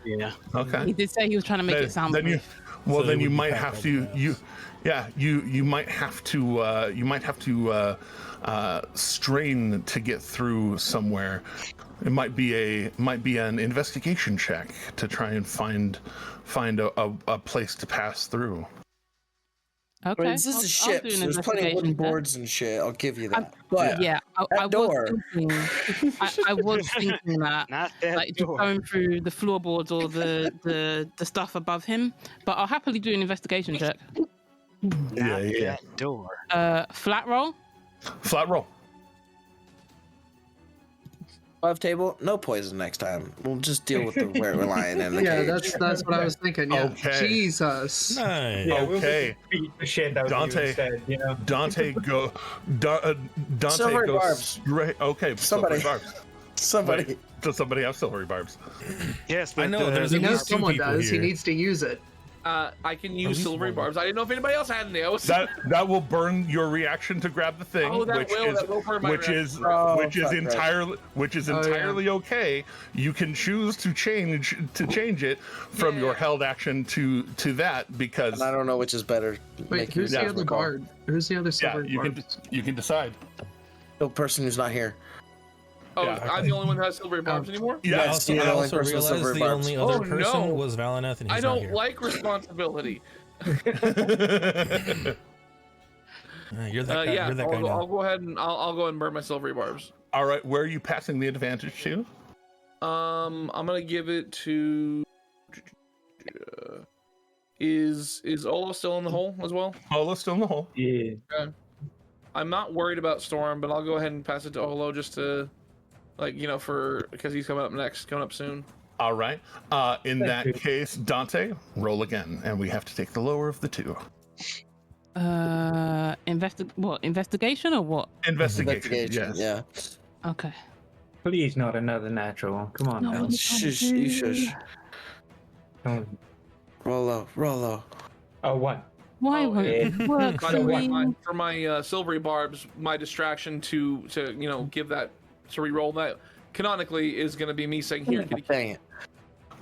Yeah. Okay. He did say he was trying to make it soundproof. Then you might have to. You might have to. You might have to strain to get through somewhere. It might be an investigation check to try and find a place to pass through. Okay. But this is a ship, so there's plenty of wooden boards and shit. I'll give you that. But yeah, I was thinking that, like, just going through the floorboards or the stuff above him. But I'll happily do an investigation check. Yeah. Door. Flat roll. Flat roll. Above table, no poison next time. We'll just deal with where we're lying in the cage. That's what I was thinking. Yeah. Okay. Jesus. Nice. Yeah, Okay. We'll beat the shit out of you instead, you know? Dante Dante Silvery goes barbs. straight. Okay. Somebody. Silvery barbs. Somebody. Wait, does somebody have silvery barbs? Yes, I know. There's You at know least two someone people does. here. He needs to use it. I can use least silvery one. barbs. I didn't know if anybody else had any. That will burn your reaction to grab the thing, that will burn my reaction. which is entirely okay. You can choose to change it from your held action to that, because And I don't know which is better. Wait, who's the other bard? Who's the other silver bard? you can decide. The person who's not here. Oh, Yeah. I'm the only one that has silvery barbs anymore? I Yes. also, you're the only also person with realized silver the barbs. only other Oh, person no. was Valineth, and he's I not don't here. like responsibility. You're that guy. Yeah, You're that guy now. I'll go ahead and I'll go and burn my silvery barbs. All right, where are you passing the advantage to? I'm gonna give it to. Is Olo still in the hole as well? Olo's still in the hole. Yeah. Okay. I'm not worried about Storm, but I'll go ahead and pass it to Olo just to, because he's coming up soon. All right. In that case, Dante, roll again, and we have to take the lower of the two. Investigation or what? Investigation. Yes. Yeah. Okay. Please, not another natural. Come on, No, now. Shush, you shush. Oh, Rollo. oh, one. Why Oh, won't yeah. it work By for the way, me? for my silvery barbs, my distraction to give that to re-roll that canonically is going to be me saying here, kitty. Dang it.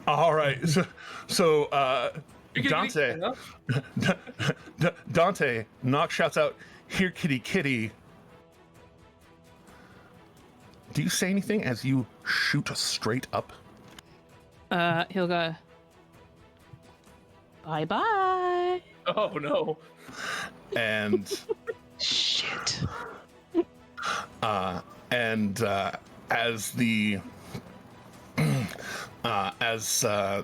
All right. So Dante, Dante, Nox shouts out, "Here, kitty, kitty." Do you say anything as you shoot straight up? He'll go. Bye bye. Oh no. And Shit. as the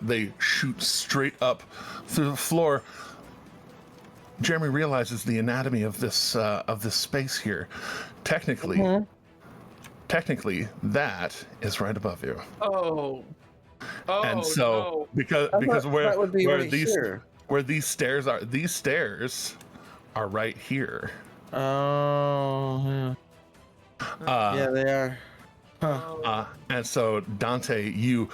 they shoot straight up through the floor, Jeremy realizes the anatomy of this space here. Technically, that is right above you. Oh. Oh. And so No. because That would be where right these here. where these stairs are right here. Oh, yeah, they are. Huh. And so Dante, you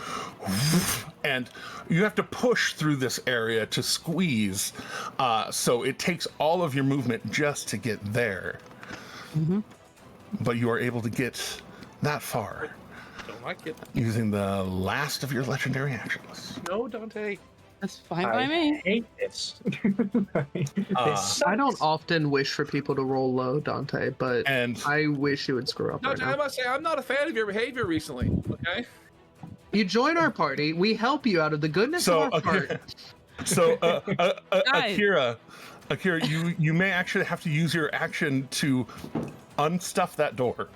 have to push through this area to squeeze. So it takes all of your movement just to get there. Mm-hmm. But you are able to get that far Don't like it. using the last of your legendary actions. No, Dante. That's fine by me. hate this. I don't often wish for people to roll low, Dante, but And I wish you would screw up right Dante, I now. must say I'm not a fan of your behavior recently. Okay. You join our party, we help you out of the goodness of our heart. Akira, you may actually have to use your action to unstuff that door,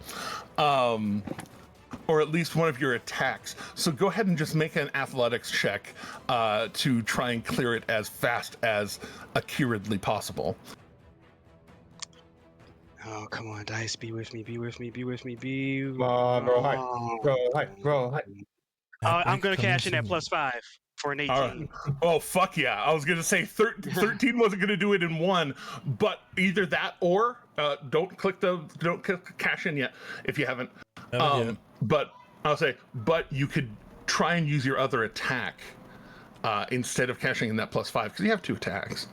or at least one of your attacks. So go ahead and just make an athletics check to try and clear it as fast as Akiradly possible. Oh, come on, dice. Be with me. Come on, roll high. Roll high. I'm going to cash in at +5 for an 18. All right. Oh, fuck yeah. I was going to say 13 wasn't going to do it in one, but either that or don't click cash in yet if you haven't. But I'll say, but you could try and use your other attack instead of cashing in that +5 because you have 2 attacks.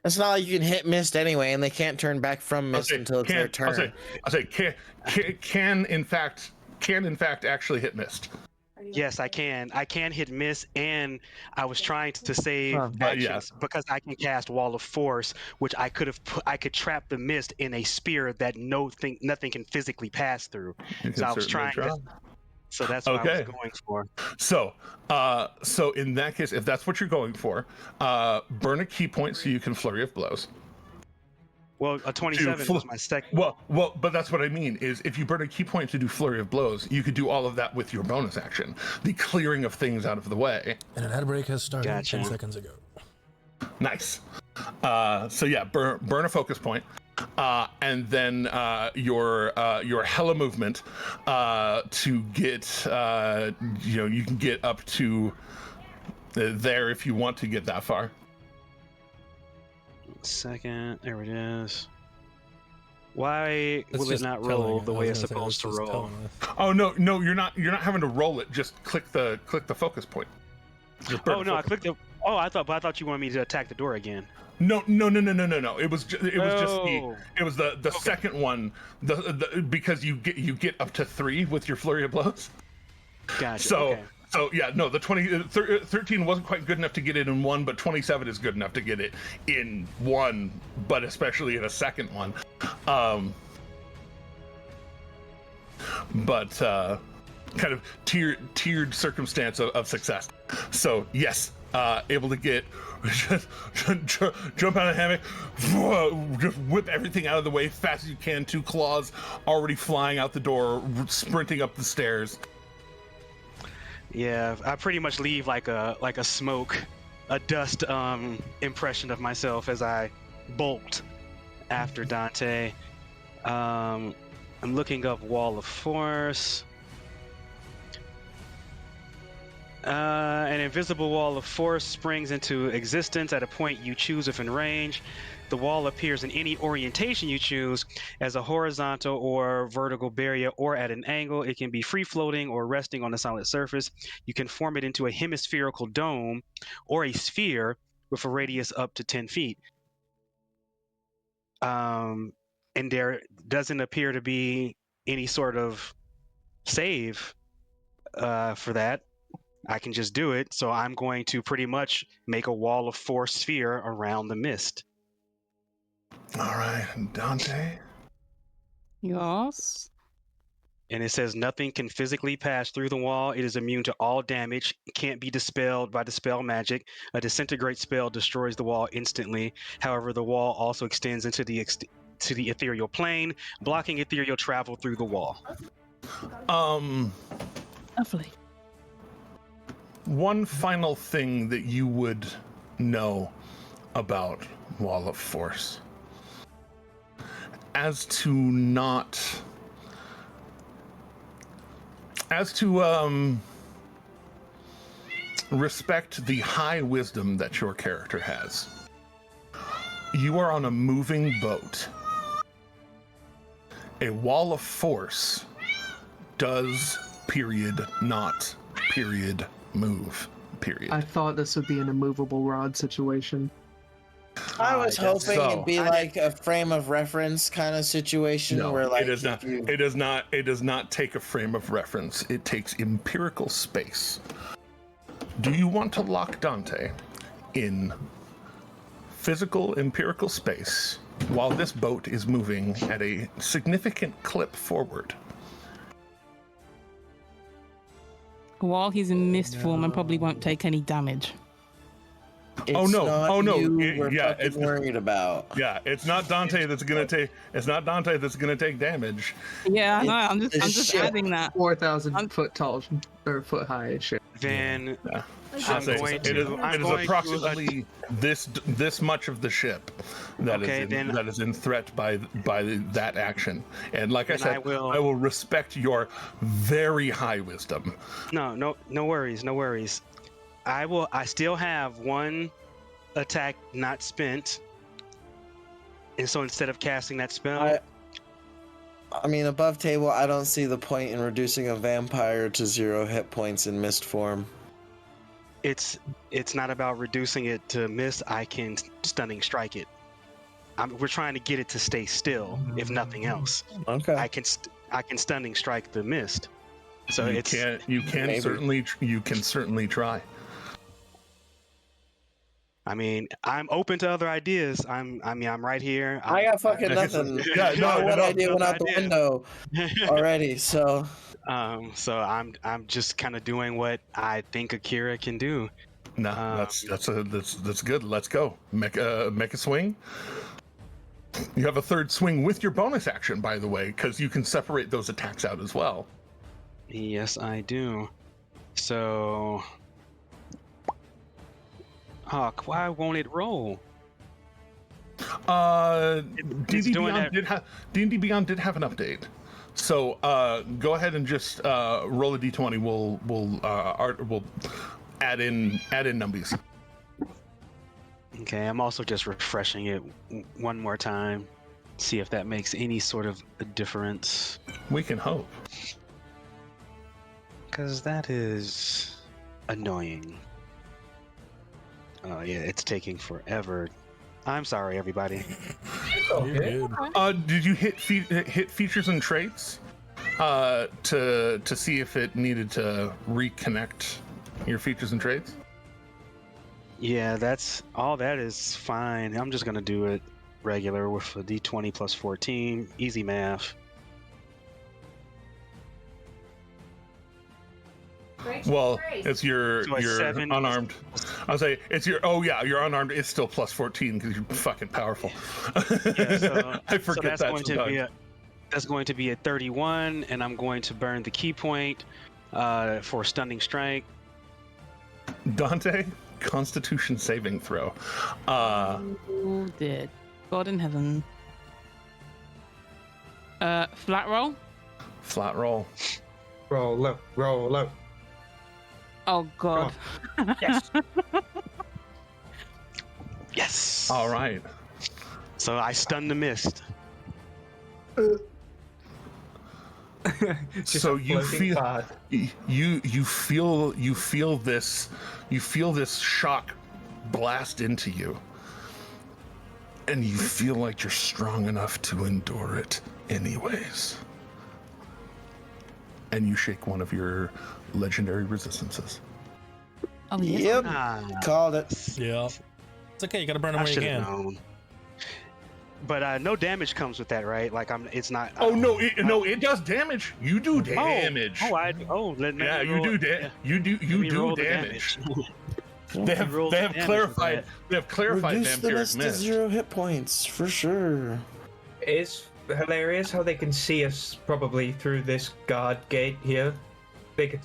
It's not like you can hit mist anyway, and they can't turn back from mist until it's their turn. I'll say can in fact actually hit mist. Yes, I can. I can hit miss, and I was trying to save actions because I can cast Wall of Force, which I could trap the mist in a sphere that nothing can physically pass through. So I was trying to. So that's what I was going for. So in that case, if that's what you're going for, burn a key point so you can flurry of blows. Well, a 27 was my second. Well, but that's what I mean is if you burn a key point to do flurry of blows, you could do all of that with your bonus action, the clearing of things out of the way. And an ad break has started Gotcha. 10 seconds ago. Nice. So yeah, burn a focus point, and then your hella movement to get you can get up to there if you want to get that far. Second, there it is. Why will it not roll the way it's supposed to roll? Oh no, you're not having to roll it. Just click the focus point. Oh no, I clicked the. Oh, I thought you wanted me to attack the door again. No. It was just the second one. The because you get up to 3 with your flurry of blows. Gotcha. So yeah, no, the 13 wasn't quite good enough to get it in one, but 27 is good enough to get it in one, but especially in a second one. But kind of tiered circumstance of success. So yes, able to get just jump out of the hammock, just whip everything out of the way fast as you can. 2 claws already flying out the door, sprinting up the stairs. Yeah, I pretty much leave like a smoke, a dust impression of myself as I bolt after Dante. I'm looking up Wall of Force. An invisible wall of force springs into existence at a point you choose if in range. The wall appears in any orientation you choose, as a horizontal or vertical barrier or at an angle. It can be free-floating or resting on a solid surface. You can form it into a hemispherical dome or a sphere with a radius up to 10 feet. And there doesn't appear to be any sort of save for that. I can just do it, so I'm going to pretty much make a wall of force sphere around the mist. All right, Dante. Yes. And it says nothing can physically pass through the wall. It is immune to all damage, can't be dispelled by dispel magic. A disintegrate spell destroys the wall instantly. However, the wall also extends into the ethereal plane, blocking ethereal travel through the wall. Lovely. One final thing that you would know about Wall of Force. As to respect the high wisdom that your character has. You are on a moving boat. A wall of force does not move. I thought this would be an immovable rod situation. I was hoping it'd be like a frame of reference kind of situation where, like, it does not take a frame of reference. It takes empirical space. Do you want to lock Dante in physical empirical space while this boat is moving at a significant clip forward? While he's in mist form and probably won't take any damage. It's it's worried about. Yeah, it's not Dante that's gonna take. It's not Dante that's gonna take damage. Yeah, I know. I'm just adding that. 4,000 foot tall or foot high ship. Then it is approximately this much of the ship that is in threat by that action. And like I said, I will respect your very high wisdom. No worries. I still have one attack not spent, and so instead of casting that spell, I mean, above table, I don't see the point in reducing a vampire to 0 hit points in mist form. It's not about reducing it to mist. I can stunning strike it. We're trying to get it to stay still, if nothing else. Okay. I can stunning strike the mist. So you can certainly try. I mean, I'm open to other ideas. I'm right here. I got fucking nothing. One idea went out the window already. So I'm just kind of doing what I think Akira can do. No, that's good. Let's go. Make a swing. You have a third swing with your bonus action, by the way, because you can separate those attacks out as well. Yes, I do. So. Why won't it roll? D&D Beyond did have an update, so go ahead and just roll a d20. We'll add in numbies. Okay, I'm also just refreshing it one more time, see if that makes any sort of a difference. We can hope, because that is annoying. Oh yeah, it's taking forever. I'm sorry, everybody. Okay. Did you hit features and traits to see if it needed to reconnect your features and traits? Yeah, that's all. That is fine. I'm just gonna do it regular with a d20 plus 14. Easy math. Well, it's your So it's 7. unarmed. I'll say it's your. Oh yeah, your unarmed is still plus 14 because you're fucking powerful. Yeah, so, I forget that sometimes. That's going to be a 31, and I'm going to burn the key point for stunning strike. Dante, Constitution saving throw. Who did? God in heaven. Flat roll. Flat roll. Roll low, roll low. Oh God. Yes. Yes. All right. So I stun the mist. So you feel you feel this shock blast into you, and you feel like you're strong enough to endure it anyways. And you shake one of your legendary resistances. Oh yes. Yep. Called it. Yeah. It's okay. You gotta burn them I where you should can. have known. But no damage comes with that, right? Like it's not. Oh no! It does damage. You do damage. You do damage. They have clarified. They have clarified Reduce the vampiric mist to mist. 0 hit points for sure. It's hilarious how they can see us probably through this guard gate here. They could,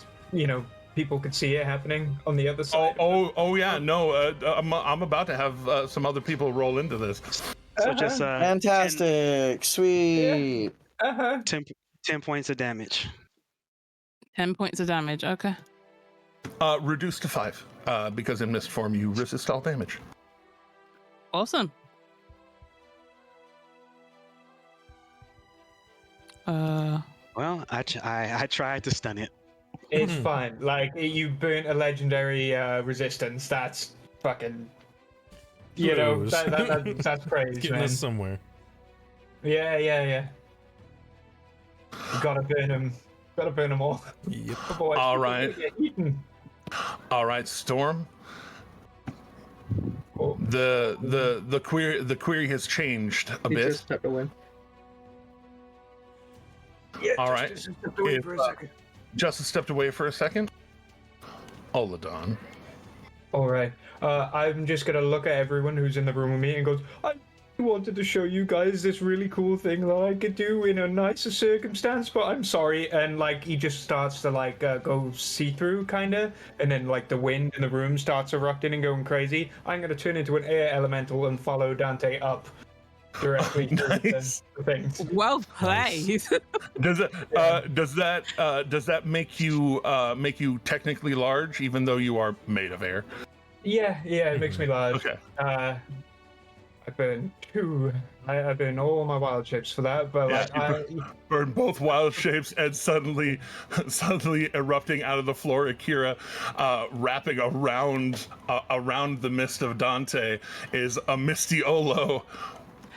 people could see it happening on the other side. Oh yeah. No, I'm about to have some other people roll into this. So just Fantastic. Sweet. Uh-huh. 10 points of damage. 10 points of damage. Okay. Reduced to 5, because in mist form you resist all damage. Awesome. Well, I tried to stun it. It's fine. Like, you burnt a legendary resistance. That's fucking... that's praise, Getting man. us somewhere. Yeah. You gotta burn them. Gotta burn them all. Yep. Otherwise, All people right. are gonna get eaten. All right, Storm. Oh. The query has changed a He bit. just stepped away. Yeah, All right. Just step away If, for a second. Justice stepped away for a second. Oladon. All right. I'm just gonna look at everyone who's in the room with me and goes, I wanted to show you guys this really cool thing that I could do in a nicer circumstance, but I'm sorry. And like he just starts to go see-through kinda, and then like the wind in the room starts erupting and going crazy. I'm gonna turn into an air elemental and follow Dante up directly through Nice. the things. Well played. Does that make you technically large, even though you are made of air? Yeah, it makes me large. Okay. I burn I burn all my wild shapes for that, but Yeah, burn both wild shapes, and suddenly erupting out of the floor, Akira, wrapping around the mist of Dante, is a Misty Olo,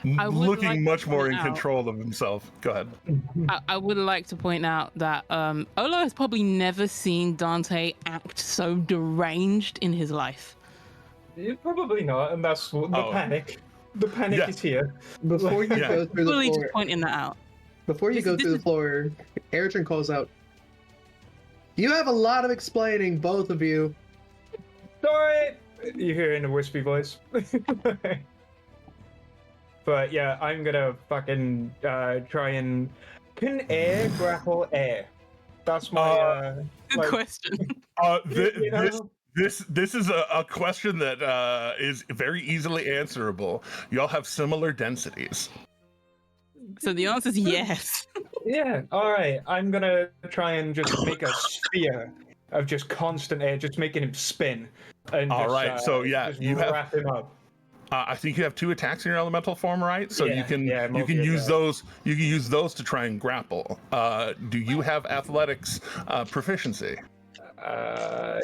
looking much more in control of himself. Go ahead. I would like to point out that Olo has probably never seen Dante act so deranged in his life. Probably not, and that's the panic. The panic is here. Before you go through the Really floor, just pointing that out. before you go through the floor, Eritrin calls out, "You have a lot of explaining, both of you." Sorry! You hear in a wispy voice. But yeah, I'm gonna fucking try and... Can air grapple air? That's my... Good question. This is a question that is very easily answerable. Y'all have similar densities. So the answer is yes. Yeah, alright. I'm gonna try and just make a sphere of just constant air, just making him spin. And Alright, so yeah, just you wrap him up. I think you have 2 attacks in your elemental form, right? So you can use that. those. You can use those to try and grapple. Do you have athletics proficiency?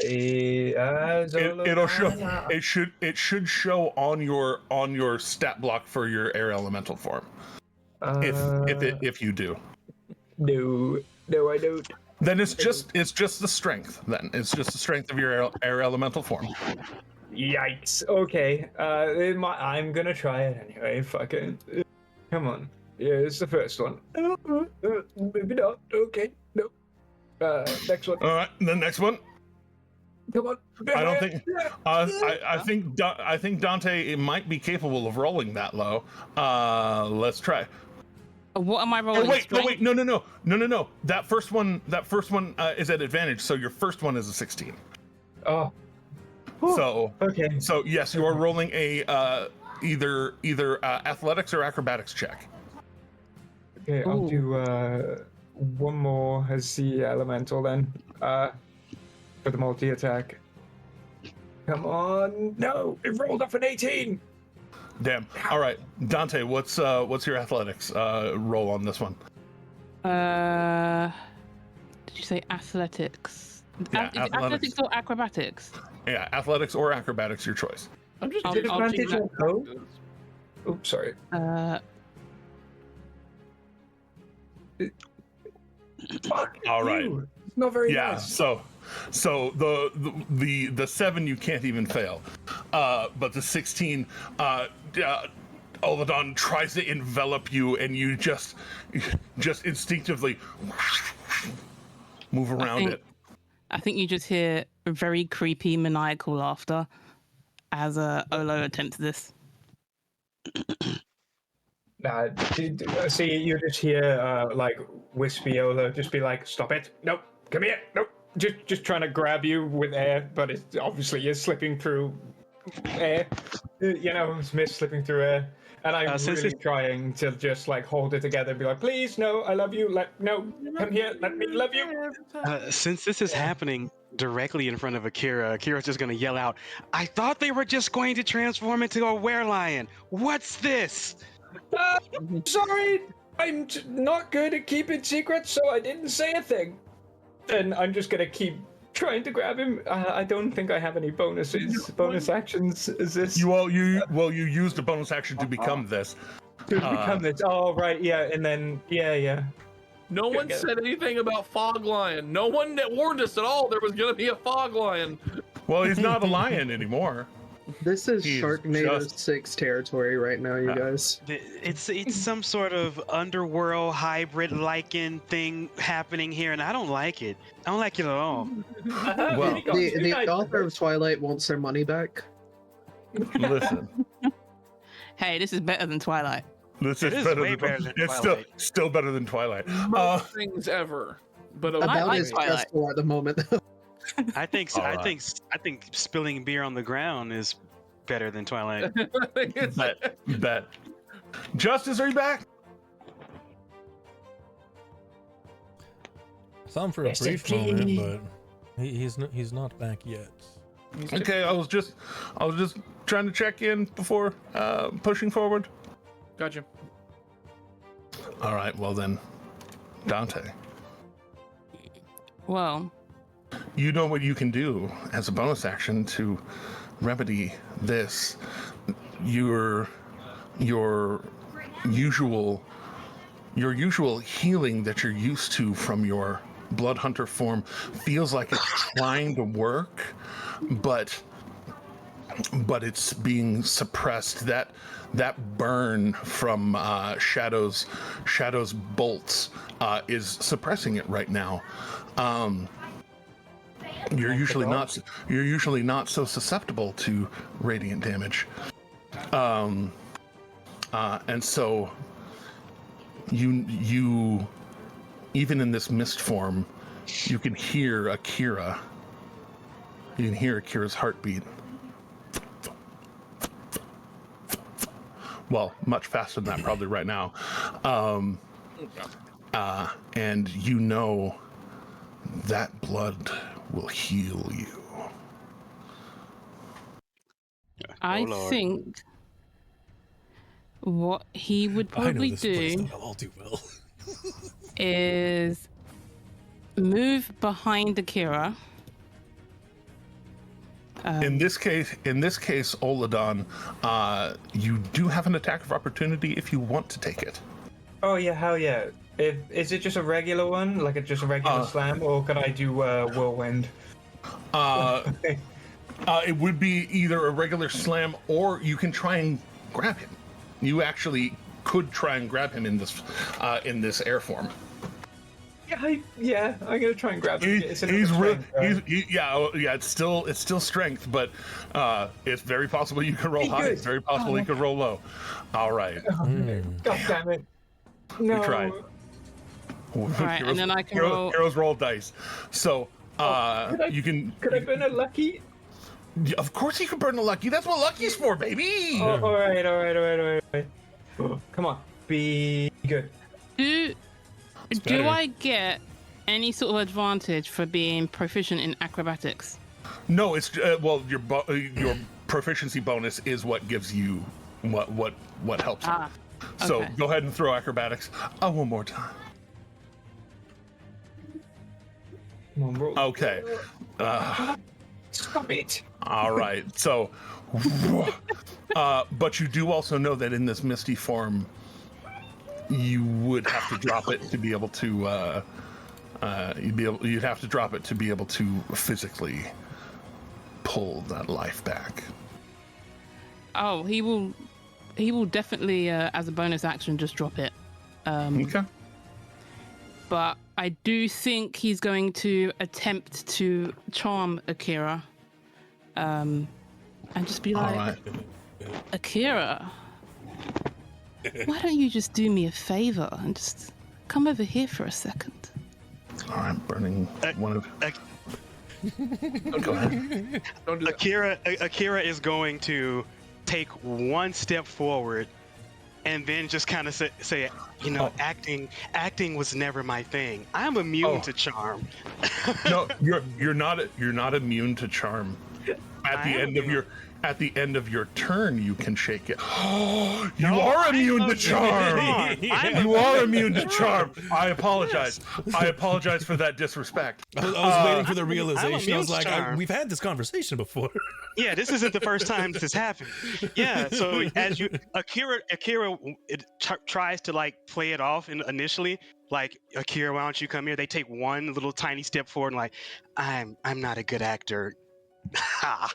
It'll show. It should show on your stat block for your air elemental form. If you do. No, I don't. Then it's just the strength. Then it's just the strength of your air elemental form. Yikes. Okay. I'm gonna try it anyway. Fuck it. Come on. Yeah, it's the first one. Maybe not. Okay. Nope. Next one. All right. The next one. Come on. I don't think. I think Dante might be capable of rolling that low. Let's try. What am I rolling? Wait. No. That first one is at advantage. So your first one is a 16. Oh. So okay. So yes, you are rolling a either athletics or acrobatics check. Okay, I'll do one more as the elemental then. For the multi-attack. Come on! No, it rolled off an 18. Damn. All right, Dante, what's your athletics roll on this one? Did you say athletics? Yeah, Is it athletics or acrobatics? Yeah, athletics or acrobatics, your choice. I'm just I'll advantage do on go? Oops, sorry. Fuck All right. you. It's not very nice. So the 7 you can't even fail, but the 16, Oladon tries to envelop you, and you just instinctively move around it. I think you just hear a very creepy, maniacal laughter as Olo attempts this. See, you just hear like wispy Olo just be like, "Stop it! Nope, come here! Nope!" Just trying to grab you with air, but it's obviously you're slipping through air. You know, it's Miss slipping through air, and I'm really trying to just like hold it together and be like, "Please, no, I love you. Come here, let me love you." Since this is happening directly in front of Akira's just gonna yell out, "I thought they were just going to transform into a werelion. What's this?" Sorry, I'm not good at keeping secrets, so I didn't say a thing. And I'm just gonna keep trying to grab him. I don't think I have any bonus actions. Is this? You used a bonus action to become this. To become this. Oh right, yeah, and then yeah. No one said anything about Fog Lion. No one warned us at all there was gonna be a Fog Lion. Well, he's not a lion anymore. This is Sharknado 6 territory right now, you guys. It's some sort of underworld hybrid lichen thing happening here, and I don't like it. I don't like it at all. Well, the author of Twilight wants their money back. Listen. Hey, this is better than Twilight. This is way better than Twilight. It's still better than Twilight. Most things ever, but about as stressful at the moment. I think spilling beer on the ground is better than Twilight. Bet. Justice, are you back? Saw him for a brief moment, but he's not back yet. Okay, I was just trying to check in before pushing forward. Gotcha. All right, well then, Dante. Well, you know what you can do as a bonus action to remedy this. Your usual healing that you're used to from your blood hunter form feels like it's trying to work, but it's being suppressed. That burn from Shadow's bolts is suppressing it right now. You're usually not so susceptible to radiant damage, and so you even in this mist form, you can hear Akira. You can hear Akira's heartbeat. Well, much faster than that probably right now, and you know that blood will heal you. I think what he would probably do is move behind Akira. In this case, Oladon, you do have an attack of opportunity if you want to take it. Oh yeah, hell yeah. Is it just a regular one, like just a regular slam, or can I do whirlwind? It would be either a regular slam, or you can try and grab him. You actually could try and grab him in this air form. Yeah, I'm gonna try and grab him. It's still strength, but it's very possible you can roll high. It's very possible you can roll low. All right. God damn it! No. We tried. All right, and then I can roll. Heroes roll dice. So you can. Could I burn a lucky? Of course you can burn a lucky. That's what lucky's for, baby. Oh, all right. Come on, be good. Do I get any sort of advantage for being proficient in acrobatics? No, it's your proficiency bonus is what gives you what helps you. So go ahead and throw acrobatics one more time. Come on, roll. Okay. Stop it. All right. So, but you do also know that in this misty form, you would have to drop it to be able to. You'd have to drop it to be able to physically pull that life back. Oh, he will definitely, as a bonus action, just drop it. Okay. But I do think he's going to attempt to charm Akira, and just be like, right. Akira, why don't you just do me a favor and just come over here for a second? All right, burning one of. Go ahead. Don't do that. Akira is going to take one step forward and then just kind of say, acting was never my thing. I'm immune to charm. No, you're not immune to charm. At the end of your turn, you can shake it. You are immune to charm. You are immune to charm. I apologize. I apologize for that disrespect. I was waiting for the realization. I was like, we've had this conversation before. Yeah, this isn't the first time this has happened. Yeah, so as Akira tries to like play it off initially, like, Akira, why don't you come here? They take one little tiny step forward and like, I'm not a good actor. Ha.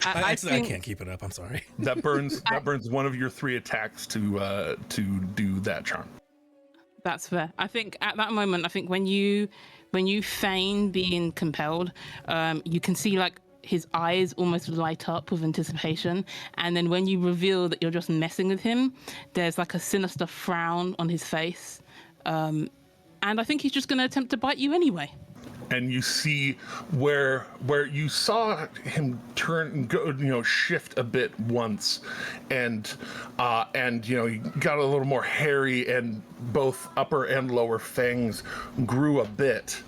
I can't keep it up. I'm sorry. That burns one of your 3 attacks to do that charm. That's fair. I think at that moment, when you feign being compelled, you can see like his eyes almost light up with anticipation, and then when you reveal that you're just messing with him, there's like a sinister frown on his face, and I think he's just going to attempt to bite you anyway. And you see where you saw him shift a bit once, and he got a little more hairy, and both upper and lower fangs grew a bit.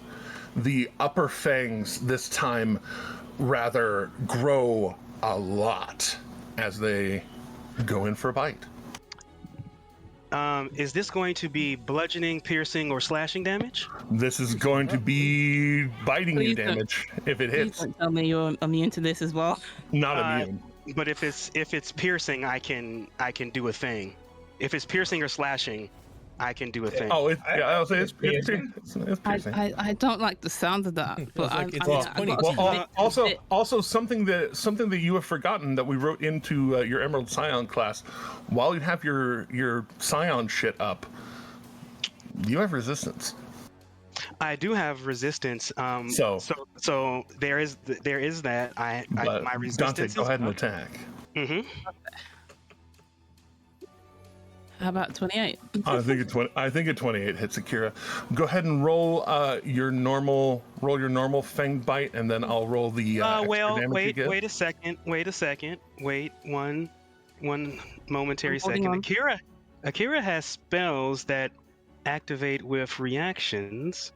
The upper fangs this time rather grow a lot as they go in for a bite. Is this going to be bludgeoning, piercing, or slashing damage? This is going to be biting you damage if it hits. Please don't tell me you're immune to this as well. Not immune. But if it's piercing, I can do a thing. If it's piercing or slashing, I can do a thing. Oh, I'll say it's piercing. It's piercing. I don't like the sound of that. But also something that you have forgotten that we wrote into your Emerald Scion class. While you have your Scion shit up, you have resistance. I do have resistance. So there is that. My resistance. Dante, go ahead and attack. Mm-hmm. How about 28? I think a 28 hits Akira. Go ahead and roll your normal fang bite, and then I'll roll the extra damage you get. Wait a second. Wait one momentary second. Akira has spells that activate with reactions.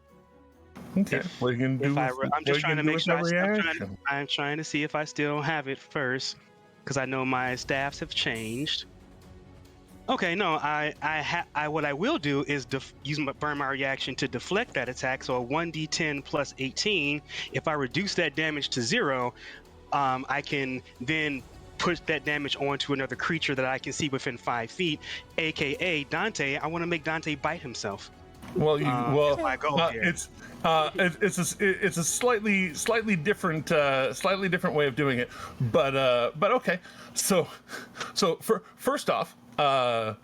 Okay. What are you gonna do? I'm just trying to make sure. I'm trying to see if I still have it first, because I know my staffs have changed. Okay, no, what I will do is burn my reaction to deflect that attack. So a 1d10 plus 18. If I reduce that damage to 0, I can then put that damage onto another creature that I can see within 5 feet, aka Dante. I want to make Dante bite himself. Well, if I go here. It's a slightly different way of doing it, but okay. So first off. So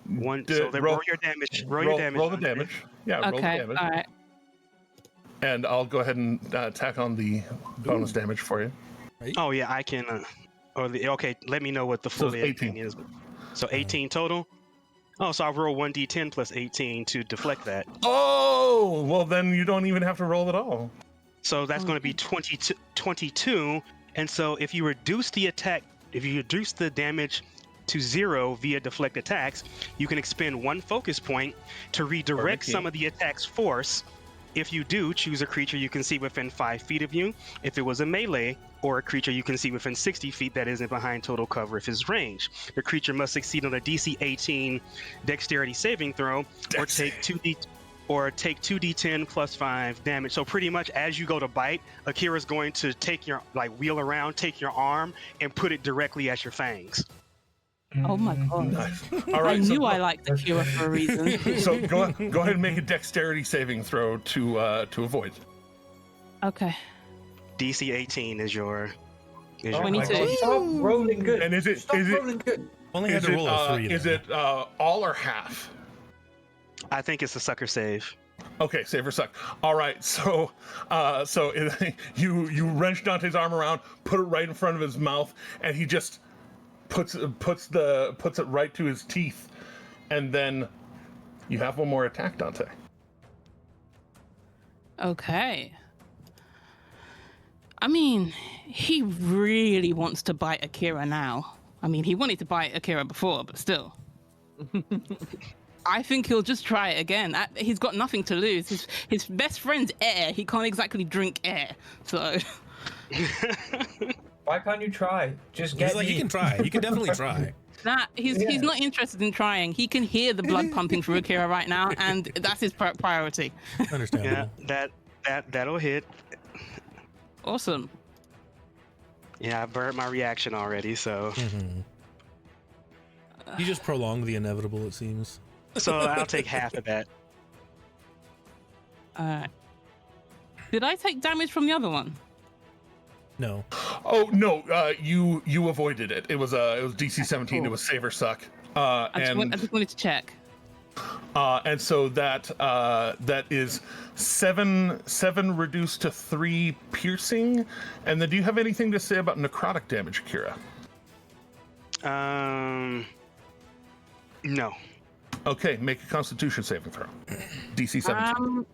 roll your damage. Roll your damage. Roll the damage. Yeah, okay, roll the damage. All right. and I'll go ahead and tack on the bonus damage for you. Oh yeah, I can. Okay, let me know what the full 18 is. So 18 total. Oh, so I roll 1d10 plus 18 to deflect that. Oh, well then you don't even have to roll at all. So that's going to be 22. And so if you reduce the damage to 0 via deflect attacks, you can expend 1 focus point to redirect some of the attack's force. If you do, choose a creature you can see within 5 feet of you, if it was a melee, or a creature you can see within 60 feet that isn't behind total cover if it's range. The creature must succeed on a DC 18 dexterity saving throw, or take 2d10 plus 5 damage. So pretty much as you go to bite, Akira's going to take your, wheel around, take your arm, and put it directly at your fangs. Oh my god! Nice. All right, I knew I liked Akira for a reason. So go ahead and make a dexterity saving throw to avoid. Okay. DC 18 is your. 22. Stop rolling good. And is it rolling good? Only had to roll a 3. Is it all or half? I think it's a sucker save. Okay, save or suck. All right, so you wrench Dante's arm around, put it right in front of his mouth, and he just puts it right to his teeth, and then you have one more attack, Dante. Okay. I mean, he really wants to bite Akira now. I mean, he wanted to bite Akira before, but still. I think he'll just try it again. He's got nothing to lose. His best friend's air. He can't exactly drink air, so. Why can't you try? Just get. He's like, you can try. You can definitely try. Nah, he's not interested in trying. He can hear the blood pumping through Akira right now, and that's his priority. Understandable. Yeah, that'll hit. Awesome. Yeah, I burned my reaction already, so. Mm-hmm. You just prolong the inevitable, it seems. So I'll take half of that. Did I take damage from the other one? No. Oh no, you avoided it. It was DC 17. Cool. It was save or suck. I just wanted to check. And so that is 7 reduced to 3 piercing. And then do you have anything to say about necrotic damage, Akira? No. Okay, make a Constitution saving throw. DC 17.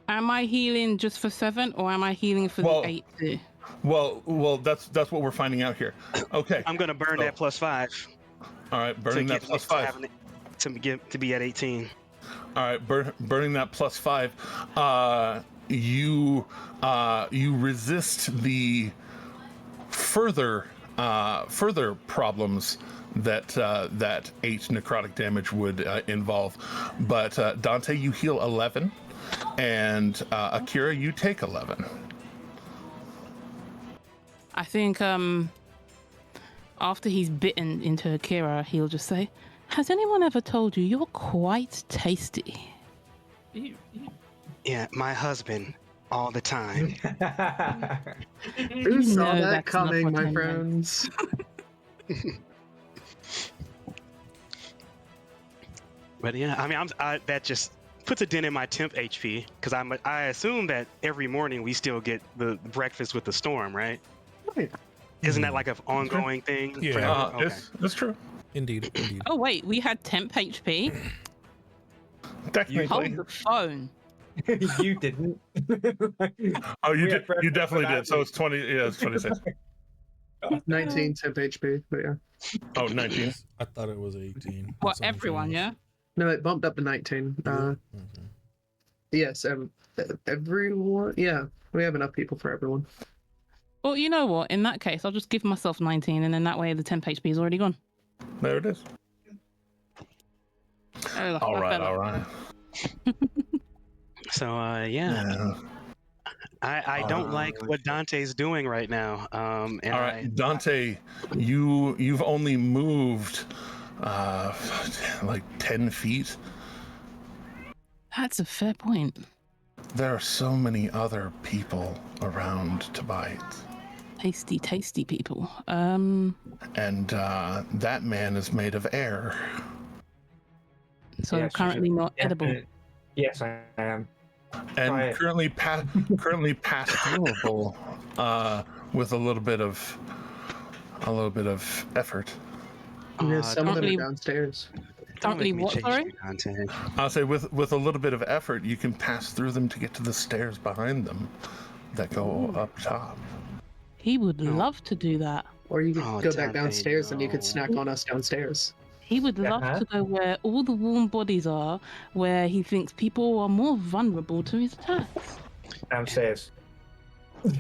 Am I healing just for 7, or am I healing for the 8 too? Well, that's what we're finding out here. Okay. I'm gonna burn that plus 5. All right, burning that plus 5 to be at 18. All right, burning that plus 5. You resist the further problems that 8 necrotic damage would involve, but Dante, you heal 11, and Akira, you take 11. I think after he's bitten into Akira, he'll just say, "Has anyone ever told you you're quite tasty?" Yeah, my husband, all the time. Who saw that coming, my friends? But yeah, I mean, that just puts a dent in my temp HP, because I assume that every morning we still get the breakfast with the storm, right? Right. Isn't that like an ongoing thing? Yeah, okay. That's true. Indeed. Oh wait, we had temp HP. Technically. Hold the phone. You didn't. Oh, you did. You definitely did. So it's 20. Yeah, it's 26. 19 temp HP, but yeah. Oh, 19. I thought it was 18. What, everyone, yeah? No, it bumped up to 19. Yes, everyone. Yeah, we have enough people for everyone. Well, you know what? In that case, I'll just give myself 19, and then that way the temp HP is already gone. There it is. All right. So, yeah. I don't like what Dante's doing right now. All right, Dante, you've only moved like 10 feet. That's a fair point. There are so many other people around to bite. Tasty people. And that man is made of air. So yes, currently not edible. Yes, I am. and currently pass throughable with a little bit of effort. Yeah, some of them are Currently- downstairs. Don't make me what, change sorry? the content. I'll say with a little bit of effort, you can pass through them to get to the stairs behind them that go up top. He would love to do that. Or you could Oh, go back Dante, downstairs and you could no. snack on us downstairs. He would love Uh-huh. to go where all the warm bodies are, where he thinks people are more vulnerable to his attacks. Downstairs.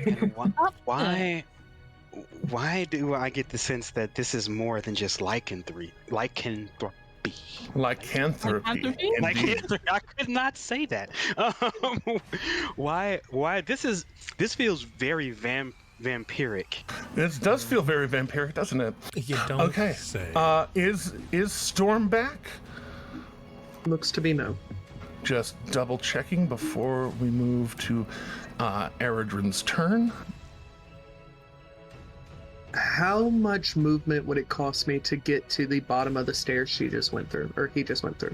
And Up why do I get the sense that this is more than just lycanthropy? Lycanthropy. Lycanthropy? I could not say that. Why? This feels very vampiric. This does feel very vampiric, doesn't it? You don't Okay. say. Is Storm back? Looks to be no. Just double checking before we move to Eredrin's turn. How much movement would it cost me to get to the bottom of the stairs she just went through, or he just went through?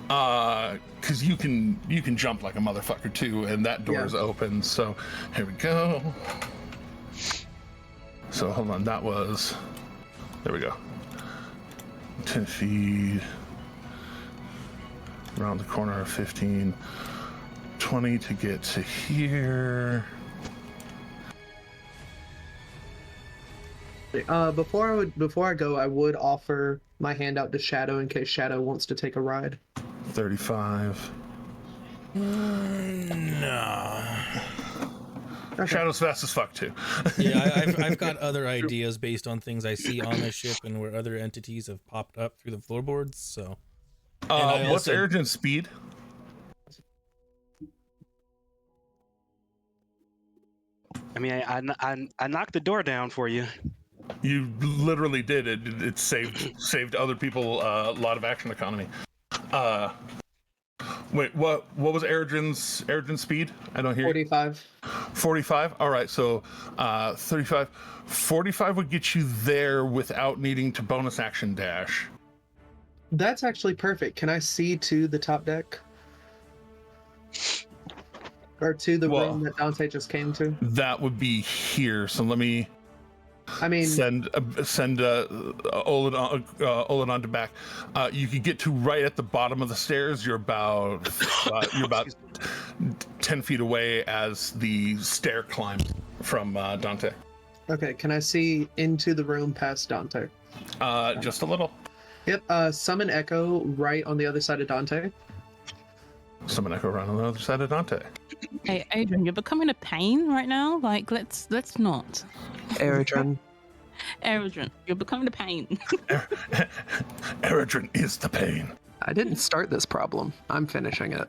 Because you can jump like a motherfucker too, and that door is open. So here we go. So hold on, there we go. 10 feet around the corner of 15, 20 to get to here. Before I go, I would offer my hand out to Shadow in case Shadow wants to take a ride. 35. No. Okay. Shadow's fast as fuck too. Yeah, I've got other ideas based on things I see on the ship and where other entities have popped up through the floorboards. So, What's Eredrin's speed? I mean, I knocked the door down for you. You literally did it. It saved other people a lot of action economy. Wait, what was Eredrin's speed? I don't hear. 45. 45. All right, so 35. 45 would get you there without needing to bonus action dash. That's actually perfect. Can I see to the top deck? Or to the room that Dante just came to? That would be here. So let me. I mean, send Olin on to back. You could get to right at the bottom of the stairs. You're about 10 feet away as the stair climbs from Dante. okay, can I see into the room past Dante? Just a little. Yep, summon Echo right on the other side of Dante. Summon Echo around on the other side of Dante. Hey, Adrian, you're becoming a pain right now. Like, let's not. Eredrin. Adrian, you're becoming a pain. Eredrin is the pain. I didn't start this problem. I'm finishing it.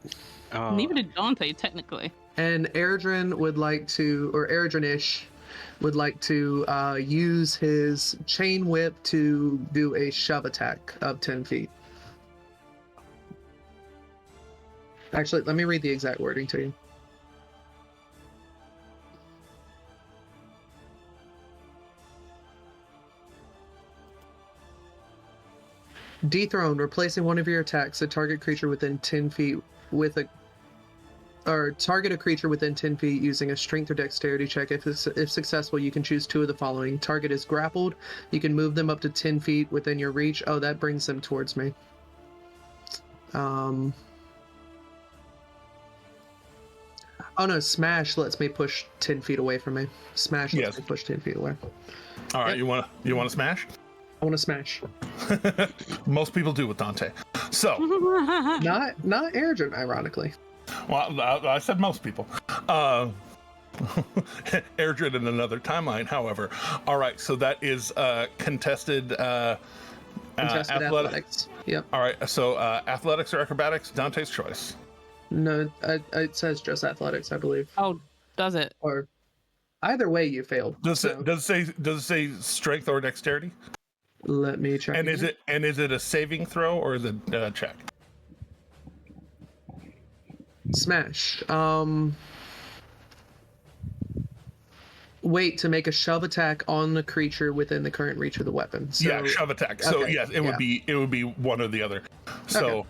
Neither did Dante, technically. And Eredrin would like to, or Eredrin-ish, would like to use his chain whip to do a shove attack of 10 feet. Actually, let me read the exact wording to you. Dethrone, replacing one of your attacks, a target creature within 10 feet with a... Or target a creature within 10 feet using a strength or dexterity check. If successful, you can choose two of the following. Target is grappled. You can move them up to 10 feet within your reach. Oh, that brings them towards me. Oh no, Smash lets me push 10 feet away from me. Smash lets me push 10 feet away. All right, you want to smash? I want to smash. Most people do with Dante. So, not Eredrin, ironically. Well, I said most people. Eredrin in another timeline, however. All right, so that is contested athletics. Yep. All right, so athletics or acrobatics, Dante's choice. No, it says just athletics, I believe. Oh, does it? Or either way, you failed. Does it say strength or dexterity? Let me check. And is it a saving throw or is it a check? Smash. wait to make a shove attack on the creature within the current reach of the weapon. So, yeah, shove attack. So okay, yes, it would be one or the other. So,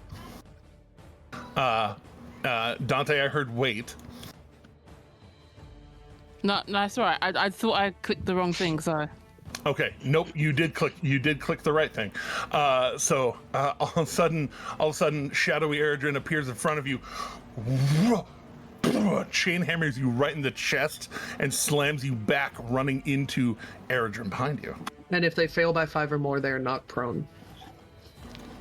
Dante, I heard wait. No, that's all right. I thought I clicked the wrong thing, so. Okay, nope, you did click the right thing. So all of a sudden, shadowy Eredrin appears in front of you, chain hammers you right in the chest, and slams you back, running into Eredrin behind you. And if they fail by 5 or more, they're knocked prone.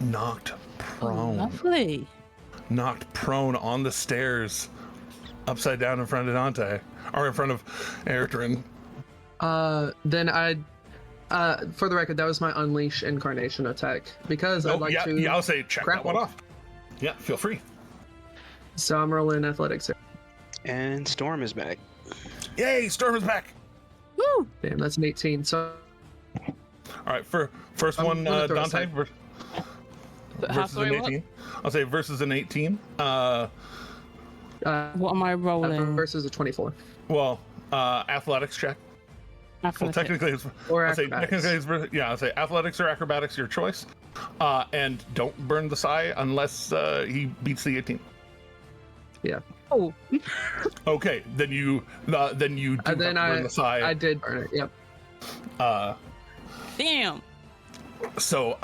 Knocked prone. Lovely. Knocked prone on the stairs, upside down in front of Dante, or in front of Eredrin. Then I'd, for the record, that was my Unleash Incarnation attack, because I'd like to. Yeah, I'll say check grapple. that one off. Yeah, feel free. So I'm rolling athletics. And Storm is back. Yay, Storm is back. Woo! Damn, that's an 18. So. All right, first one, Dante versus an 18. I'll say versus an 18. What am I rolling? Versus a 24. Well, athletics check. Athletics. Well, technically, I'll say athletics or acrobatics, your choice. And don't burn the Psy unless he beats the 18. Yeah. Oh. Okay, then you do have to burn the Psy. I did burn it. Yep. Damn. So,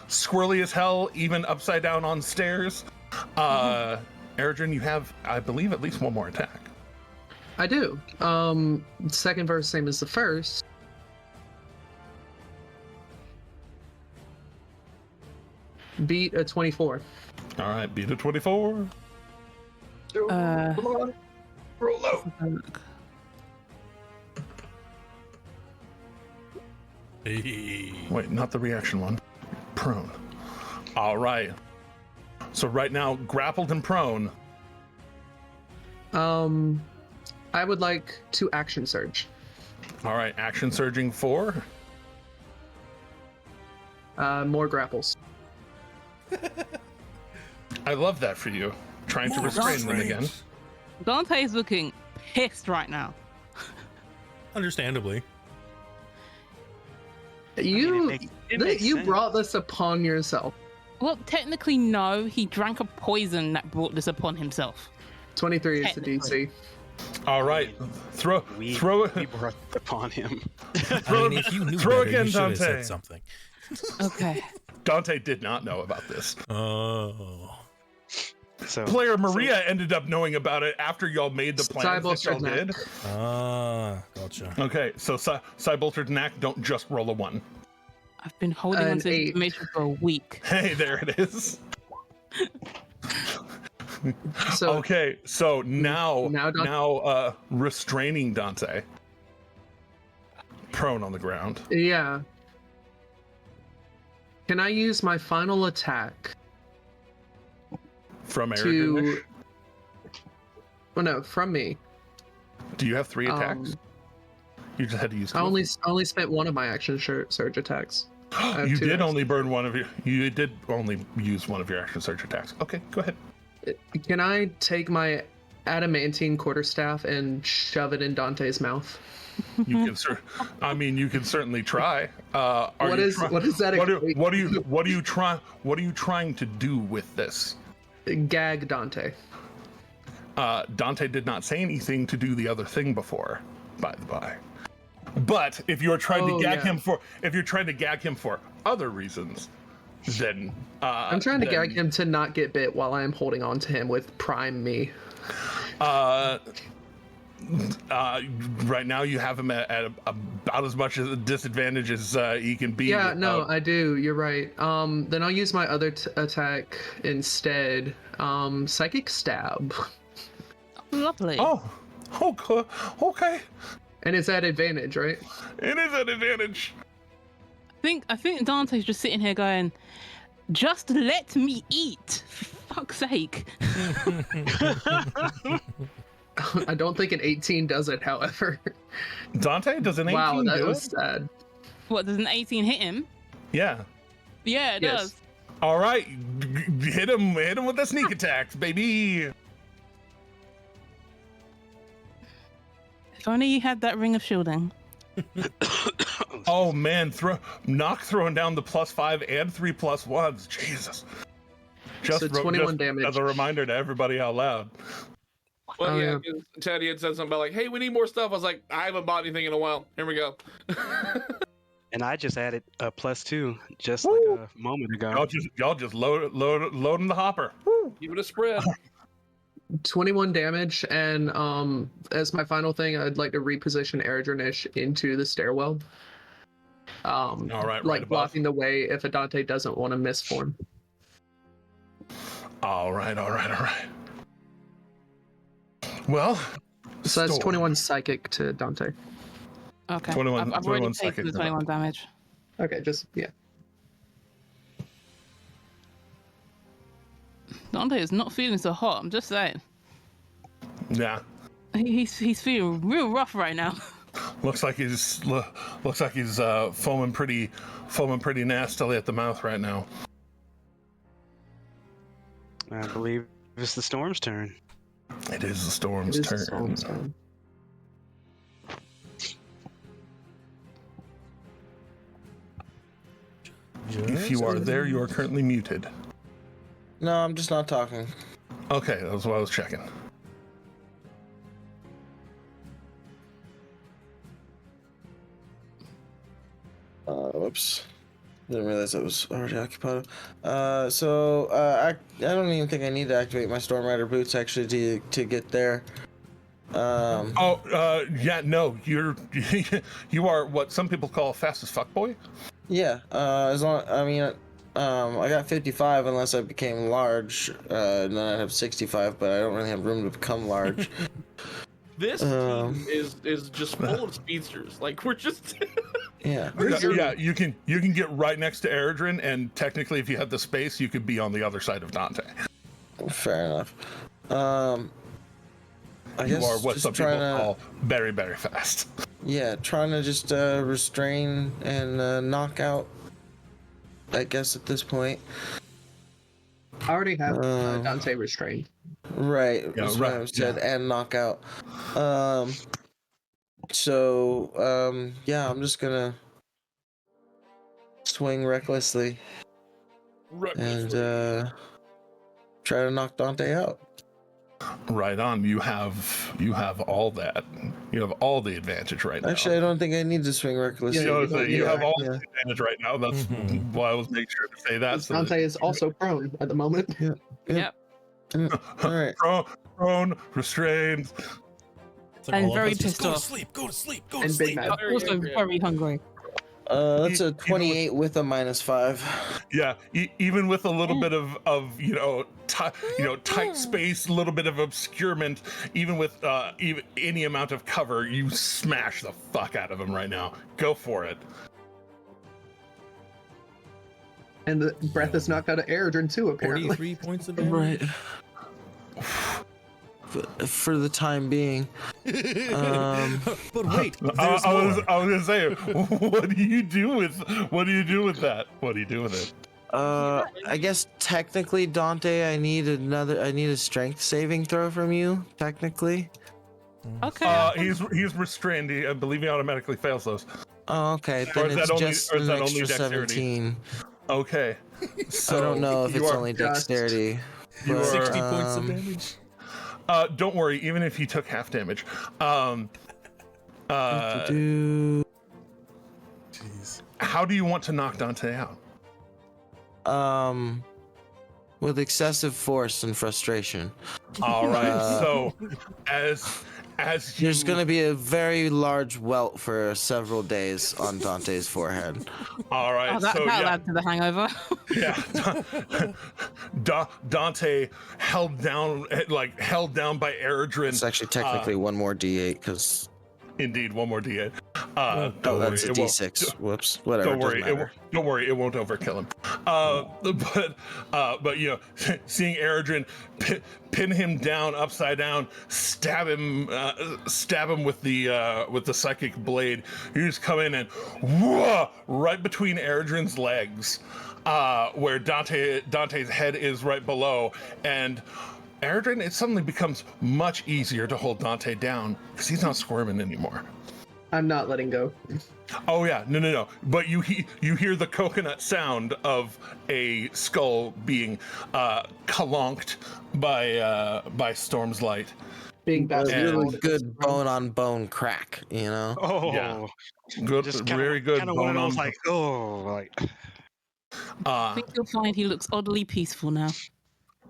squirrely as hell, even upside down on stairs. Eredrin, you have, I believe, at least one more attack. I do. Second verse, same as the first. Beat a 24. All right, beat a 24. Come on, roll low. Wait, not the reaction one. Prone. All right. So right now, grappled and prone. I would like to action surge. All right, action surging 4. More grapples. I love that for you. Trying to restrain them again. Dante's looking pissed right now. Understandably. You makes sense. brought this upon yourself. Well, technically, no. He drank a poison that brought this upon himself. 23 is the DC. All right, throw it. We brought it upon him. I mean, if you knew throw better, again, you should have Dante. said something. Okay. Dante did not know about this. Oh. So, Player Maria ended up knowing about it after y'all made the plans that y'all did. Gotcha. Okay, so Cybolter Knack, don't just roll a 1. I've been holding on to this information for a week. Hey, there it is. So Okay, so now restraining Dante. Prone on the ground. yeah. Can I use my final attack From to? Eredrin. Well, no, from me. Do you have 3 attacks? You just had to use 2. I only spent one of my action surge attacks. You did attacks. only burn one of your. You did only use one of your action surge attacks. Okay, go ahead. Can I take my adamantine quarterstaff and shove it in Dante's mouth? You can you can certainly try. What is that? What are you trying to do with this? Gag Dante. Dante did not say anything to do the other thing before, by the by. But if you're trying to gag him for other reasons, then I'm trying to gag him to not get bit while I am holding on to him with Prime Me. Right now you have him at about as much as a disadvantage as he can be. Yeah, no, I do. You're right. Then I'll use my other attack instead. Psychic Stab. Lovely. Oh, okay. And it's at advantage, right? It is an advantage. I think Dante's just sitting here going, just let me eat. For fuck's sake. I don't think an 18 does it, however. Dante, does an 18 wow, that do was it? sad. What, does an 18 hit him? Yeah. Yeah, it does. All right, hit him with the sneak attacks, baby. If only you had that ring of shielding. Oh man, throwing down the +5 and 3 +1s. Jesus. Just So 21 damage. As a reminder to everybody out loud. Well, yeah, 'cause Teddy had said something about like, "Hey, we need more stuff." I was like, "I haven't bought anything in a while. Here we go." And I just added a +2 just like a moment ago. Y'all just loading the hopper. Give it a spread. 21 damage, and as my final thing, I'd like to reposition Eridrinish into the stairwell. All right, like right blocking the way if Adante doesn't want to misform. All right. Well, so that's Storm. 21 psychic to Dante. Okay. 21 I've already 21 taken the psychic. 21 damage. Okay, just yeah. Dante is not feeling so hot. I'm just saying. Yeah. He's feeling real rough right now. Looks like he's foaming pretty nastily at the mouth right now. I believe it's the storm's turn. It is the storm's turn. If you are there, you are currently muted. No, I'm just not talking. Okay, that's what I was checking. Whoops. Didn't realize I was already occupied. I don't even think I need to activate my Storm Rider boots actually to get there. Yeah, no, you are what some people call a fast as fuck boy. Yeah, I got 55 unless I became large, and then I'd have 65, but I don't really have room to become large. This team is just full of speedsters. Like we're just yeah. You can get right next to Eridrin, and technically, if you had the space, you could be on the other side of Dante. Fair enough. I you guess are what some people call very, very fast. Yeah, trying to just restrain and knock out. I guess at this point. I already have Dante restrained. Right, Yeah, that's what I said, and knockout. I'm just gonna swing recklessly. And try to knock Dante out. Right on. You have all that. You have all the advantage right now. Actually, I don't think I need to swing recklessly. You have all the advantage right now. That's why I was making sure to say that. So Dante is also prone at the moment. Yeah. Yep. All right. Prone, restrained. And very pissed off. Go to sleep. And big mad. Also very hungry. That's a 28 with a -5. Yeah, even with a little bit of tight space, a little bit of obscurement, even with even any amount of cover, you smash the fuck out of him right now. Go for it. And the breath is knocked out of Eridrin too, apparently. 43 points of damage. Right. For the time being. But wait, I was gonna say, what do you do with that? What do you do with it? I guess technically, Dante, I need a strength saving throw from you. Technically. Okay. He's restrained. I believe he automatically fails those. Oh, okay. Then it's just an extra 17. Okay. So I don't know if it's only dexterity. You are 60 points of damage. Don't worry, even if he took half damage. Jeez. How do you want to knock Dante out? With excessive force and frustration. All right. So as there's going to be a very large welt for several days on Dante's forehead. All right. That'll add to the hangover. Yeah. Dante held down by Eridrin. It's actually technically one more D8 because. Indeed, one more D8. Don't worry, that's a D6. Whoops. Whatever. Don't worry. Don't worry. It won't overkill him. But seeing Eridrin pin him down upside down, stab him with the psychic blade. You just come in and right between Eridrin's legs, where Dante's head is right below, and Erdrin, it suddenly becomes much easier to hold Dante down because he's not squirming anymore. I'm not letting go. Oh yeah, no. But you hear the coconut sound of a skull being clonked by Storm's light. Being A really bastard. good bone on bone crack, you know. Oh, Yeah. Good, just very good. Kind of one of bone those on. like, oh, like. I think you'll find he looks oddly peaceful now.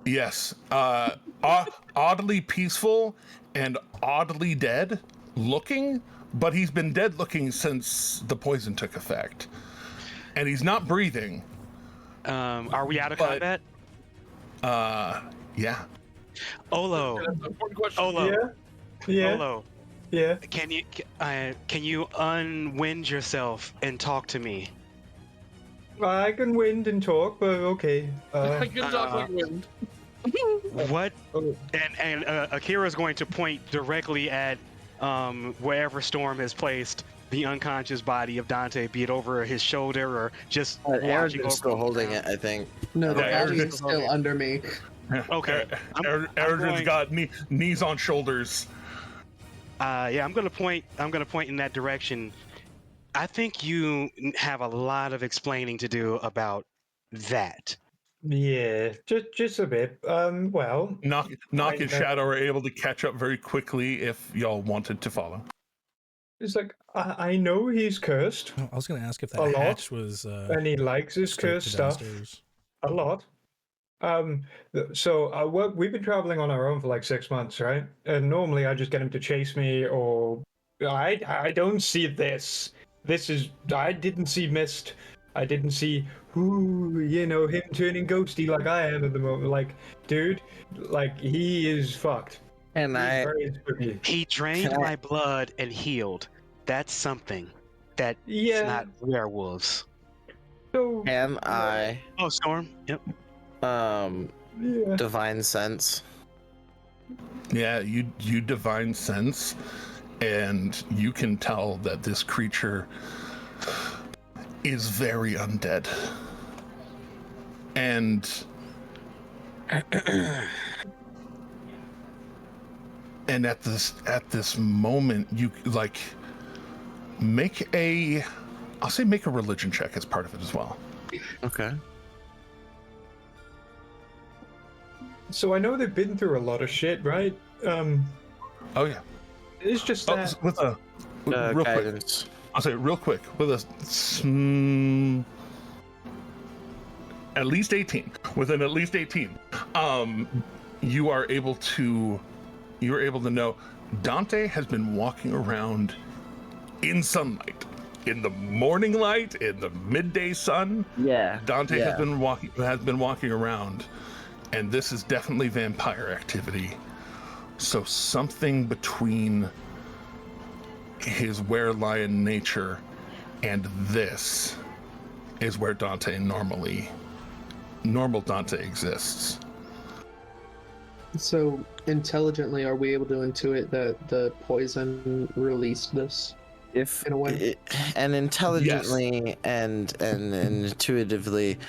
Yes, oddly peaceful and oddly dead looking, but he's been dead looking since the poison took effect, and he's not breathing. Are we out of combat? Yeah. Olo. Yeah. Olo. Yeah. Can you unwind yourself and talk to me? I can wind and talk, but okay. I can talk like wind. What? Oh. And Akira's going to point directly at wherever Storm has placed the unconscious body of Dante, be it over his shoulder or just watching Aaron's over still him. holding it, I think. No, the Yeah, body Erdrin's is still under me. Okay. Erdrin's got knees on shoulders. Yeah, I'm gonna point in that direction. I think you have a lot of explaining to do about that. Yeah, just a bit. Well, Knock and Shadow are able to catch up very quickly if y'all wanted to follow. it's like I know he's cursed, I was going to ask if A that lot. hatch was and he likes his straight cursed to stuff downstairs. a lot. So we've been traveling on our own for like 6 months, right? And normally I just get him to chase me, or I don't see this. I didn't see Mist. I didn't see him turning ghosty like I am at the moment. Like, dude, like he is fucked. And He's I very spooky. He drained Can I- my blood and healed. That's something that Yeah. it's not werewolves. So can I Oh, Storm. Yep. yeah. divine sense. Yeah, you divine sense, and you can tell that this creature is very undead. And and at this moment, you like make a religion check as part of it as well. Okay. So I know they've been through a lot of shit, right? Oh yeah. It's just Oh, that with a real quick. Guidance. I'll say it real quick with at least 18. Within at least 18, you are able to know Dante has been walking around in sunlight, in the morning light, in the midday sun. Yeah. Dante has been walking around, and this is definitely vampire activity. So something between his werelion nature and this is where normal Dante exists. So intelligently, are we able to intuit that the poison released this? If In a way. and intelligently and intuitively,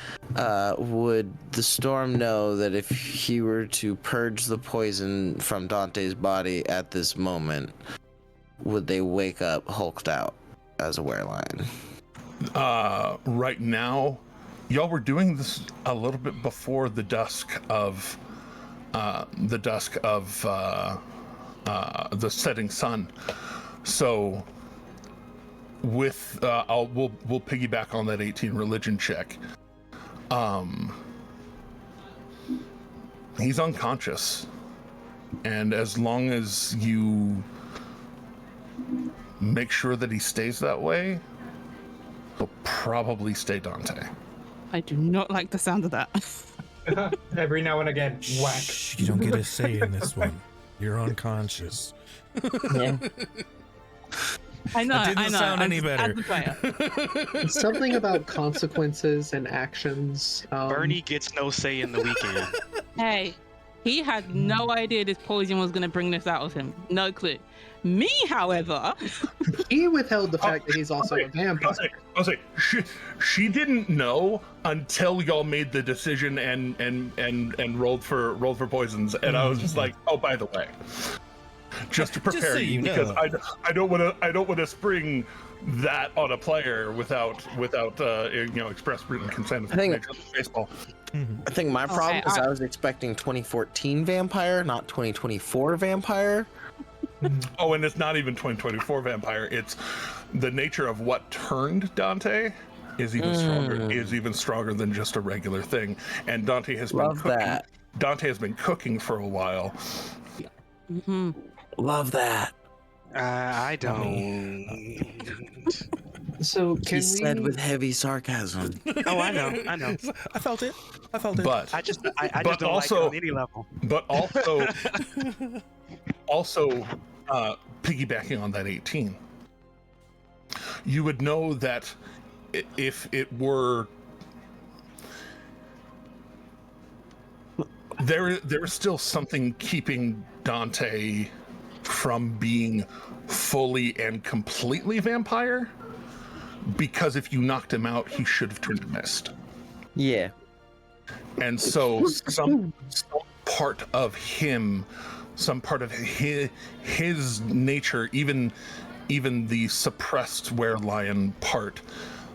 would the Storm know that if he were to purge the poison from Dante's body at this moment, would they wake up hulked out as a werelion? Right now, y'all were doing this a little bit before the dusk of the setting sun. So with we'll piggyback on that 18 religion check. He's unconscious, and as long as you make sure that he stays that way, he'll probably stay Dante. I do not like the sound of that. every now and again, whack. Shh, you don't get a say in this one. You're unconscious. Yeah. I know. That didn't sound any As better. the player. Something about consequences and actions. Bernie gets no say in the weekend. Hey, he had no idea this poison was going to bring this out of him. No clue. Me, however, He withheld the fact that he's also a vampire. I'll say she didn't know until y'all made the decision and rolled for poisons, and I was just like, oh, by the way, just to prepare you, because I don't want to spring that on a player without express written consent. I think baseball. I think my problem is I was expecting 2014 vampire, not 2024 vampire. Oh, and it's not even 2024 vampire. It's the nature of what turned Dante is even stronger. Is even stronger than just a regular thing. And Dante has been cooking. Dante has been cooking for a while. Love that. I don't. So can he said with heavy sarcasm. Oh, I know. I felt it. But I just don't also, like it on any level. But also, piggybacking on that 18, you would know that if it were there is still something keeping Dante from being fully and completely vampire, because if you knocked him out, he should have turned to mist. Yeah. And so some part of him, some part of his nature, even the suppressed werelion part,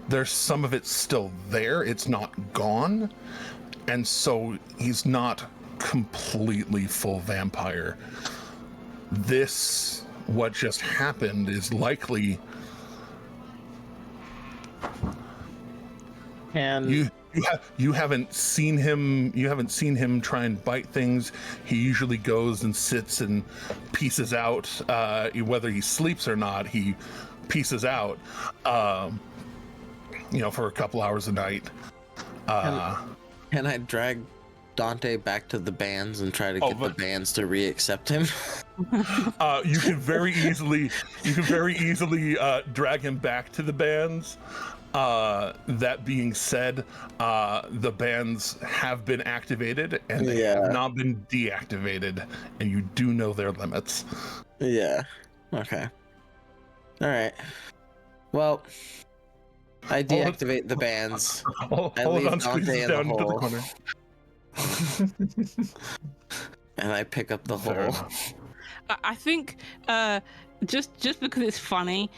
there's some of it still there. It's not gone. And so he's not completely full vampire. What just happened is likely. And you haven't seen him. You haven't seen him try and bite things. He usually goes and sits and pieces out. Whether he sleeps or not, he pieces out. For a couple hours a night. Can I drag Dante back to the bands and try to get the bands to re-accept him? You can very easily drag him back to the bands. That being said, the bands have been activated and they have not been deactivated, and you do know their limits. Yeah. Okay. All right. Well, I deactivate the bands. I leave Dante in the hole. And I pick up the hole. I think just because it's funny,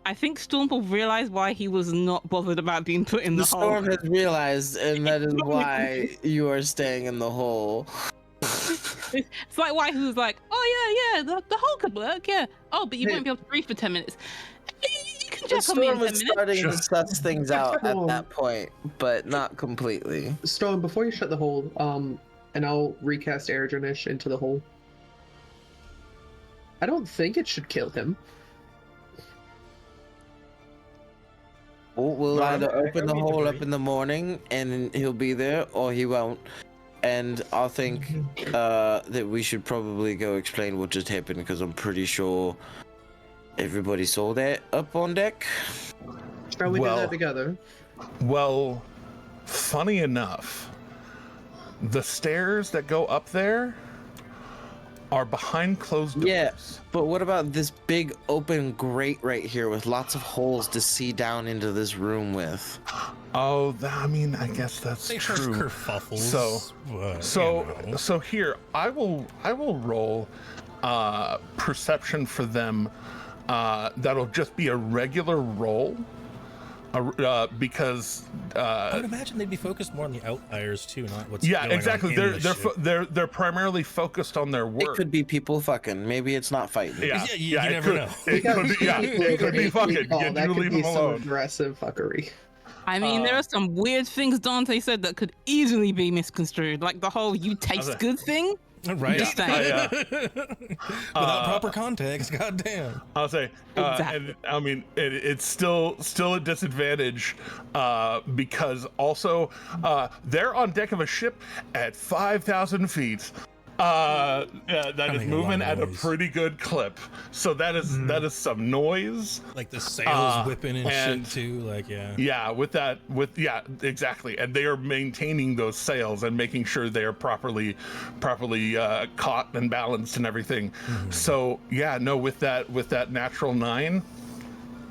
I think Storm will realize why he was not bothered about being put in the hole. Storm has realized, and that is why you are staying in the hole. It's like why he was like, oh yeah, the hole could work, yeah. Oh, but you won't be able to breathe for 10 minutes. You can check on me in 10 minutes. Storm was starting to suss things out at that point, but not completely. Storm, before you shut the hole, and I'll recast Aerodronish into the hole. I don't think it should kill him. We'll either open the hole up in the morning and he'll be there, or he won't. And I think that we should probably go explain what just happened, because I'm pretty sure everybody saw that up on deck. Shall we do that together? Well, funny enough, the stairs that go up there are behind closed doors. Yeah, but what about this big open grate right here with lots of holes to see down into this room with? Oh, I guess that's true. Kerfuffles, so here I will roll perception for them. That'll just be a regular roll. Because I would imagine they'd be focused more on the outliers too, not what's going exactly. On they're primarily focused on their work. It could be people fucking. Maybe it's not fighting. You never know. It could be fucking. You leave them alone. Aggressive fuckery. I mean, there are some weird things Dante said that could easily be misconstrued, like the whole "you taste good" thing. Right. Just saying. Without proper context, goddamn. I'll say, and I mean, it's still a disadvantage because also they're on deck of a ship at 5,000 feet. That is moving at a pretty good clip. So that is some noise. Like the sails whipping and shit too. Exactly. And they are maintaining those sails and making sure they are properly caught and balanced and everything. So with that natural 9,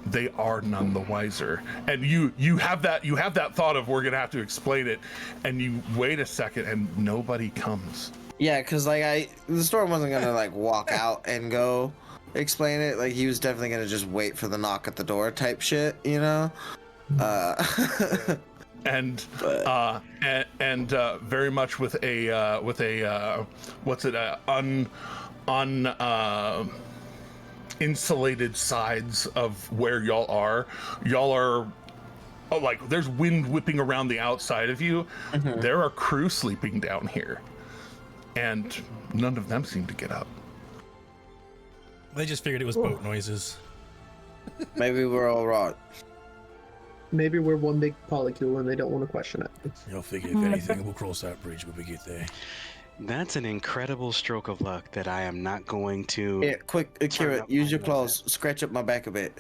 they are none the wiser. And you have that thought of we're gonna have to explain it, and you wait a second and nobody comes. Yeah, because like the storm wasn't gonna like walk out and go explain it. Like he was definitely gonna just wait for the knock at the door type shit, you know. And very much with a insulated sides of where y'all are like there's wind whipping around the outside of you. There are crew sleeping down here, and none of them seem to get up. They just figured it was boat noises. Maybe we're all right. Maybe we're one big polycule and they don't want to question it. You'll figure if anything, we'll cross that bridge when we get there. That's an incredible stroke of luck that I am not going to. Yeah, quick, Akira, use your claws. Scratch up my back a bit.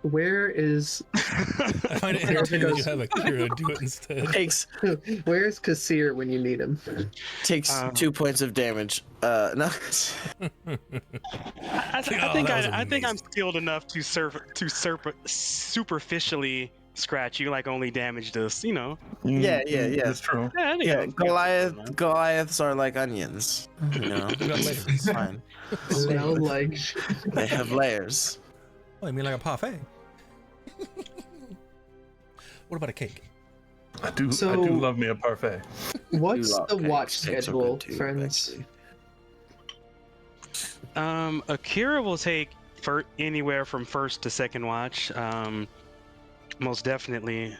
Where is? I find it entertaining you have Akira do it instead. Where's Kasir when you need him? Takes 2 points of damage. No. I think I'm skilled enough to superficially scratch you, like only damage this, you know. Yeah. That's true. Yeah, Goliaths are like onions. You know, it's fine. Smell like. They have layers. Oh, you mean like a parfait? What about a cake? I do love me a parfait. What's the watch Cakes are schedule, good too, friends? actually. Akira will take for anywhere from first to second watch. Most definitely.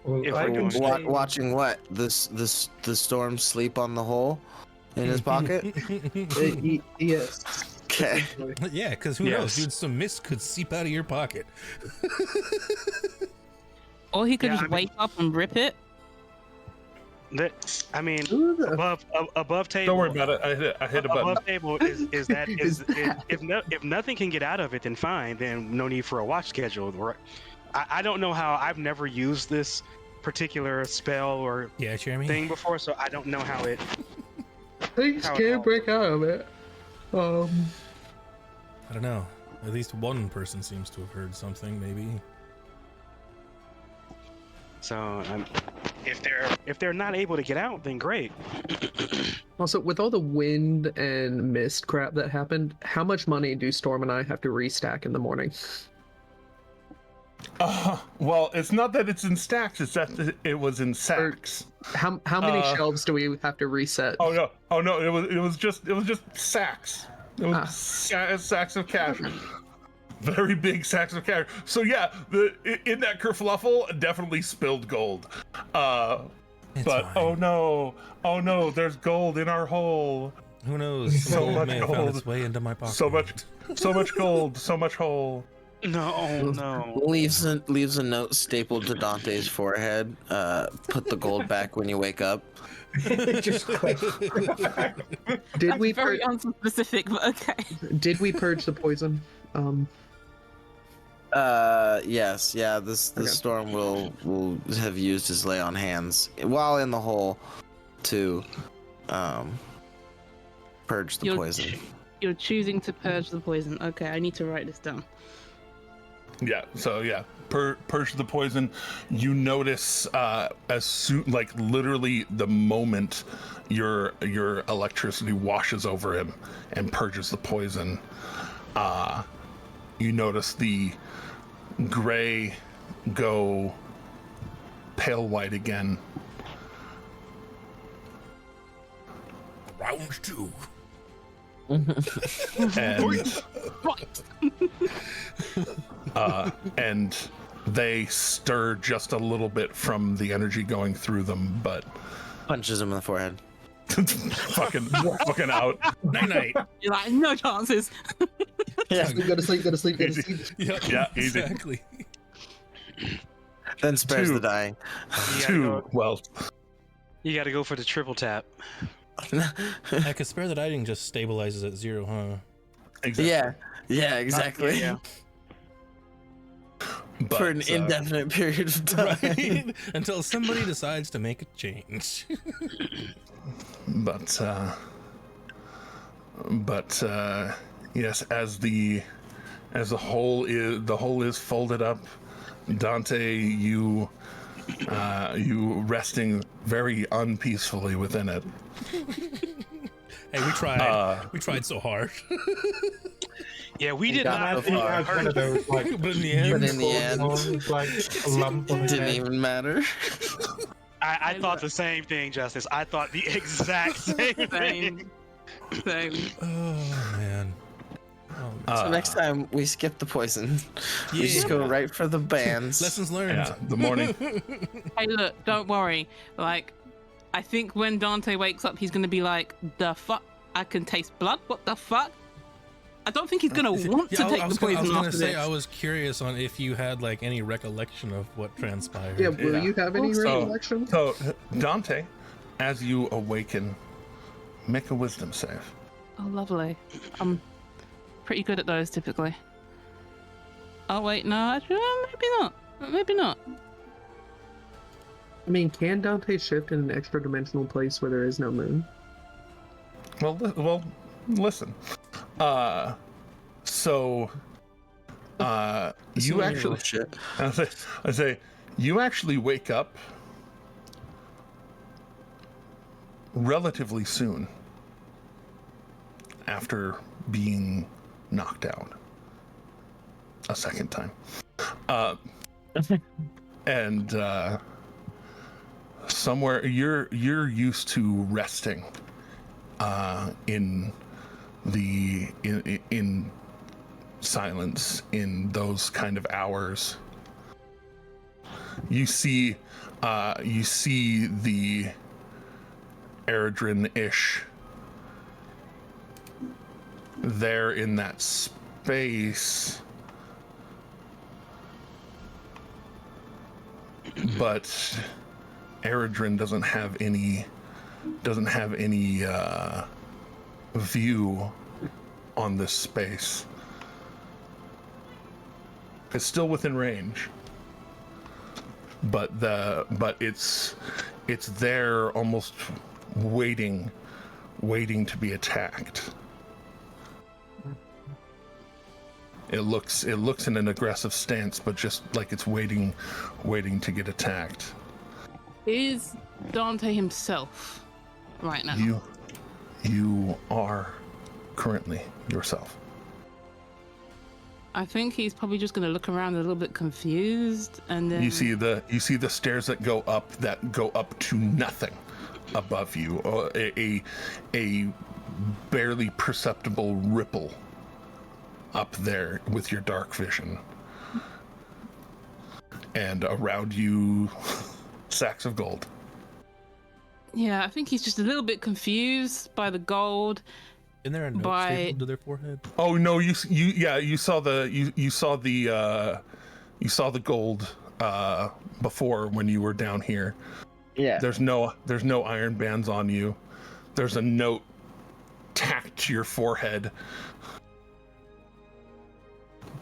Well, If I we're can say- Watching what? The storm sleep on the hole in his pocket? Yes. Okay. Yeah, because who knows, dude? Some mist could seep out of your pocket. Or he could just wake up and rip it. I mean, above table. Don't worry about it. I hit a button. Above table is if nothing can get out of it, then fine. Then no need for a watch schedule. I don't know how. I've never used this particular spell or thing before, so I don't know how it. Things can't break out of it. I don't know. At least one person seems to have heard something, maybe. So if they're not able to get out, then great. Also, with all the wind and mist crap that happened, how much money do Storm and I have to restack in the morning? Well, it's not that it's in stacks; it's that it was in sacks. How many shelves do we have to reset? Oh no! It was just sacks. It was sacks of cash. Very big sacks of cash. So yeah, in that kerfluffle, definitely spilled gold. But fine. oh no, there's gold in our hole. Who knows? So Gold much may have found gold. its way into my pocket. So much gold, so much hole. No. Leaves a note stapled to Dante's forehead. Put the gold back when you wake up. Just click. Did we Very unspecific, but okay. Did we purge the poison? Yes, yeah. The storm will have used his lay on hands while in the hole to purge the poison. You're choosing to purge the poison. Okay, I need to write this down. Yeah. So yeah, purge the poison. You notice as soon, like literally, the moment your electricity washes over him and purges the poison, you notice the gray go pale white again. Round 2. And they stir just a little bit from the energy going through them, but punches him in the forehead. fucking out. Night. You're like, no chances. Yeah. Go to sleep. Yeah, easy. Exactly. Then spares the dying. Well, You got to go for the triple tap. I could spare the dying just stabilizes at 0, huh? exactly. Yeah, exactly. Yeah. But, For an indefinite period of time. Right? Until somebody decides to make a change. But yes, as the hole is folded up, Dante, you resting very unpeacefully within it. Hey, we tried. We tried so hard. Yeah, we did got not. so far. One of those, like, But in the end, But in the end, unicorns, like a lump on his didn't head. even matter. I thought the same thing, Justice. I thought the exact same thing. Same. oh man. So next time we skip the poison. We just Yeah. go right for the bands. Lessons learned. Yeah, the morning. Hey, look, don't worry. Like, I think when Dante wakes up, he's gonna be like, "The fuck? I can taste blood. What the fuck?" I don't think he's gonna want to take the poison I was gonna after say, this. I was curious on if you had like any recollection of what transpired. Yeah, will you have any So- recollection? So, Dante, as you awaken, make a wisdom save. Oh, lovely. I'm pretty good at those typically. Oh wait, no, actually, maybe not. Maybe not. I mean, can Dante shift in an extra dimensional place where there is no moon? Well, listen. You actually, shit. I say, you actually wake up relatively soon after being knocked out a second time. And somewhere you're used to resting in silence in those kind of hours. You see the Eredrin-ish there in that space, but Eredrin doesn't have any view on this space. It's still within range, but it's there, almost waiting to be attacked. It looks in an aggressive stance, but just like it's waiting to get attacked. Is Dante himself right now? You are currently yourself. I think he's probably just going to look around a little bit confused, and then You see the stairs that go up to nothing above you. A barely perceptible ripple up there with your dark vision, and around you, sacks of gold. Yeah, I think he's just a little bit confused by the gold. Isn't there a note By- stapled to their forehead? Oh no, you saw the gold before when you were down here. Yeah. There's no iron bands on you. There's a note tacked to your forehead.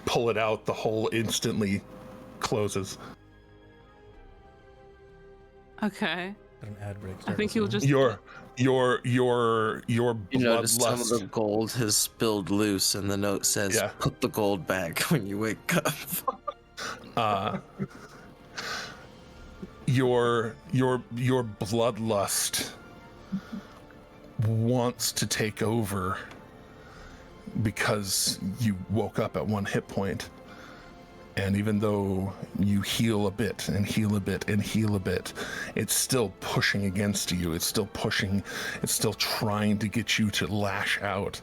Pull it out, the hole instantly closes. Okay. Got an ad break. I think he'll just. Your You notice some of bloodlust. the gold has spilled loose, and the note says, Yeah. "Put the gold back when you wake up." Your bloodlust wants to take over because you woke up at one hit point, and even though you heal a bit and heal a bit and heal a bit, it's still pushing against you. It's still pushing. It's still trying to get you to lash out.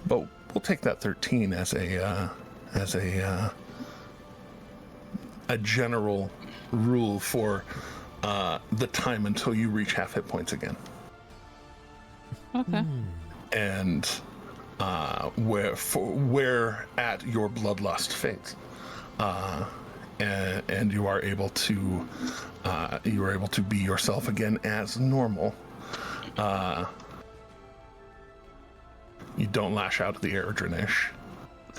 But we'll take that 13 as a general rule for the time until you reach half hit points again. Okay. And where at your bloodlust fades, and you are able to be yourself again as normal. You don't lash out at the Eredrin-ish.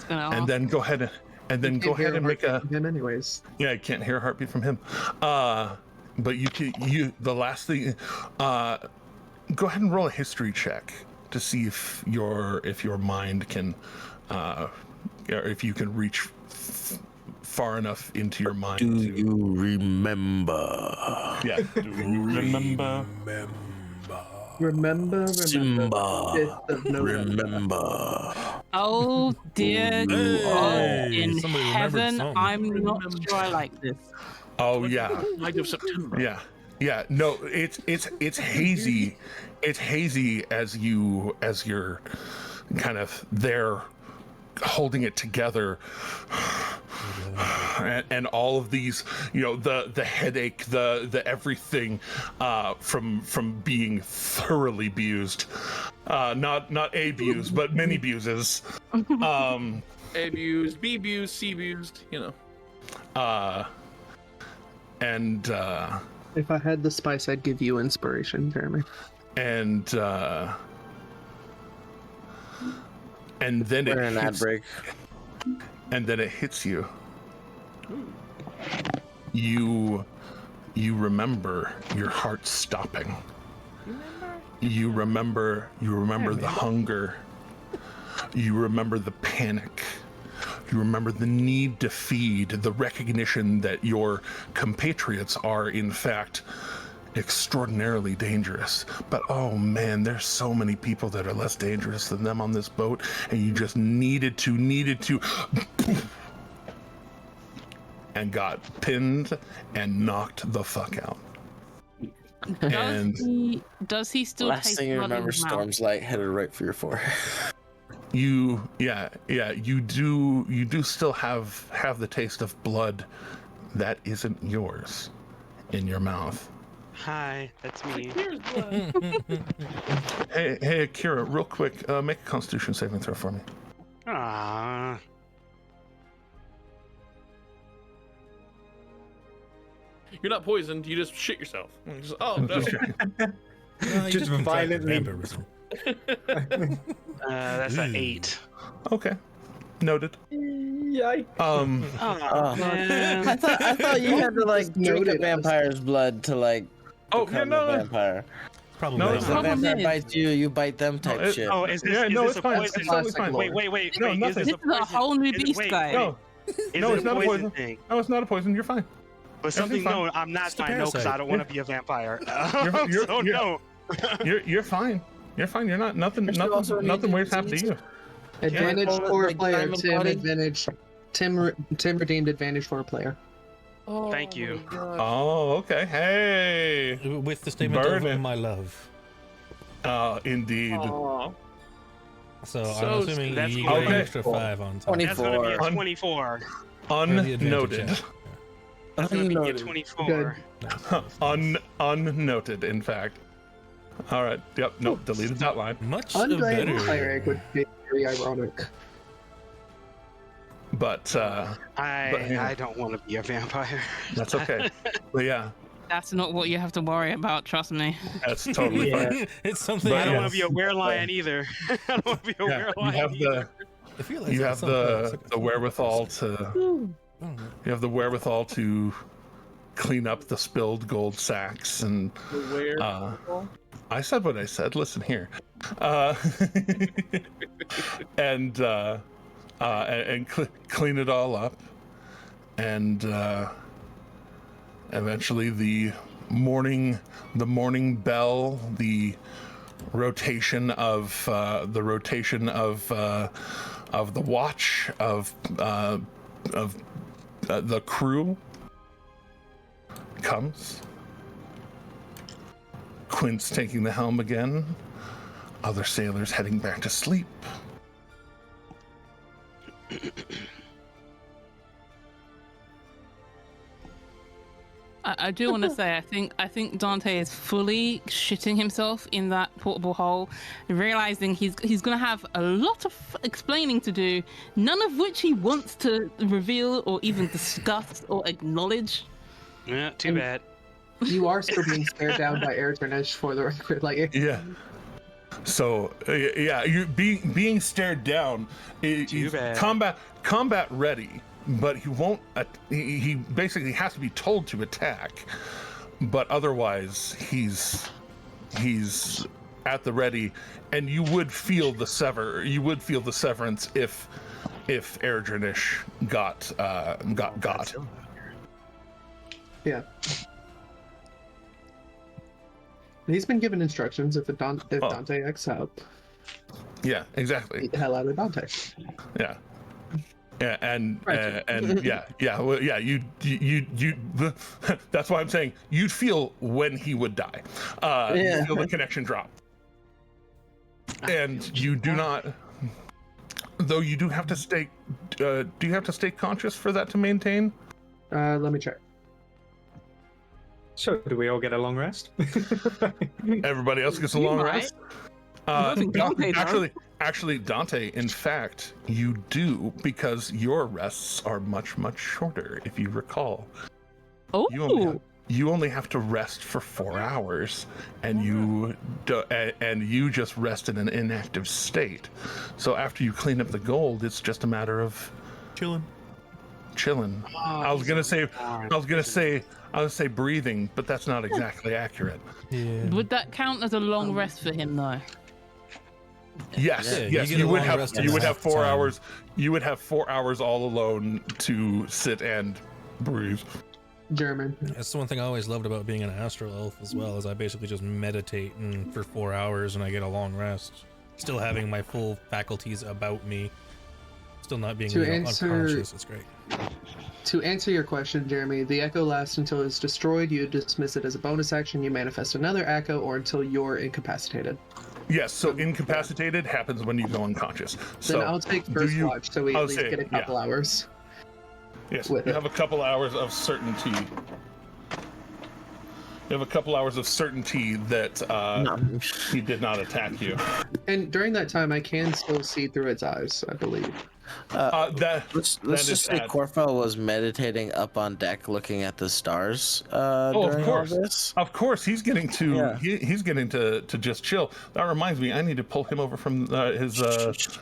And then go ahead and make a. Him anyways. Yeah, I can't hear a heartbeat from him. But you the last thing. Go ahead and roll a history check to see if your mind can, or if you can reach far enough into your mind. Do you remember? Yeah. Do you remember? Remember, Simba, remember. Oh dear God Hey, in somebody remembered heaven, something. I'm not sure I like this. Oh yeah. Night of September. Yeah. Yeah. No, it's hazy. It's hazy as you're kind of there holding it together. And all of these, the headache, the everything, from being thoroughly abused, not abused, but many abuses, Abused, B abused, C abused, and If I had the spice, I'd give you inspiration, Jeremy. and then We're in an ad hits, break. and then it hits you. You remember your heart stopping. You remember the hunger. You remember the panic. You remember the need to feed, the recognition that your compatriots are in fact extraordinarily dangerous. But oh man, there's so many people that are less dangerous than them on this boat, and you just needed to and got pinned and knocked the fuck out. Does he still Last taste thing you blood in remember, his mouth? Storm's light headed right for your forehead. You do still have the taste of blood that isn't yours in your mouth. Hi, that's me. Hey, Akira, real quick, make a Constitution saving throw for me. Ah. You're not poisoned, you just shit yourself. Oh, no. Just violently. Vampirism. That's an 8. Okay, noted. Yikes. Oh, man. I thought you had to like drink a Noted. vampire's blood to like become a vampire. Probably No, not. it's If the not. vampire is- bites you, you bite them type shit. Oh, is this, Yeah, is no, this it's a fine. poison? It's totally fine. Wait. No, Is nothing. this This is a whole new beast, wait, guy. No, Is no, it it's not a poison. thing? No, it's not a poison. You're fine. But something, Everything's fine. no, I'm not It's the fine, no, because I parasite. don't want to be a vampire. You're- So no. You're fine. You're fine. You're not nothing. There's also Nothing immune weird happened to you. Advantage Yeah. for a Like player. diamond Tim body? advantage. Tim redeemed advantage for a player. Thank you. my gosh. Oh, okay. Hey. With the statement Burn of it. my love. Indeed. Aw. So So I'm assuming that's you get an okay. extra 5 on top. 20. That's going to be a 24. 24. For the advantage Unnoted. check. That's going to be a Unnoted. 24. Unnoted, in fact. All right. Yep. Nope. Deleted that line. Much Undead better. cleric would be very ironic. But yeah, I don't want to be a vampire. that's okay. But yeah, That's not what you have to worry about, trust me. that's totally fine. It's something But I don't yeah. want to be a werelion either. I don't want to be a Yeah, you werelion have either. I feel like you that's have the wherewithal to clean up the spilled gold sacks and Where? I said what I said. Listen here, and clean it all up, and eventually the morning bell, the rotation of the watch of the crew comes. Quint's taking the helm again. Other sailors heading back to sleep. I do want to say, I think Dante is fully shitting himself in that portable hole, realizing he's gonna have a lot of explaining to do, none of which he wants to reveal or even discuss or acknowledge. Yeah, too bad. You are still being stared down by Air Turnish for the record. Like, Yeah. So yeah, you being stared down. Too bad. Combat ready, but he won't. He basically has to be told to attack, but otherwise he's at the ready, and you would feel the severance if Erdrinish got. Yeah. He's been given instructions if Dante acts up. Yeah, exactly. Beat the hell out of Dante. Yeah. Yeah, and Right. well, you that's why I'm saying you'd feel when he would die. You feel the connection drop. And you do not, though you do have to stay, do you have to stay conscious for that to maintain? Let me check. So, do we all get a long rest? Everybody else gets a long rest? Dante, Actually, Dante, in fact, you do, because your rests are much, much shorter, if you recall. Oh. You only have to rest for 4 hours, and you just rest in an inactive state. So after you clean up the gold, it's just a matter of chilling. I was gonna say breathing, but that's not exactly accurate. Yeah. Would that count as a long rest for him, though? Yes, Yeah, you would have 4 time. hours. You would have 4 hours all alone to sit and breathe. German. That's the one thing I always loved about being an astral elf as well, is I basically just meditate for 4 hours and I get a long rest, still having my full faculties about me, still not being unconscious. It's great. To answer your question, Jeremy, the echo lasts until it's destroyed. You dismiss it as a bonus action. You manifest another echo, or until you're incapacitated. Yes, so incapacitated happens when you go unconscious. Then I'll take first watch, so we at least get a couple hours. Yes, you have a couple hours of certainty. You have a couple hours of certainty that he did not attack you. And during that time, I can still see through its eyes, I believe. Let's just say Corfel was meditating up on deck, looking at the stars. During all this. Of course, he's getting to he's getting to just chill. That reminds me, I need to pull him over from his.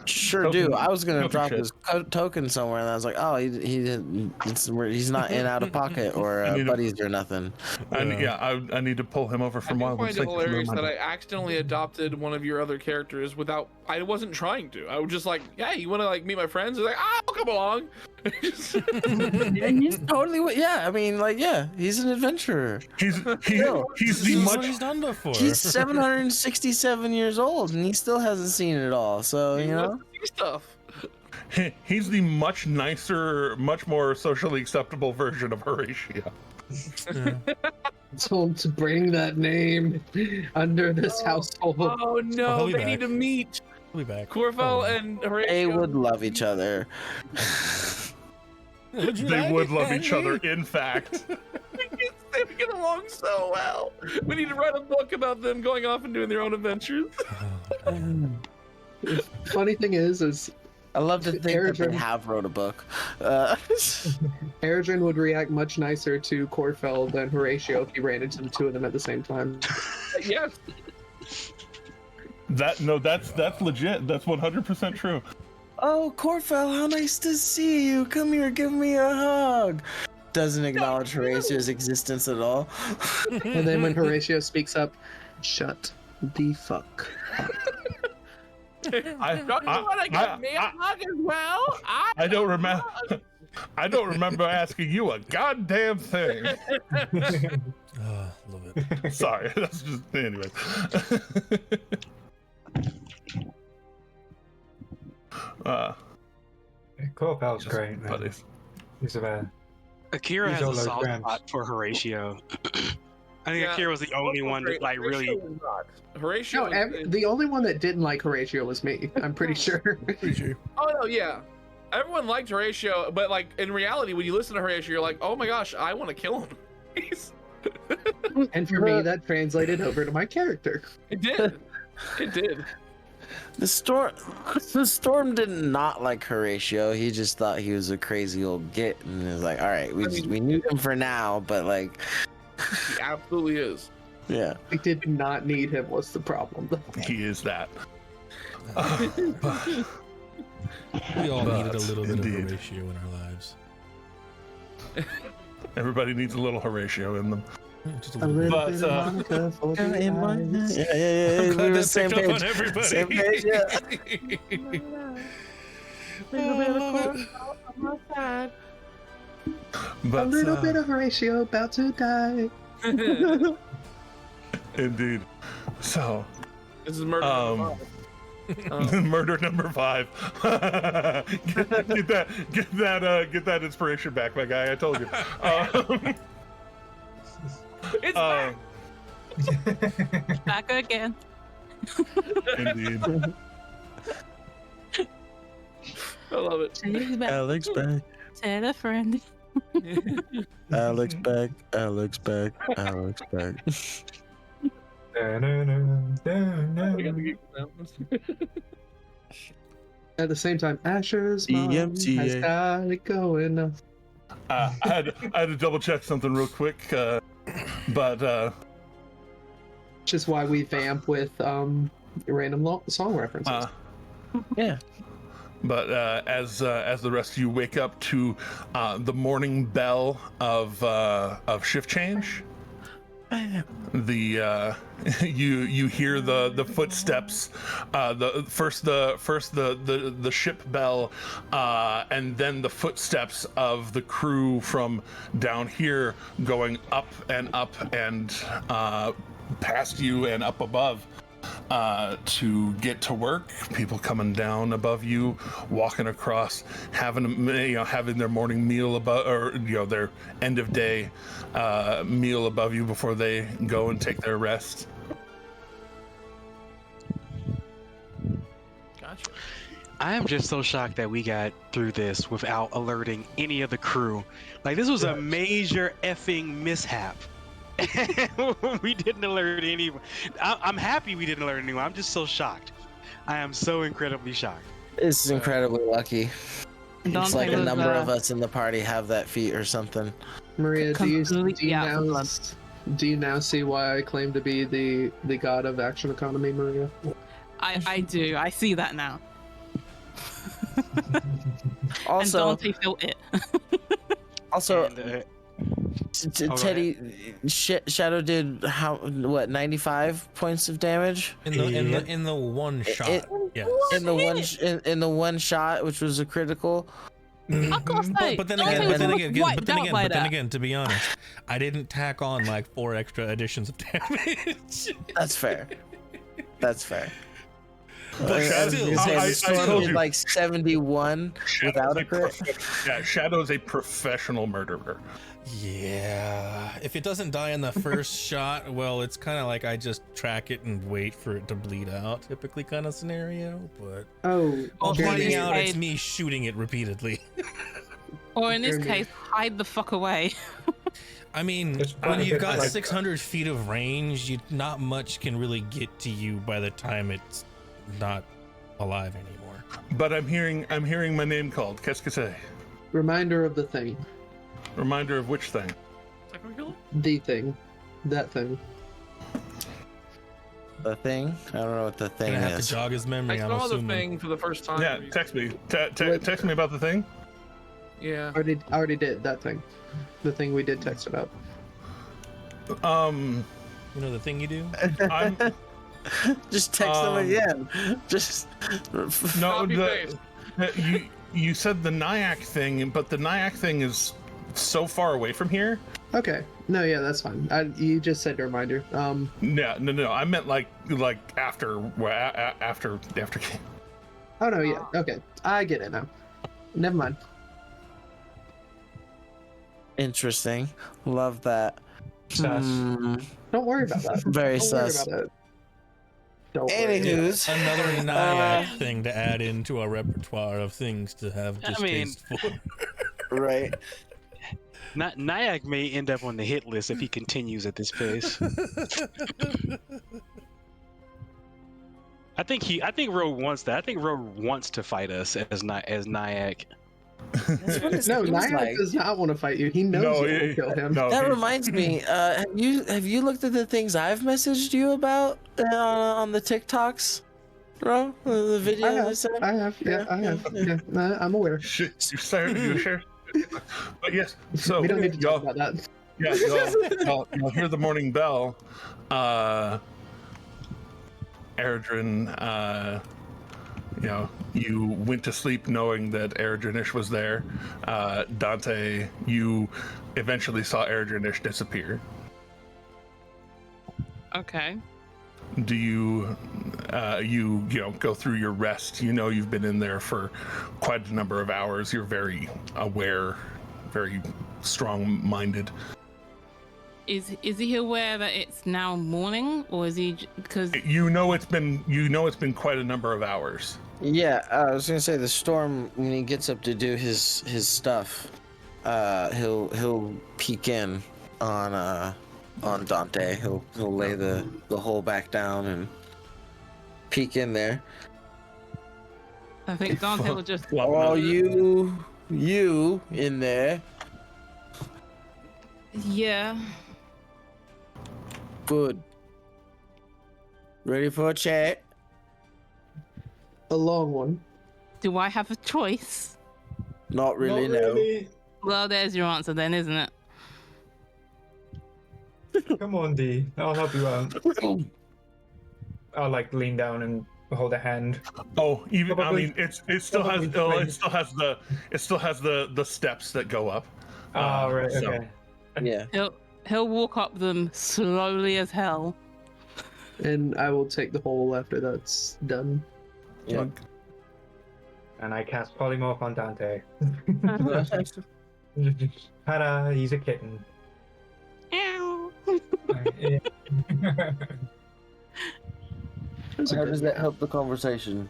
Sure token, do. I was gonna drop shit. his token somewhere, and I was like, oh, he's not in out of pocket or buddies or nothing. I need to pull him over from I Wild. find it hilarious that I accidentally adopted one of your other characters without. I wasn't trying to. I was just like, yeah, you want to like meet my friends? They're like, I'll come along. He's totally. Yeah, I mean, like, yeah, he's an adventurer. He's What he's done before. He's 767 years old, and he still hasn't seen it all. So you know, stuff. He's the much nicer, much more socially acceptable version of Horatio. Told to bring that name under this household. Oh no, they need to meet. We'll be back. Corfel and Horatio. they would love each other. They would love each other, in fact. They get along so well. We need to write a book about them going off and doing their own adventures. Funny thing is I love to think that they have wrote a book. Eredrin would react much nicer to Corfel than Horatio if he ran into the two of them at the same time. Yes. That's legit. That's 100% true. Oh, Corfel, how nice to see you. Come here, give me a hug. Doesn't acknowledge Horatio's existence at all. And then when Horatio speaks up, shut the fuck up. Don't you want to give me a hug as well? I don't remember. I don't remember asking you a goddamn thing. Love it. Sorry, that's just anyway. Corpel's great, man. He's a man. Akira has a soft spot for Horatio. I think Akira was the only one that like really. Horatio. No, the only one that didn't like Horatio was me. I'm pretty sure. Oh no, yeah. Everyone liked Horatio, but like in reality, when you listen to Horatio, you're like, oh my gosh, I want to kill him. And for me, that translated over to my character. It did. It did. The storm did not like Horatio. He just thought he was a crazy old git, and it was like, all right, we need him for now, but like, he absolutely is. Yeah, we did not need him. Was the problem? He is that. We all needed a little bit of Horatio in our lives. Everybody needs a little Horatio in them. Just a A little bit. little But, bit of Monica for the in my eyes. yeah. I'm We glad were that same picked up page. on everybody. Same page, yeah. But A little bit of Horatio about to die. indeed. So, This is murder. number five. murder number 5. Get that inspiration back, my guy. I told you. It's Uh, Back again. indeed. I love it. She's back. Alex back. Tell a friend. Alex back. Alex back. Alex back. We got the geek now. At the same time, Asher's mom has EMTA. got it going on. I had to double check something real quick, but Which is why we vamp with random song references. Yeah. But as the rest of you wake up to the morning bell of shift change, the you hear the footsteps, the ship bell, and then the footsteps of the crew from down here going up and past you and up above. To get to work, people coming down above you, walking across, having their morning meal their end of day meal above you before they go and take their rest. Gotcha. I am just so shocked that we got through this without alerting any of the crew. Like, this was a major effing mishap. We didn't alert anyone. I'm happy we didn't alert anyone. I'm just so shocked. I am so incredibly shocked. It's incredibly lucky. It's Dante like a was, number of us in the party have that feat or something. Maria, do completely out of blood. you now see why I claim to be the god of action economy, Maria? I do. I see that now. Also, and Dante felt it. also, And, Teddy, Shadow did 95 points of damage In the one shot. Yes. in the one shot, which was a critical. I gotta say, But then Dante again, was wiped out by that. to be honest, I didn't tack on like 4 extra additions of damage. That's fair. That's fair. But still, I told you. Like 71 without a crit. Shadow's a professional murderer. Yeah, if it doesn't die in the first shot, well, it's kind of like I just track it and wait for it to bleed out, typically kind of scenario. But finding out it's me shooting it repeatedly. Or in this case, hide the fuck away. I mean, when you've got 600 feet of range, not much can really get to you by the time it's not alive anymore. But I'm hearing my name called. Qu'est-ce que c'est? Reminder of the thing. Reminder of which thing? The thing. That thing. The thing? I don't know what the thing Gonna have is. to jog his memory. I I'm saw the assuming. thing for the first time. Yeah, text me. Text me about the thing. Yeah. I already did that thing. The thing we did text about. You know the thing you do? I'm Just text them again. Just no. Copy paste. You said the Nyack thing, but the Nyack thing is so far away from here. Okay. No, yeah, that's fine. You just said a reminder. No. I meant like after. Oh no, yeah. Okay. I get it now. Never mind. Interesting. Love that. Don't worry about that. Very Don't sus. worry about it. Don't worry. Anywho's, Another Nyack thing to add into our repertoire of things to have distaste for. right. Nyack may end up on the hit list if he continues at this pace. I think Ro wants that. I think Ro wants to fight us as Nyack. No, Nyack does not want to fight you. He knows you will kill him. That reminds me. Have you looked at the things I've messaged you about on the TikToks, bro? The videos I have. Yeah, I have. Yeah, I'm aware. You sure? But yes. So we don't need to talk about that. Yeah, you'll hear the morning bell. Eredrin, you went to sleep knowing that Eredrinish was there. Dante, you eventually saw Eredrinish disappear. Okay. Do you go through your rest? You know you've been in there for quite a number of hours. You're very aware, very strong-minded. Is he aware that it's now morning, or is he because It's been quite a number of hours. Yeah, I was gonna say the storm when he gets up to do his stuff, he'll peek in on Dante. He'll lay the hole back down and peek in there. I think Dante will just. Oh, you in there? Yeah. Good. Ready for a chat? A long one. Do I have a choice? Not really, Not no. really. Well, there's your answer then, isn't it? Come on, D. I'll help you out. I'll like lean down and hold a hand. Oh, Probably- it still has the steps that go up. Oh, right, so- okay. Yeah. He'll walk up them slowly as hell. And I will take the hole after that's done. Yeah. And I cast Polymorph on Dante. Ta-da, he's a kitten. Ow. Yeah. How does that help the conversation?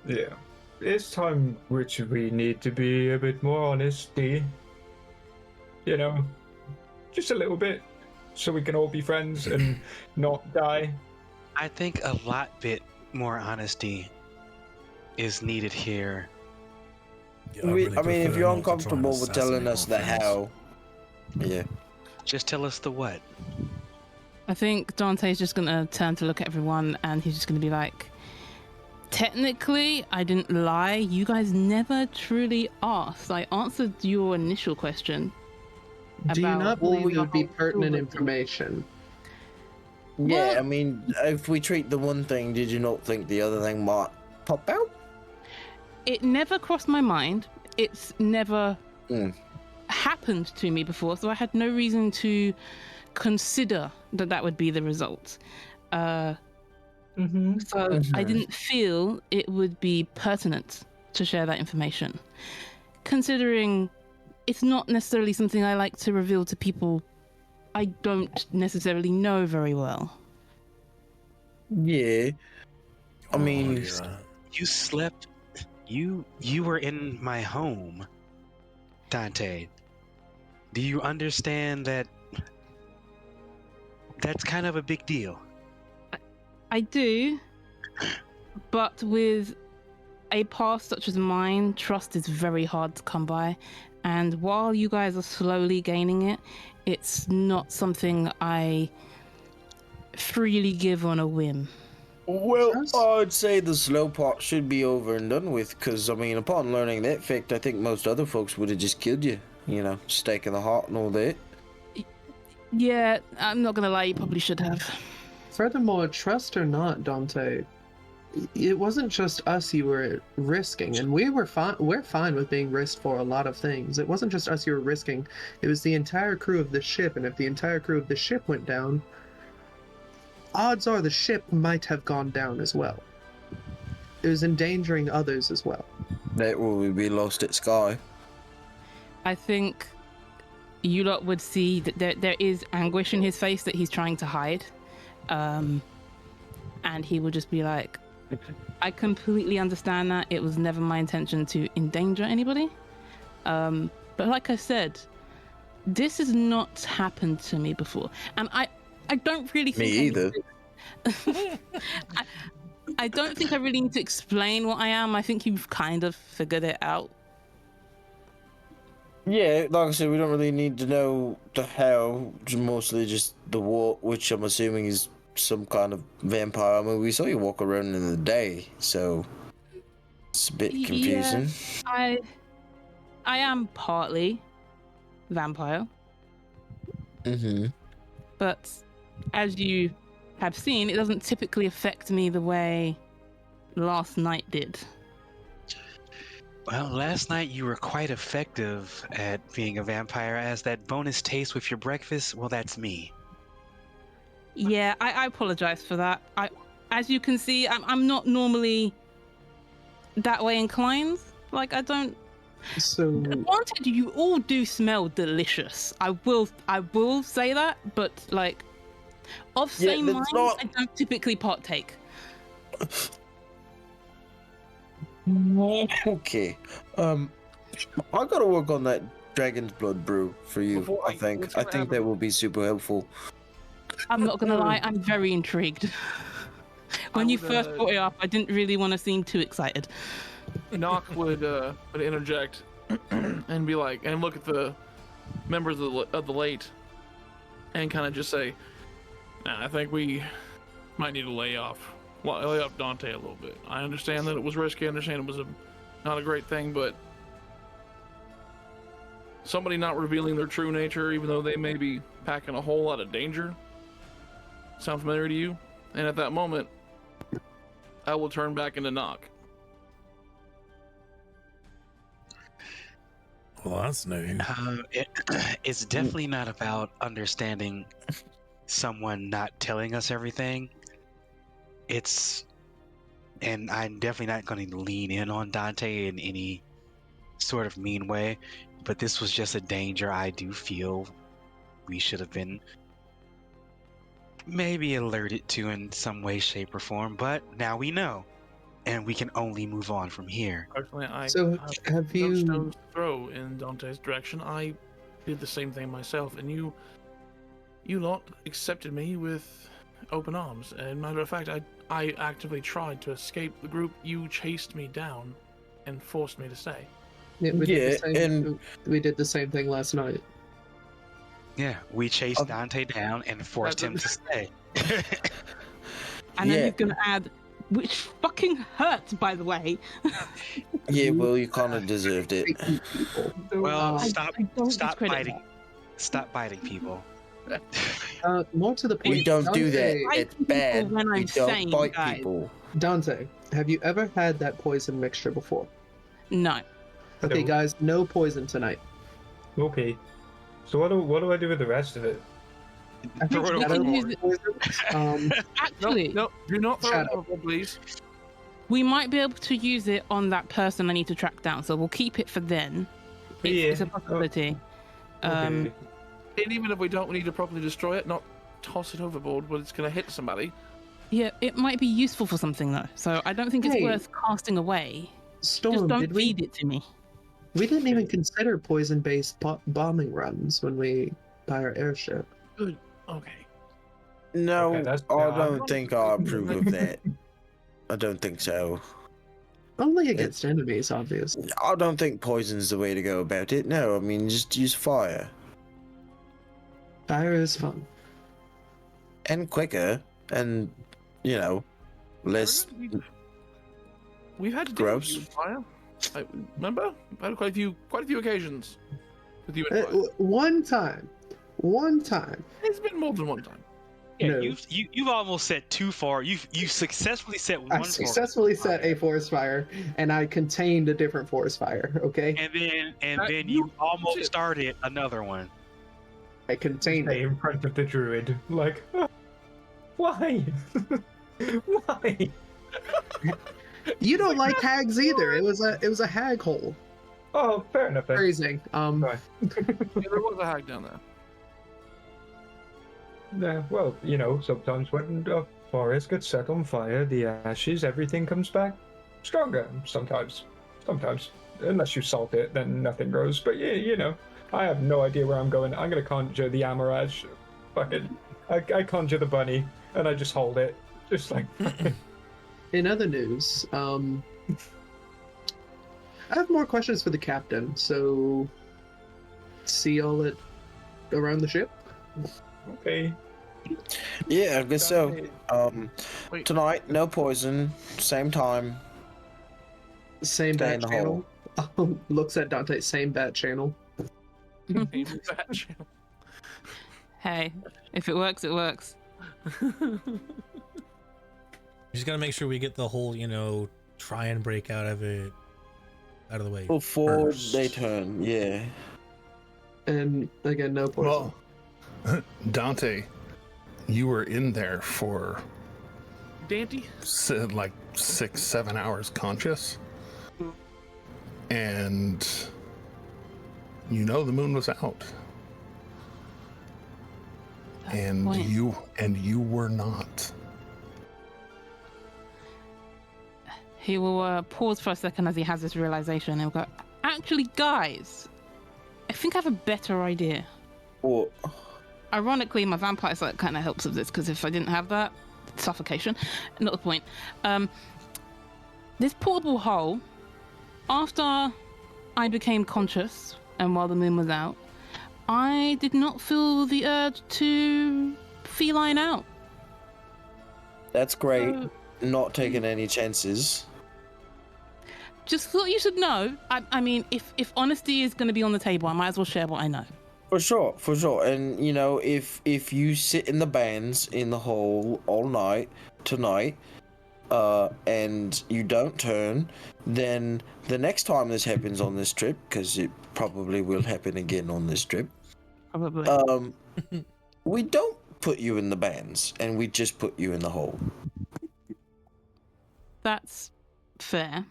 Yeah. It's time which we need to be a bit more honest, D. You know, just a little bit, so we can all be friends and not die. I think a lot bit more honesty is needed here. If you're uncomfortable with telling us the how, yeah. Just tell us the what. I think Dante's just gonna turn to look at everyone and he's just gonna be like, technically, I didn't lie. You guys never truly asked. I answered your initial question. Do you about- not Well, believe it would be we- pertinent information? Yeah, Well- I mean, if we treat the one thing, did you not think the other thing might pop out? It never crossed my mind. It's never Mm. happened to me before, so I had no reason to consider that would be the result. So I didn't feel it would be pertinent to share that information, considering it's not necessarily something I like to reveal to people I don't necessarily know very well. Yeah. I mean, You slept. You were in my home, Dante. Do you understand that? That's kind of a big deal. I do, but with a past such as mine, trust is very hard to come by. And while you guys are slowly gaining it, it's not something I freely give on a whim. well, I'd say the slow part should be over and done with, because, I mean, upon learning that fact, I think most other folks would have just killed you. You know, stake in the heart and all that. Yeah, I'm not gonna lie, you probably should have. Furthermore, trust or not, Dante, it wasn't just us you were risking, and we're fine with being risked for a lot of things. It wasn't just us you were risking, it was the entire crew of the ship, and if the entire crew of the ship went down, odds are the ship might have gone down as well. It was endangering others as well. That would be lost at Sky. I think you lot would see that there is anguish in his face that he's trying to hide. And he would just be like, I completely understand that. It was never my intention to endanger anybody. But like I said, this has not happened to me before. And I don't really think... Me either. I don't think I really need to explain what I am. I think you've kind of figured it out. Yeah, like I said, we don't really need to know the how, mostly just the what, which I'm assuming is some kind of vampire. I mean, we saw you walk around in the day, so it's a bit confusing. I am partly. vampire. Mm-hmm. But as you have seen, it doesn't typically affect me the way last night did. Well, last night you were quite effective at being a vampire, as that bonus taste with your breakfast, well, that's me. Yeah, I apologize for that. As you can see, I'm not normally that way inclined. Like, I don't... So Granted, you all do smell delicious. I will say that, but like, of same mind, I don't typically partake. Okay. I gotta work on that dragon's blood brew for you. I think that will be super helpful. I'm not gonna lie, I'm very intrigued. When you first brought it up, I didn't really want to seem too excited. Nock would interject and be like, and look at the members of the late, and kind of just say, nah, I think we might need to lay off Dante a little bit. I understand that it was risky. I understand it was not a great thing, but somebody not revealing their true nature, even though they may be packing a whole lot of danger, sound familiar to you? And at that moment, I will turn back into Nock. Well, that's new. It's definitely not about understanding someone not telling us everything. And I'm definitely not going to lean in on Dante in any sort of mean way, but this was just a danger I do feel we should have been maybe alerted to in some way, shape, or form, but now we know, and we can only move on from here. Personally, have no you stones to throw in Dante's direction. I did the same thing myself, and you lot accepted me with open arms. And matter of fact, I actively tried to escape the group. You chased me down and forced me to stay. we did the same thing last night. Yeah, we chased Dante down and forced him to stay. And then he's gonna add, which fucking hurts, by the way. Yeah, well, you kind of deserved it. Well, stop biting. Stop biting people. More to the point, We don't do that. Bite It's people bad. when I'm We don't sane, bite guys. people. Dante, have you ever had that poison mixture before? No. Okay, No. guys, no poison tonight. Okay. So what do I do with the rest of it? I think Throw it Shadow overboard. poison, Actually, No, do not throw it Shadow. overboard, please. we might be able to use it on that person I need to track down, so we'll keep it for then. It's a possibility. Okay. And even if we don't, we need to properly destroy it, not toss it overboard when it's going to hit somebody. Yeah, it might be useful for something though, so I don't think it's Hey. worth casting away. Storm, Just don't did we? feed it to me. We didn't even consider poison-based bombing runs when we buy our airship. Good. Okay. No, Okay, that's- I no, don't think I approve of that. I don't think so. Only against enemies, obviously. I don't think poison's the way to go about it. No, I mean, just use fire. Fire is fun. And quicker, and, less... We've had to deal with Gross. you with fire. Remember? I've had quite a few occasions with you and fire. One time. It's been more than one time. Yeah, No. you've almost set too far. You successfully set one. I successfully set a forest fire, and I contained a different forest fire, okay? and then you almost started another one. I contained Stay it. in front of the druid. Like, why? Why? You don't like hags either. It was a hag hole. Oh, fair enough. Then. Phrasing. Right. Yeah, there was a hag down there. Yeah, well, sometimes when a forest gets set on fire, the ashes, everything comes back stronger. Sometimes. Unless you salt it, then nothing grows. But yeah, I have no idea where I'm going. I'm gonna conjure the Amaraj. Fucking, I conjure the bunny, and I just hold it. Just like... In other news, I have more questions for the captain, so see y'all around the ship. Okay. Yeah, I guess so. Wait. Tonight, no poison, same time. Same Stay in bat the channel. Looks at Dante, same bat channel. Hey, if it works, it works. We just gotta make sure we get the whole, try and break out of it out of the way Before first. they turn, yeah. And again, no poison. Well, Dante, you were in there for Dante? like 6-7 hours conscious, and the moon was out, and you were not. He will pause for a second as he has this realization. He'll go, actually, guys, I think I have a better idea. What? Ironically, my vampire sight kind of helps with this, because if I didn't have that, suffocation. Not the point. This portable hole, after I became conscious and while the moon was out, I did not feel the urge to feline out. That's great. So, Not taking any chances. just thought you should know. I mean, if honesty is going to be on the table, I might as well share what I know. For sure. And if you sit in the bands in the hole all night tonight, and you don't turn, then the next time this happens on this trip, because it probably will happen again on this trip, Probably. we don't put you in the bands, and we just put you in the hole. That's fair.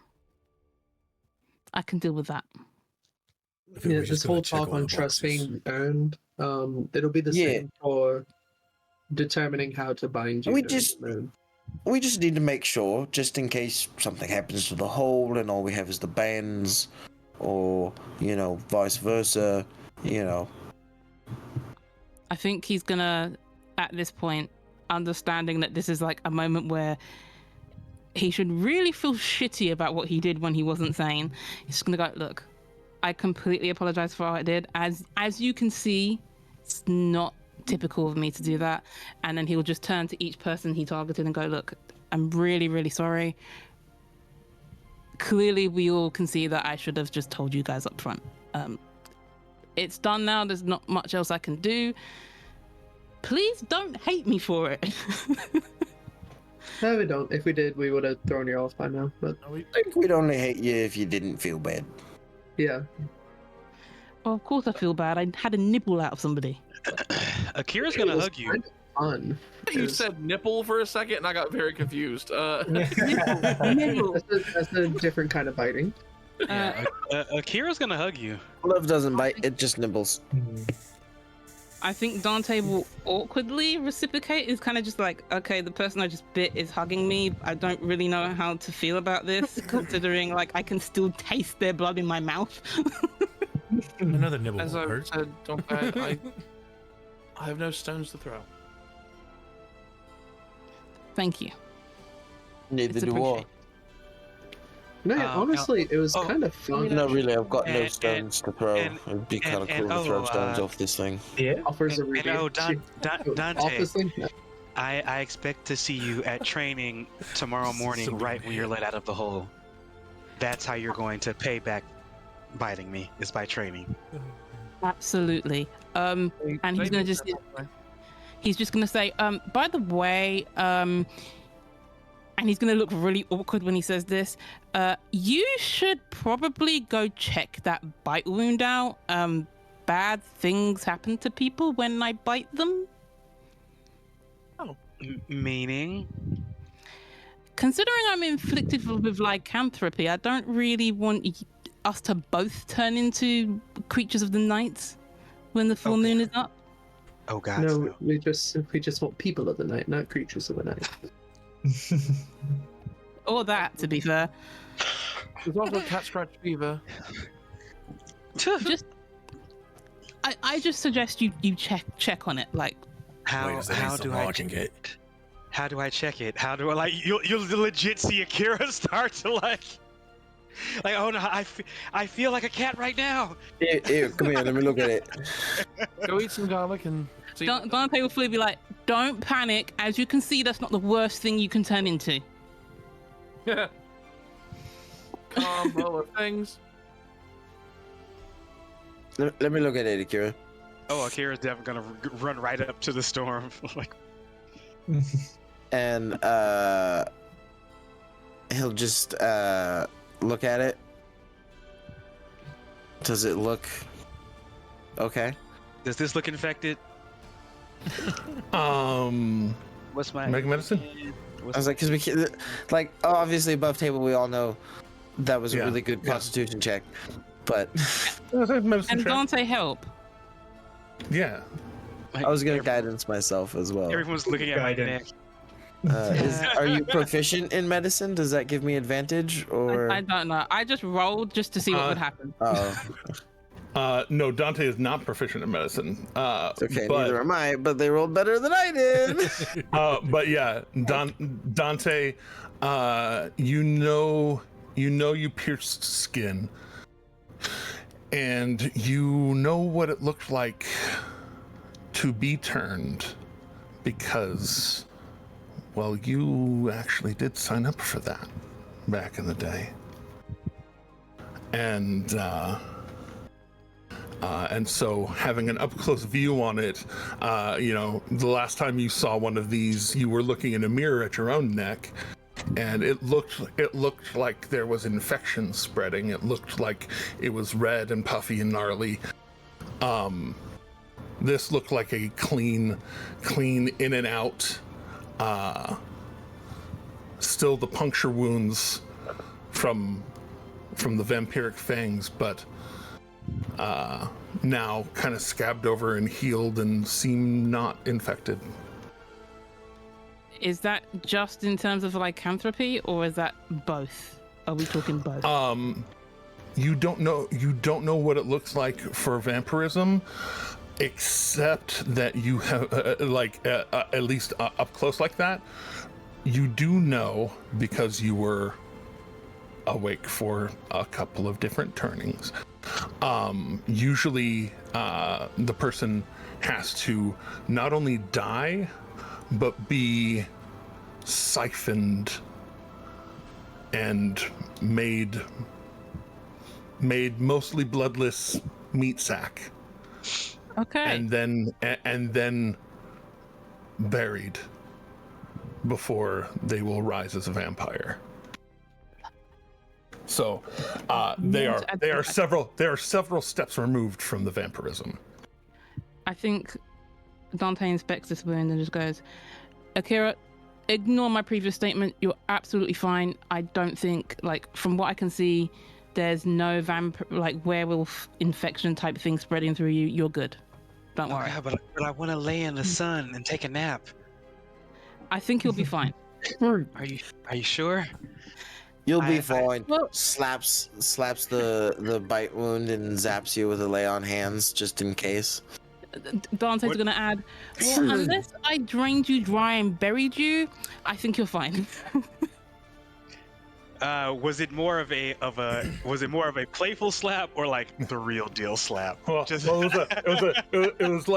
I can deal with that. Yeah, this whole talk on trust being earned, it'll be the same for determining how to bind you. We just need to make sure, just in case something happens to the hole and all we have is the bands, or, vice versa, I think he's gonna, at this point, understanding that this is like a moment where he should really feel shitty about what he did when he wasn't sane. He's just gonna go, look, I completely apologize for what I did. As you can see, it's not typical of me to do that. And then he'll just turn to each person he targeted and go, look, I'm really, really sorry. Clearly, we all can see that I should have just told you guys up front. It's done now. There's not much else I can do. Please don't hate me for it. No, we don't. If we did, we would have thrown you off by now. But I think we'd only hate you if you didn't feel bad. Yeah. Well, of course I feel bad. I had a nipple out of somebody. Akira's gonna hug you. Kind of fun. You said nipple for a second, and I got very confused. Nipple. That's a different kind of biting. Akira's gonna hug you. Love doesn't bite, it just nibbles. I think Dante will awkwardly reciprocate. Is kind of just like, okay, the person I just bit is hugging me. I don't really know how to feel about this, considering like I can still taste their blood in my mouth. Another nibble As I hurt. said, I have no stones to throw. Thank you. Neither It's do I. appreciated. No, yeah, honestly, it was kind of fun. No, really, I've got no And- stones to throw. It'd be kind of cool to throw stones off this thing. Yeah. Offers a And rebate. Dante, Off this thing? I expect to see you at training tomorrow morning, right when you're let out of the hole. That's how you're going to pay back biting me, is by training. Absolutely. And he's gonna just say, by the way, and he's gonna look really awkward when he says this. You should probably go check that bite wound out. Bad things happen to people when I bite them. Meaning? Considering I'm inflicted with lycanthropy, I don't really want us to both turn into creatures of the night when the full moon is up. Oh God. No, we just want people of the night, not creatures of the night. Or that, to be fair. There's also cat scratch fever. Just, I just suggest you check on it. Like, How do I check it? How do I check it? How do I you'll legit see Akira start to like oh no, I feel like a cat right now. Here, come here, let me look at it. Go eat some garlic and see. Dante will fully be like, don't panic. As you can see, that's not the worst thing you can turn into. Combo of things. Let me look at it, Akira. Oh, Akira's definitely gonna run right up to the storm. Like, And he'll just look at it. Does it look okay? does this look infected? What's my make medicine? I was like, because we can't, like, obviously above table, we all know that was a really good Constitution check, but And Dante help. Yeah. I was gonna guidance myself as well. Everyone's looking at my neck. Are you proficient in medicine? Does that give me advantage, or I don't know. I just rolled just to see what would happen. No, Dante is not proficient in medicine. Okay, neither am I, but they rolled better than I did. But yeah, Dante, you pierced skin, and you know what it looked like to be turned, because, well, you actually did sign up for that back in the day, and so having an up-close view on it, the last time you saw one of these, you were looking in a mirror at your own neck, and it looked like there was infection spreading. It looked like it was red and puffy and gnarly. This looked like a clean in and out. Still the puncture wounds from the vampiric fangs, but now kind of scabbed over and healed and seem not infected. Is that just in terms of lycanthropy, or is that both? Are we talking both? You don't know what it looks like for vampirism, except that you have at least up close like that. You do know, because you were awake for a couple of different turnings. Usually the person has to not only die, but be siphoned and made mostly bloodless meat sack. Okay. And then buried before they will rise as a vampire. So they are several steps removed from the vampirism. I think Dante inspects this wound and just goes, Akira, ignore my previous statement. You're absolutely fine. I don't think, from what I can see, there's no werewolf infection type thing spreading through you. You're good. Don't worry. Yeah, but I want to lay in the sun and take a nap. I think you'll be fine. Are you sure? You'll be fine. Slaps the bite wound and zaps you with a lay on hands just in case. Dante's gonna add, well, unless I drained you dry and buried you, I think you're fine. Was it more of a playful slap, or like the real deal slap? Well, it was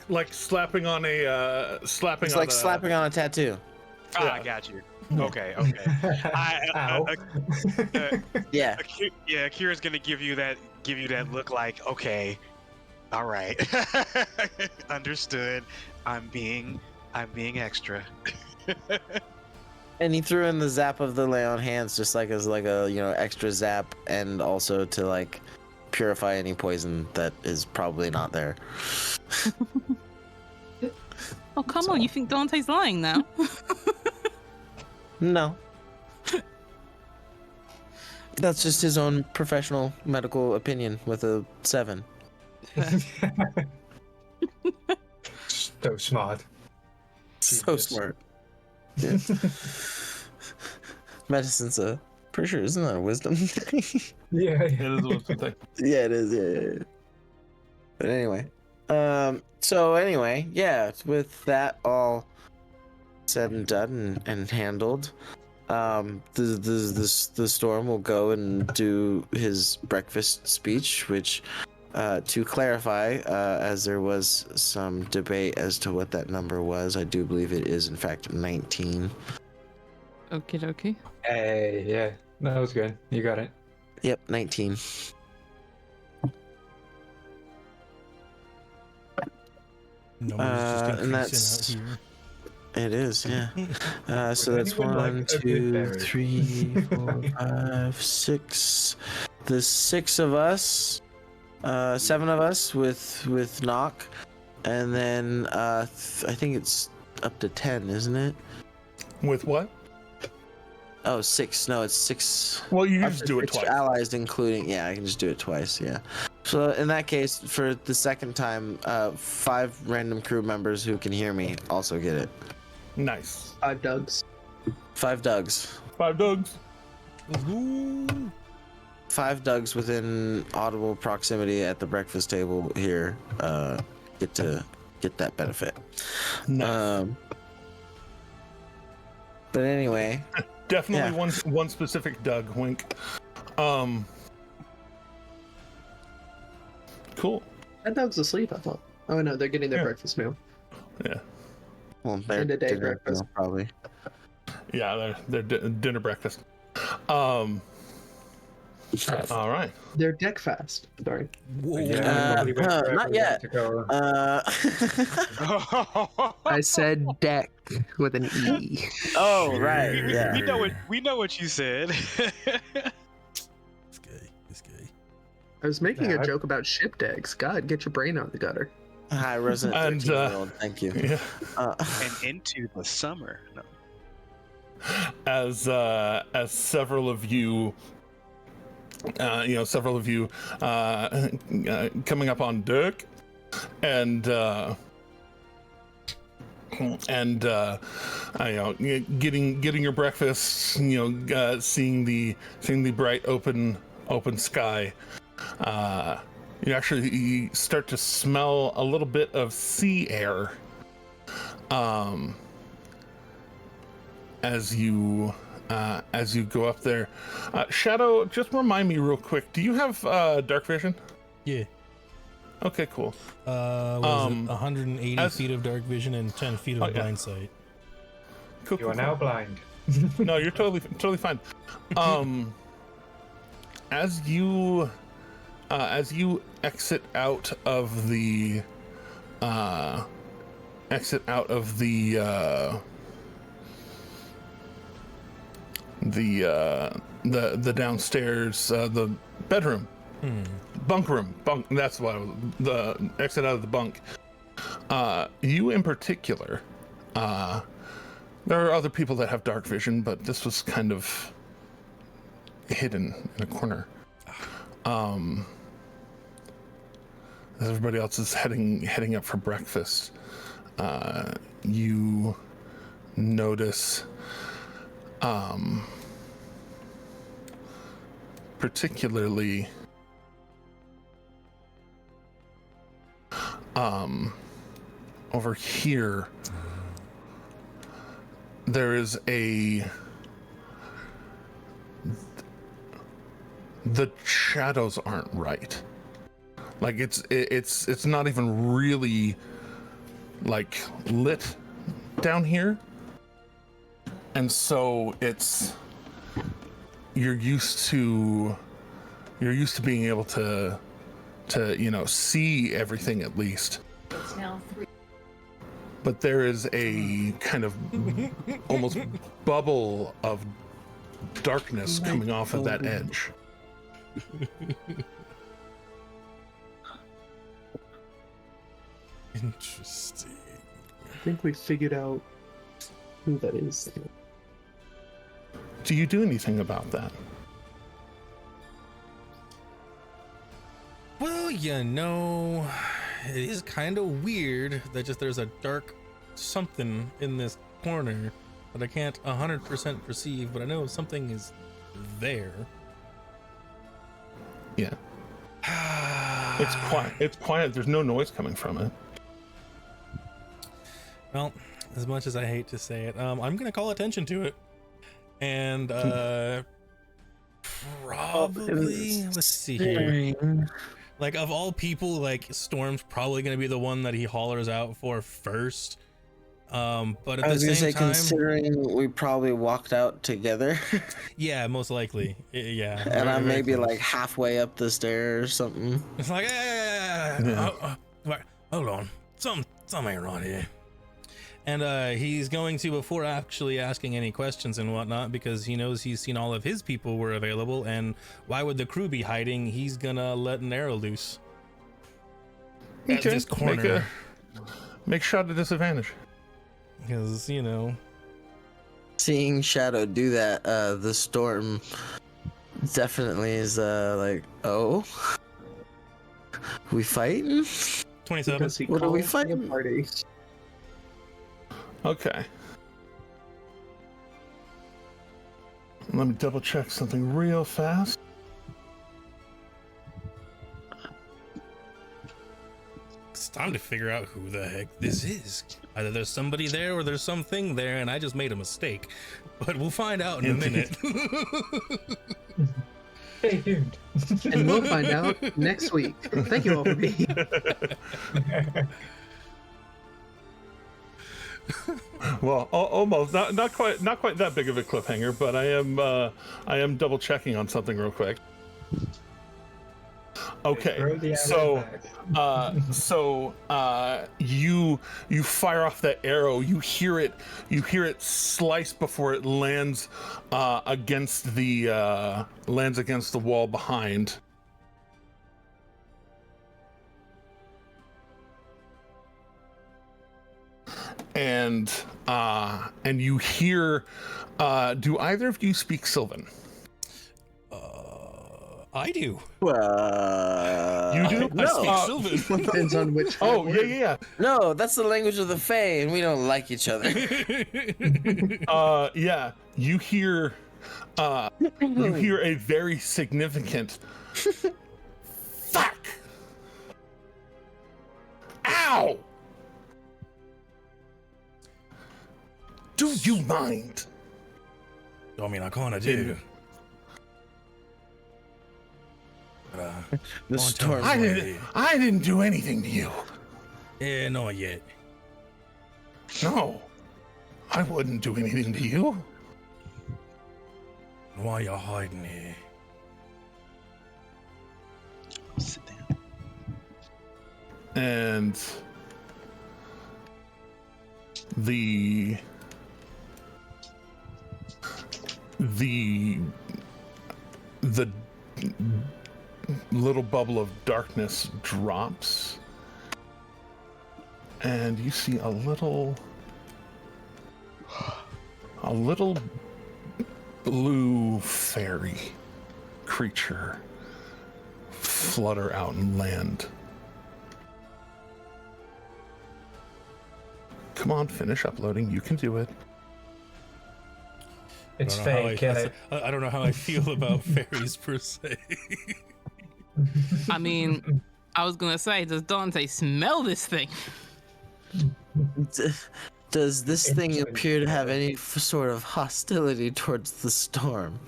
like slapping on a slapping. It's like slapping on a tattoo. I got you. Okay. Yeah. Akira's gonna give you that look like, okay, all right, understood. I'm being extra. And he threw in the zap of the lay on hands just as a extra zap, and also to purify any poison that is probably not there. Oh, come on, you think Dante's lying now? No. That's just his own professional medical opinion with a 7. So smart. So smart. Yeah. Medicine's pretty sure, isn't that a wisdom thing? Yeah, It is a wisdom thing. Yeah, it is. Yeah. But anyway, with that all said and done and handled, the storm will go and do his breakfast speech, which, to clarify, as there was some debate as to what that number was, I do believe it is in fact 19. Okie dokie. Hey, yeah, that was good. You got it. Yep, 19. And that's out here. It is, yeah. So that's 1, 2, 3, 4, 5, 6. There's 6 of us, 7 of us with knock, and then I think it's up to 10, isn't it? With what? Oh, 6. No, it's 6. Well, you just do it twice. Allies, including, yeah, I can just do it twice, yeah. So in that case, for the second time, 5 random crew members who can hear me also get it. Nice. 5 Dougs. 5 Dougs. 5 Dougs. Ooh. 5 Dougs within audible proximity at the breakfast table here get to get that benefit. Nice. But anyway, definitely one specific Doug. Wink. Cool. That dog's asleep, I thought. Oh no, they're getting their breakfast meal. Yeah. Well, they're day breakfast probably. Yeah, they're dinner breakfast. All right. They're deck fast. Sorry. Not yet. I said deck with an E. Oh right, yeah. We know what you said. It's gay. I was making a joke about ship decks. God, get your brain out of the gutter. Hi, Resident 13-year-old. Thank you. Yeah. And into the summer. No. As several of you, coming up on Dirk, and getting your breakfast, seeing the bright open sky, you actually start to smell a little bit of sea air, as you go up there. Shadow, just remind me real quick, do you have dark vision? Yeah. Okay, cool. Was it 180 feet of dark vision and 10 feet of blind sight? Cool, you are now blind. No, you're totally fine. As you exit out of the the downstairs, the bedroom, bunk room, that's what the exit out of the bunk. You in particular, there are other people that have dark vision, but this was kind of hidden in a corner. As everybody else is heading up for breakfast, you notice particularly over here there is the shadows aren't right. Like it's not even really like lit down here. And so you're used to being able to see everything at least. It's now 3. But there is a kind of almost bubble of darkness coming off of that edge. Interesting. I think we figured out who that is. Do you do anything about that? Well, it is kind of weird that just there's a dark something in this corner that I can't 100% perceive, but I know something is there. Yeah. It's quiet. It's quiet. There's no noise coming from it. Well, as much as I hate to say it, I'm gonna call attention to it, and probably let's see here. Like of all people, like Storm's probably gonna be the one that he hollers out for first. But at the same time, considering we probably walked out together. Yeah, most likely. Yeah. And I'm maybe close. Like halfway up the stairs or something. It's like, hold on, something ain't right here. And he's going to, before actually asking any questions and whatnot, because he knows he's seen all of his people were available, and why would the crew be hiding? He's gonna let an arrow loose at this corner. Make shot at disadvantage. Because, you know, Seeing Shadow do that, the storm definitely is like, oh, we fighting? 27. What are we fighting? Party. Okay. Let me double check something real fast. It's time to figure out who the heck this is. Either there's somebody there or there's something there, and I just made a mistake. But we'll find out in a minute. Stay tuned. And we'll find out next week. Thank you all for being here. Well, almost not quite that big of a cliffhanger, but I am double checking on something real quick. Okay, so you fire off that arrow. You hear it slice before it lands against the wall behind. And you hear, do either of you speak Sylvan? I do. You do? I speak Sylvan. Depends on which. Oh, yeah. No, that's the language of the Fae, and we don't like each other. Yeah. You hear a very significant fuck. Ow! Do you mind? I mean, I kind of do. But, The storm. I didn't do anything to you. Yeah, not yet. No, I wouldn't do anything to you. Why are you hiding here? Sit down. And the little bubble of darkness drops, and you see a little blue fairy creature flutter out and land. Come on, finish uploading. You can do it. It's fake, kill it. I don't know how I feel about fairies per se. I mean, I was gonna say, does Dante smell this thing? Does this thing appear to have any sort of hostility towards the storm?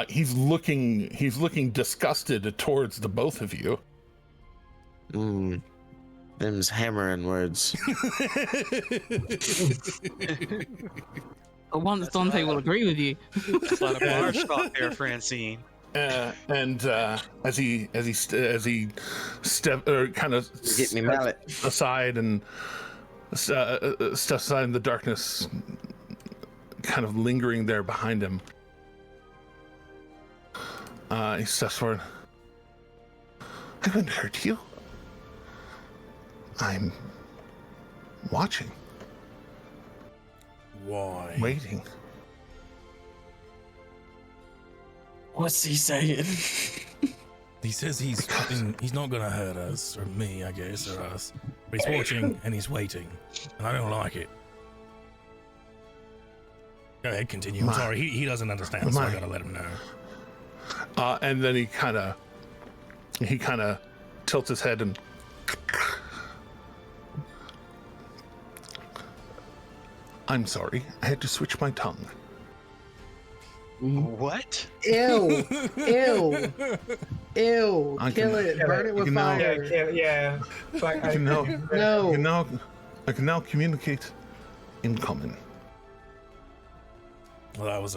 He's looking disgusted towards the both of you. Them's hammering words. Once Dante will agree with you. That's a lot of bar talk there, Francine. And as he step or kind of Get me mallet aside and steps aside in the darkness, kind of lingering there behind him. He steps forward. I wouldn't hurt you. I'm watching. Why? Waiting. What's he saying? He says he's not gonna hurt us, or me, I guess, or us. But he's watching and he's waiting, and I don't like it. Go ahead, continue. I'm sorry, he doesn't understand, so I gotta let him know. And then he kind of tilts his head and. I'm sorry, I had to switch my tongue. What? Ew. Ew. Ew. Kill it. Burn it with fire. Yeah. Like, I can now, No. I can now communicate in common. Well, that was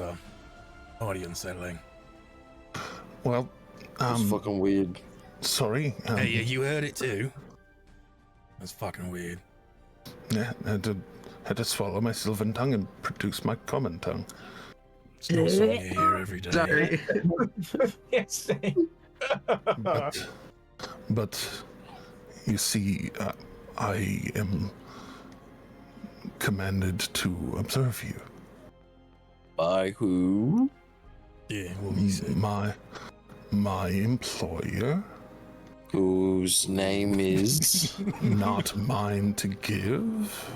already unsettling. Well, It's fucking weird. sorry. Hey, you heard it too. That's fucking weird. Yeah, had to swallow my sylvan tongue and produce my common tongue. It's no song you hear every day. Sorry. Yes. But you see, I am commanded to observe you. By who? Yeah, what we say. My employer. Whose name is? Not mine to give.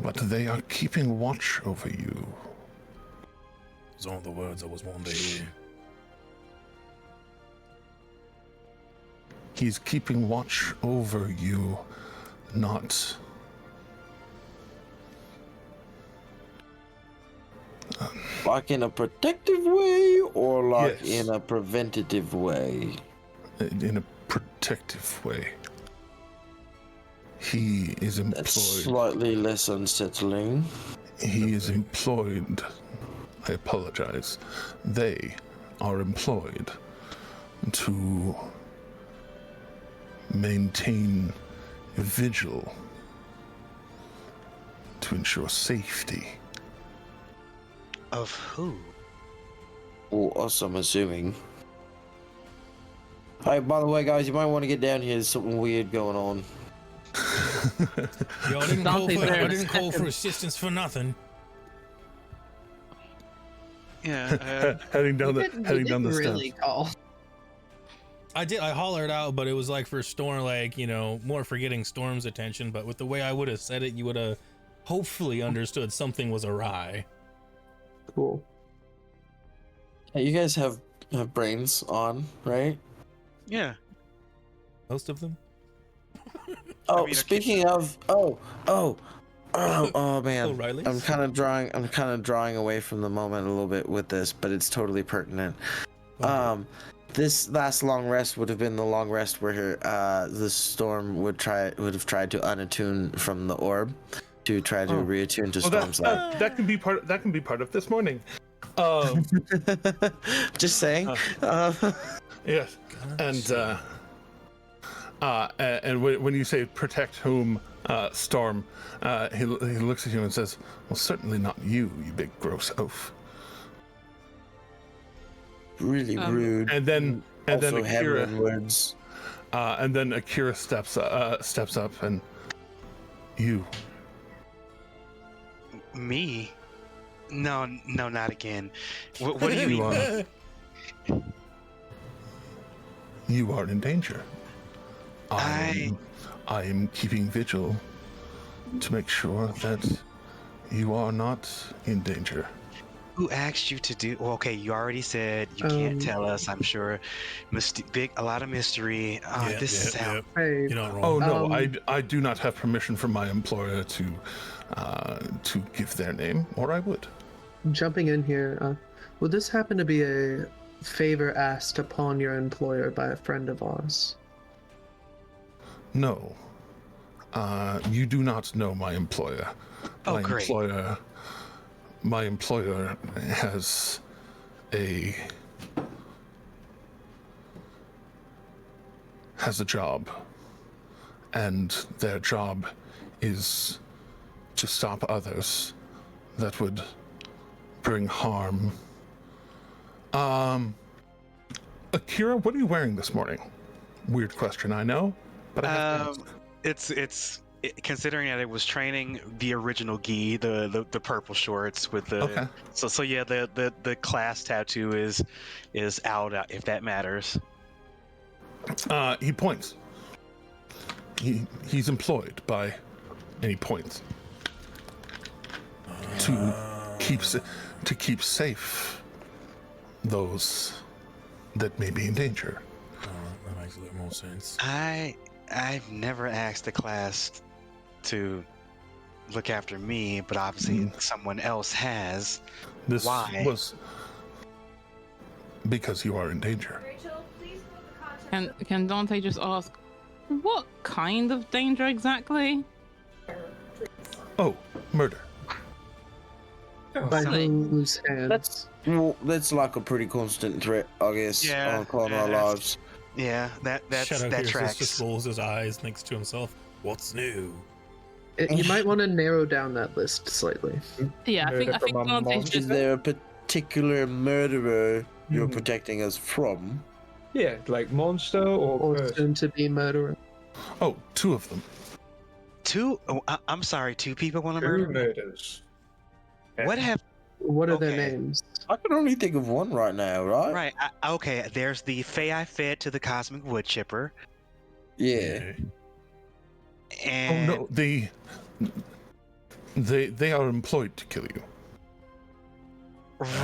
But they are keeping watch over you. Those aren't the words I was wanting to hear. He's keeping watch over you, not... Like in a protective way, or like Yes. in a preventative way? in a protective way. He is employed. That's slightly less unsettling. He is employed. I apologize. They are employed to maintain a vigil to ensure safety. Of who? Or us, I'm assuming. Hey, by the way, guys, you might want to get down here. There's something weird going on. Yo, I didn't Dante call for assistance for nothing. Yeah. heading down the really steps. call. I hollered out, but it was like for Storm, like, you know, more for getting Storm's attention. But with the way I would have said it, you would have hopefully understood something was awry. Cool. Hey, you guys have brains on, right? Yeah. Most of them. Oh, mean, speaking of, oh man, O'Reilly's? I'm kind of drawing away from the moment a little bit with this, but it's totally pertinent. This last long rest would have been the long rest where the storm would have tried to unattune from the orb to try to reattune to Storm's light. That can be part of this morning. Just saying. Yes, and when you say protect whom, Storm, he looks at you and says, "Well, certainly not you, you big gross oaf." Really rude. And then Also Akira, heavenly words. and then Akira steps up and you. Me? No, not again. What do you mean? You are in danger. I am keeping vigil to make sure that you are not in danger. Who asked you to do? Well, okay, you already said you can't tell us. I'm sure, a lot of mystery. This is how. Hey, You're not wrong. Oh no, I do not have permission from my employer to give their name, or I would. jumping in here, would this happen to be a favor asked upon your employer by a friend of ours? No. You do not know my employer. Oh, great. My employer has a job, and their job is to stop others that would bring harm. Akira, what are you wearing this morning? Weird question, I know, but I have to ask. It's considering that it was training the original gi, the purple shorts with the Okay. So yeah, the class tattoo is out, if that matters. He points. He's employed by, and he points to keep safe those that may be in danger. That makes a little more sense. I've never asked the class to look after me, but obviously someone else has. This Why? was because you are in danger. Can Dante just ask, what kind of danger exactly? Oh, murder. By whose hands? That's like a pretty constant threat, I guess, on our lives. Yeah, that Shadow tracks. just rolls his eyes, thinks to himself, What's new? You might want to narrow down that list slightly. Yeah, I think Dante's Is just there a particular murderer you're protecting us from? Yeah, like monster or person. soon to be murderer. Oh, 2 of them. 2? Oh, I'm sorry. 2 people want to 2 murder? murders. What are their Okay. names? I can only think of one right now, right? Right. Okay. There's the Fae I fed to the Cosmic Wood Chipper, Yeah. and Oh no, they are employed to kill you.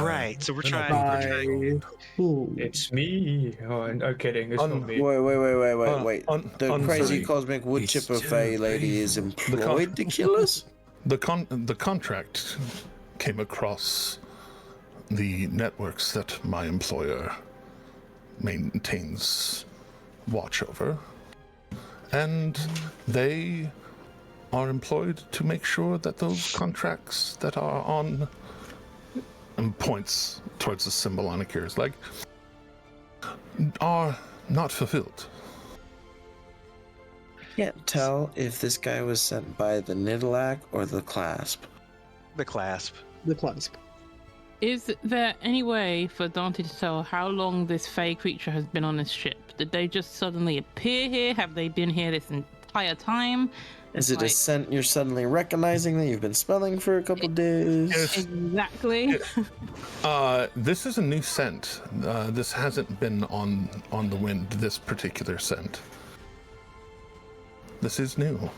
right. So we're they're not trying. By who? It's me. Oh, no kidding. It's not me. Wait. The crazy sorry. cosmic wood It's chipper too Fae lady is employed to kill us? The contract came across the networks that my employer maintains watch over, and they are employed to make sure that those contracts that are on, and points towards the symbol on Akira's leg, are not fulfilled. Can't tell if this guy was sent by the Nidalak or the Clasp. The clasp. The clasp. Is there any way for Dante to tell how long this Fey creature has been on this ship? Did they just suddenly appear here? Have they been here this entire time? Is it a scent you're suddenly recognizing that you've been smelling for a couple days? Yes. Exactly. This is a new scent. This hasn't been on the wind, this particular scent. This is new.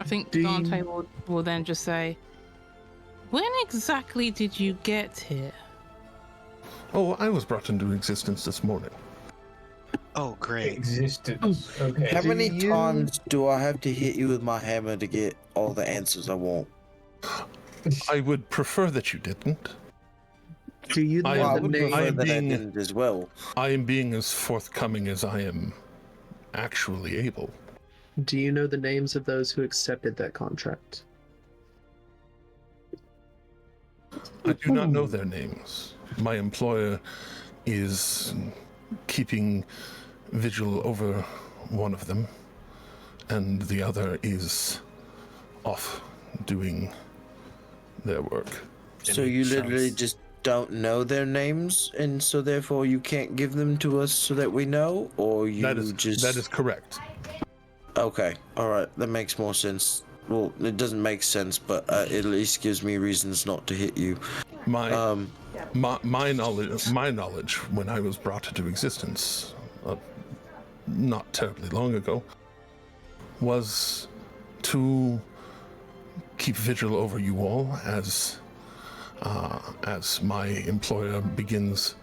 I think Dante will then just say, when exactly did you get here? Oh, I was brought into existence this morning. Oh, great. Existence. Okay. How many times do I have to hit you with my hammer to get all the answers I want? I would prefer that you didn't. Do you I know I the would name? prefer that I being- didn't as well. I am being as forthcoming as I am actually able. Do you know the names of those who accepted that contract? I do not know their names. My employer is keeping vigil over one of them, and the other is off doing their work. So you literally just don't know their names, and so therefore you can't give them to us so that we know, or you That just... is correct. Okay, alright, that makes more sense. Well, it doesn't make sense, but it at least gives me reasons not to hit you. My knowledge when I was brought into existence, not terribly long ago, was to keep vigil over you all as my employer begins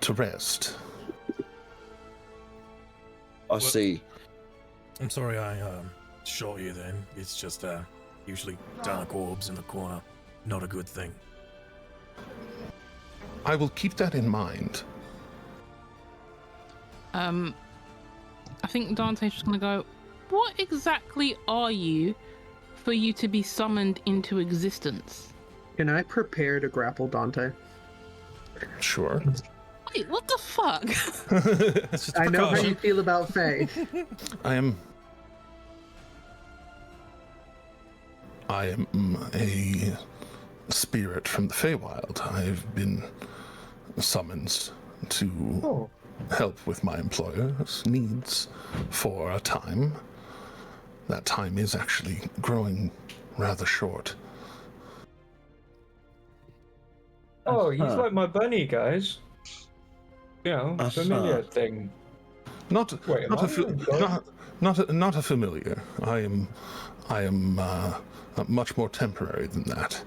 to rest. I see. I'm sorry I shot you then. It's just usually dark orbs in the corner. Not a good thing. I will keep that in mind. I think Dante's just gonna go, what exactly are you for you to be summoned into existence? Can I prepare to grapple Dante? Sure. Wait, what the fuck? It's just a I know how precaution. you feel about Faye. I am a spirit from the Feywild. I've been summoned to help with my employer's needs for a time. That time is actually growing rather short. Oh, he's like my bunny, guys. You know, familiar thing. Not Wait, not, am I? not a familiar. I am much more temporary than that.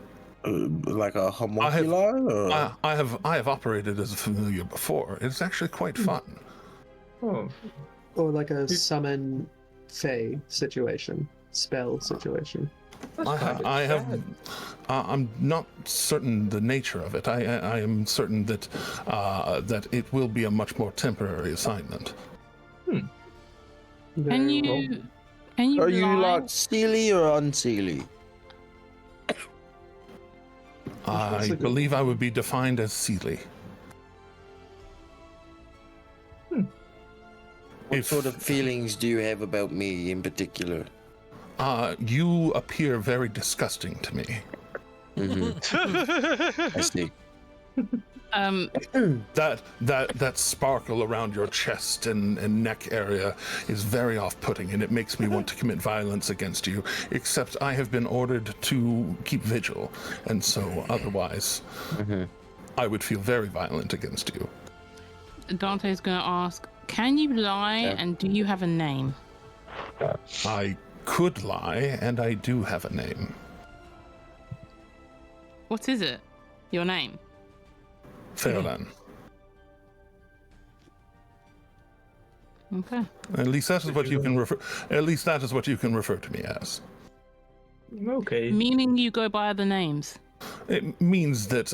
Like a homuncular? I have operated as a familiar before. It's actually quite fun. Oh, Or like a summon Faye situation. Spell situation. I have. I'm not certain the nature of it. I am certain that that it will be a much more temporary assignment. Can Very well. you Are you lie? like steely or unseely? I believe I would be defined as Seelie. What sort of feelings do you have about me in particular? You appear very disgusting to me. I see. That sparkle around your chest and neck area is very off-putting, and it makes me want to commit violence against you. Except I have been ordered to keep vigil, and so otherwise, I would feel very violent against you. Dante's going to ask, can you lie, and do you have a name? I could lie, and I do have a name. What is it? Your name? Fairland. Okay. At least that is what you can refer. At least that is what you can refer to me as. Okay. Meaning you go by other names. It means that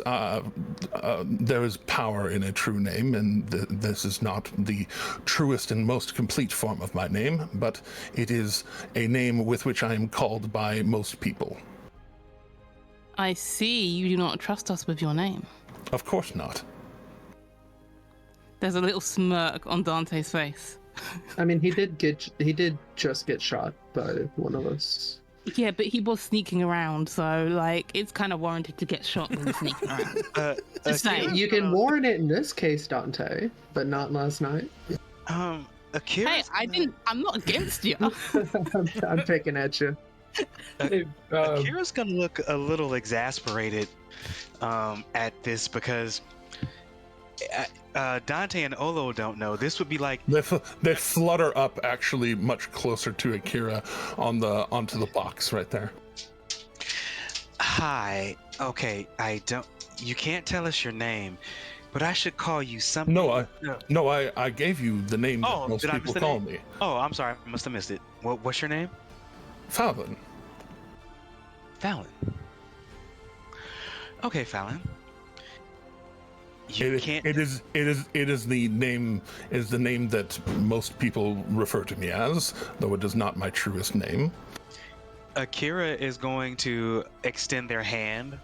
there is power in a true name, and this is not the truest and most complete form of my name, but it is a name with which I am called by most people. I see you do not trust us with your name. Of course not. There's a little smirk on Dante's face. I mean, he did just get shot by one of us. Yeah, but he was sneaking around, so like it's kind of warranted to get shot when he's sneaking around. Just saying. You can warrant it in this case, Dante, but not last night. Akira. Hey, I'm not against you. I'm picking at you. Akira's gonna look a little exasperated at this because Dante and Olo don't know. This would be like they flutter up actually much closer to Akira onto the box right there. Hi. Okay, you can't tell us your name, but I should call you something. No, I gave you the name that most people call me. Oh, I'm sorry, I must have missed it. What's your name? Fallon. Fallon. Okay, Fallon. It is the name that most people refer to me as, though it is not my truest name. Akira is going to extend their hand,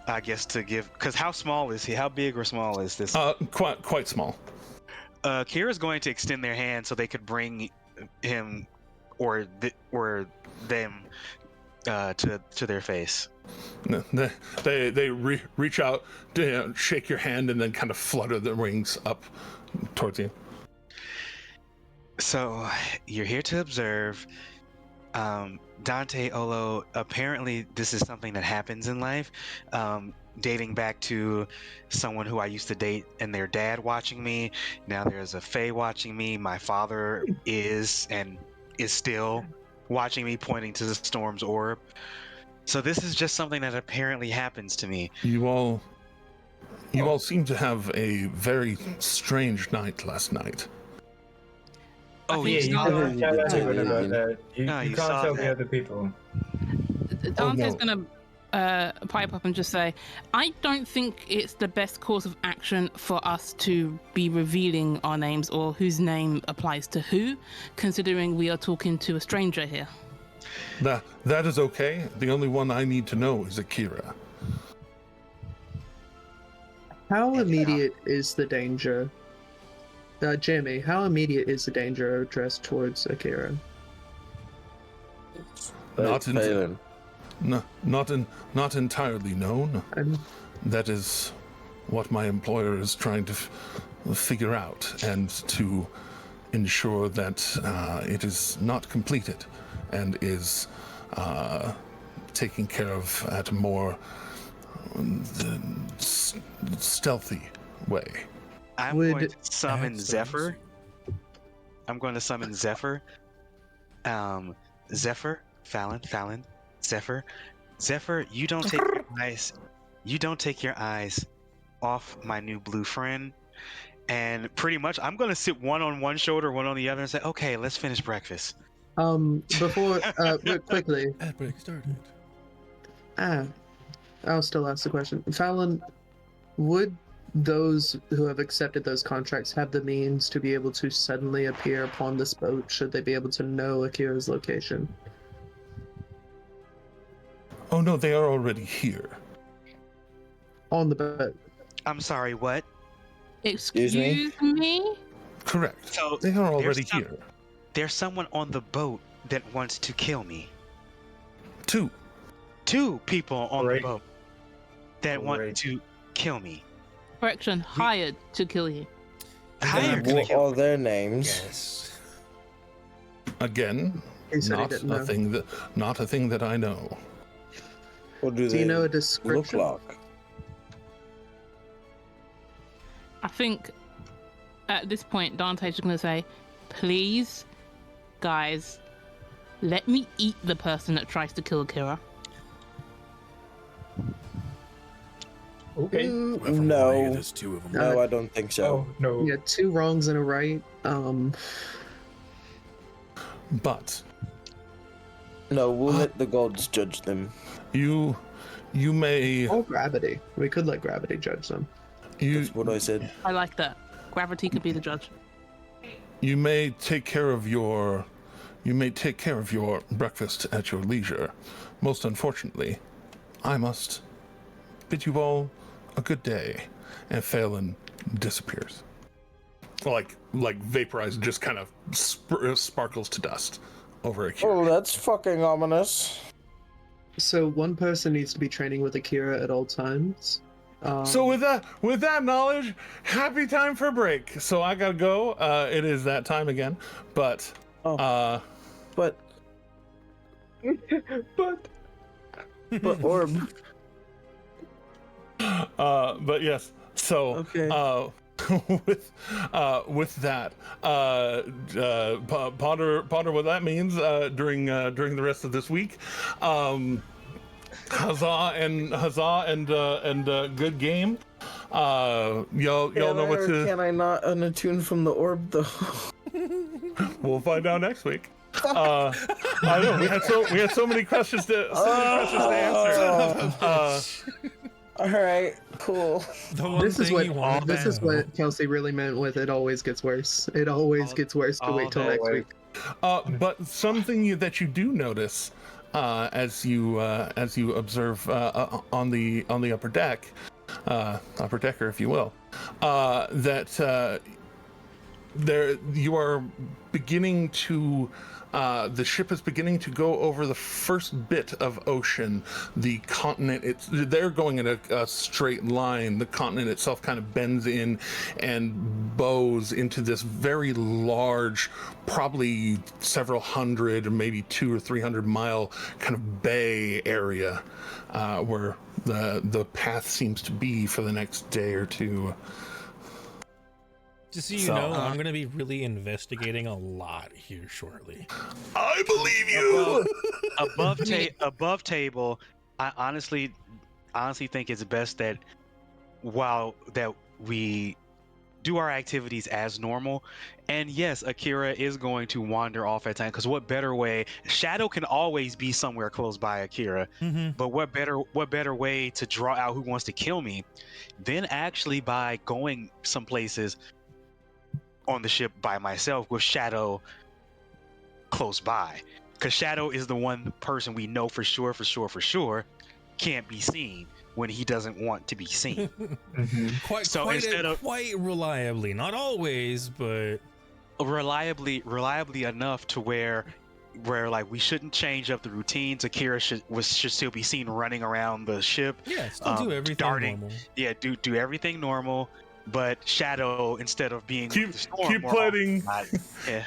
I guess, to give. Because how small is he? How big or small is this? Quite small. Akira's going to extend their hand so they could bring him or them to their face. They reach out, shake your hand, and then kind of flutter the wings up towards you. So you're here to observe. Dante, Olo, apparently this is something that happens in life, dating back to someone who I used to date and their dad watching me. Now there's a Fae watching me. My father is still watching me, pointing to the storm's orb. So this is just something that apparently happens to me. You all seem to have a very strange night last night. Oh, yeah, you can't tell anyone about that. You can't tell the other people. Dante's gonna pipe up and just say, I don't think it's the best course of action for us to be revealing our names or whose name applies to who, considering we are talking to a stranger here. That is okay. The only one I need to know is Akira. How immediate is the danger? Jimmy, how immediate is the danger addressed towards Akira? Not entirely known. That is what my employer is trying to figure out, and to ensure that it is not completed and is taken care of at a more stealthy way. I'm going to summon Zephyr. I'm going to summon Zephyr. Zephyr, Fallon, Zephyr. Zephyr, you don't take your eyes off my new blue friend. And pretty much I'm going to sit one on one shoulder, one on the other, and say, okay, let's finish breakfast. Before quickly. Ad break started. I'll still ask the question. Fallon, would those who have accepted those contracts have the means to be able to suddenly appear upon this boat should they be able to know Akira's location? Oh no, they are already here. On the boat. I'm sorry, what? Excuse me? Correct. So they are already there's here. There's someone on the boat that wants to kill me. Two people on the boat that want Great. to kill me. Correction, hired to kill you. Hired to What kill are me. their names? Yes. Again, He said he not didn't a know. thing that I know. What do Do you they know a look description? like? I think at this point, Dante's just going to say, please, guys, let me eat the person that tries to kill Kira. Okay. No. There's two of them. No, I don't think so. Oh no. Yeah, 2 wrongs and a right. But No, we'll let the gods judge them. you may Or gravity. We could let gravity judge them. That's what I said. I like that. Gravity could be the judge. you may take care of your breakfast at your leisure. Most unfortunately, I must bid you all a good day. And Phelan disappears. Like vaporized, just kind of sparkles to dust over Akira. Oh, that's fucking ominous. So one person needs to be training with Akira at all times. So with that knowledge, happy time for break. So I gotta go. It is that time again. But But orb. but yes. So Okay. with that, ponder what that means during the rest of this week. Huzzah and good game. Y'all know what to. Can I not unattune from the orb though? We'll find out next week. I know we had so many questions to answer. All right, cool. This is what Kelsey really meant with "it always gets worse." It always gets worse to wait till next week. But something that you do notice as you observe on the upper deck, upper decker, if you will, that there you are beginning to. The ship is beginning to go over the first bit of ocean. The continent, they're going in a straight line. The continent itself kind of bends in and bows into this very large, probably several hundred, or maybe 200 or 300 mile kind of bay area where the path seems to be for the next day or two. Just so you know, I'm going to be really investigating a lot here shortly. I believe you. Above table, I honestly think it's best that while that we do our activities as normal, and yes, Akira is going to wander off at times, because what better way? Shadow can always be somewhere close by Akira, but what better way to draw out who wants to kill me than actually by going some places on the ship by myself with Shadow close by, because Shadow is the one person we know for sure can't be seen when he doesn't want to be seen. Quite reliably, not always, but reliably enough to where like we shouldn't change up the routines. Akira should still be seen running around the ship. Yeah, still do everything normal. Yeah, do everything normal. But Shadow, instead of being keep planning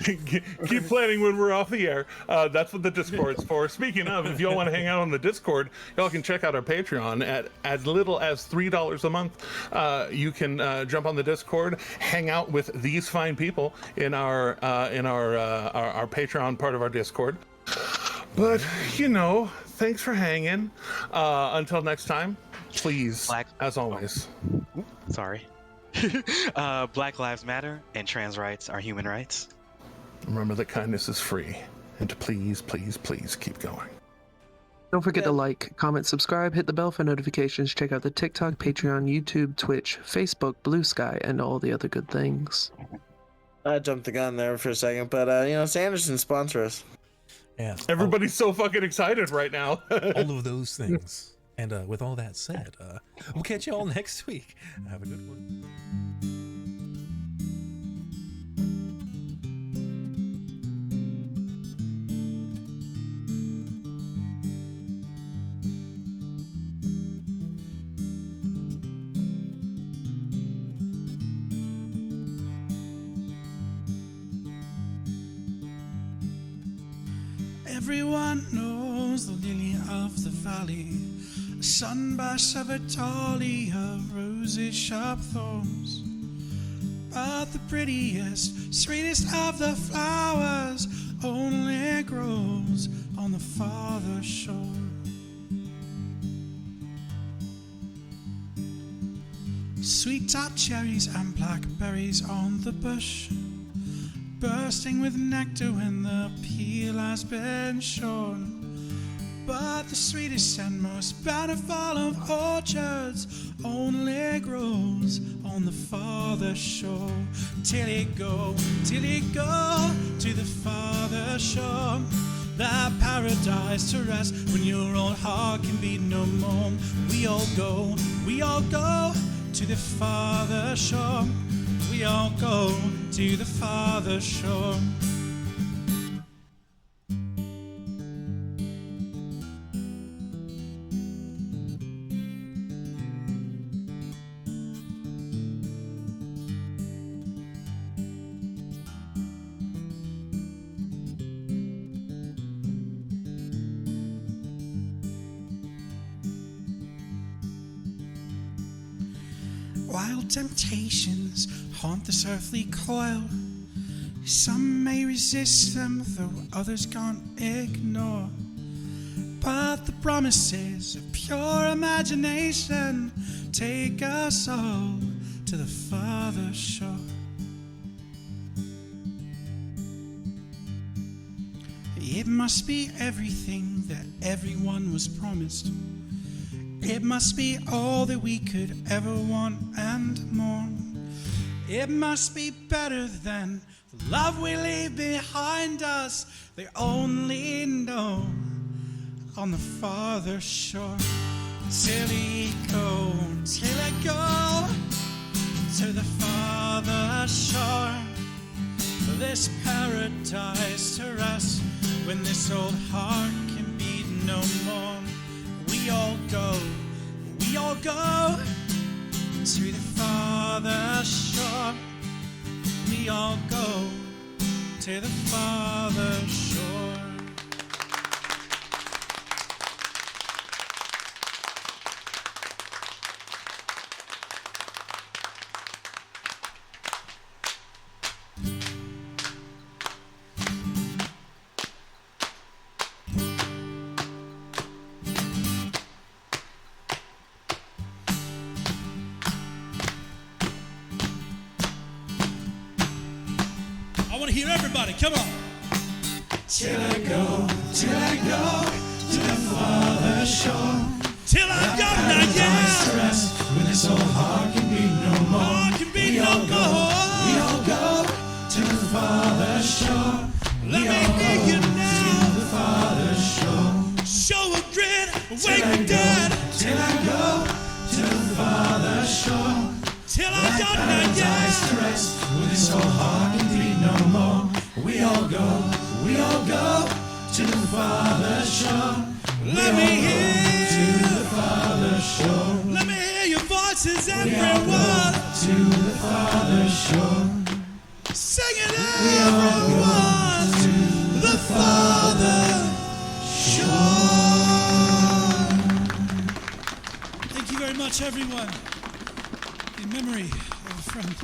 keep planning when we're off the air. That's what the Discord's for. Speaking of, if y'all want to hang out on the Discord, y'all can check out our Patreon at as little as $3 a month. You can jump on the Discord, hang out with these fine people in our Patreon part of our Discord. But thanks for hanging. Until next time, please, as always. Sorry. Black Lives Matter and trans rights are human rights. Remember that kindness is free, and to please keep going. Don't forget to like, comment, subscribe, hit the bell for notifications, check out the TikTok, Patreon, YouTube, Twitch, Facebook, Blue Sky, and all the other good things. I jumped the gun there for a second, but Sanderson, sponsor us. Yeah. Everybody's so fucking excited right now. All of those things. And with all that said, we'll catch you all next week. Have a good one. Everyone knows the lily of the valley, a sunburst of a dahlia of roses, sharp thorns. But the prettiest, sweetest of the flowers only grows on the farther shore. Sweet tart cherries and blackberries on the bush, bursting with nectar when the peel has been shorn. But the sweetest and most bountiful of orchards only grows on the farther shore. Till you go to the farther shore, that paradise to rest when your old heart can beat no more. We all go to the farther shore. We all go to the farther shore. Wild temptations haunt this earthly coil. Some may resist them, though others can't ignore. But the promises of pure imagination take us all to the farther shore. It must be everything that everyone was promised. It must be all that we could ever want and more. It must be better than the love we leave behind us. They only know on the farther shore. Till I go to the farther shore. This paradise to rest when this old heart can beat no more. We all go to the farther shore. We all go to the farther shore. I want to hear everybody, come on. Till I go to the farther shore. Till I go, now, yeah. Rest when this old heart can be no more. We all go to the farther shore. Let me hear you now. To the farther shore. Show a grin, wake the dead. Till I go to the farther shore. Till I go, now, yeah. Rest when this old heart can be no more. We all go to the farther shore. Let me hear to the farther shore. Let me hear your voices, everyone. To the farther shore. Sing it, everyone. To the farther shore. Thank you very much, everyone. In memory of a friend.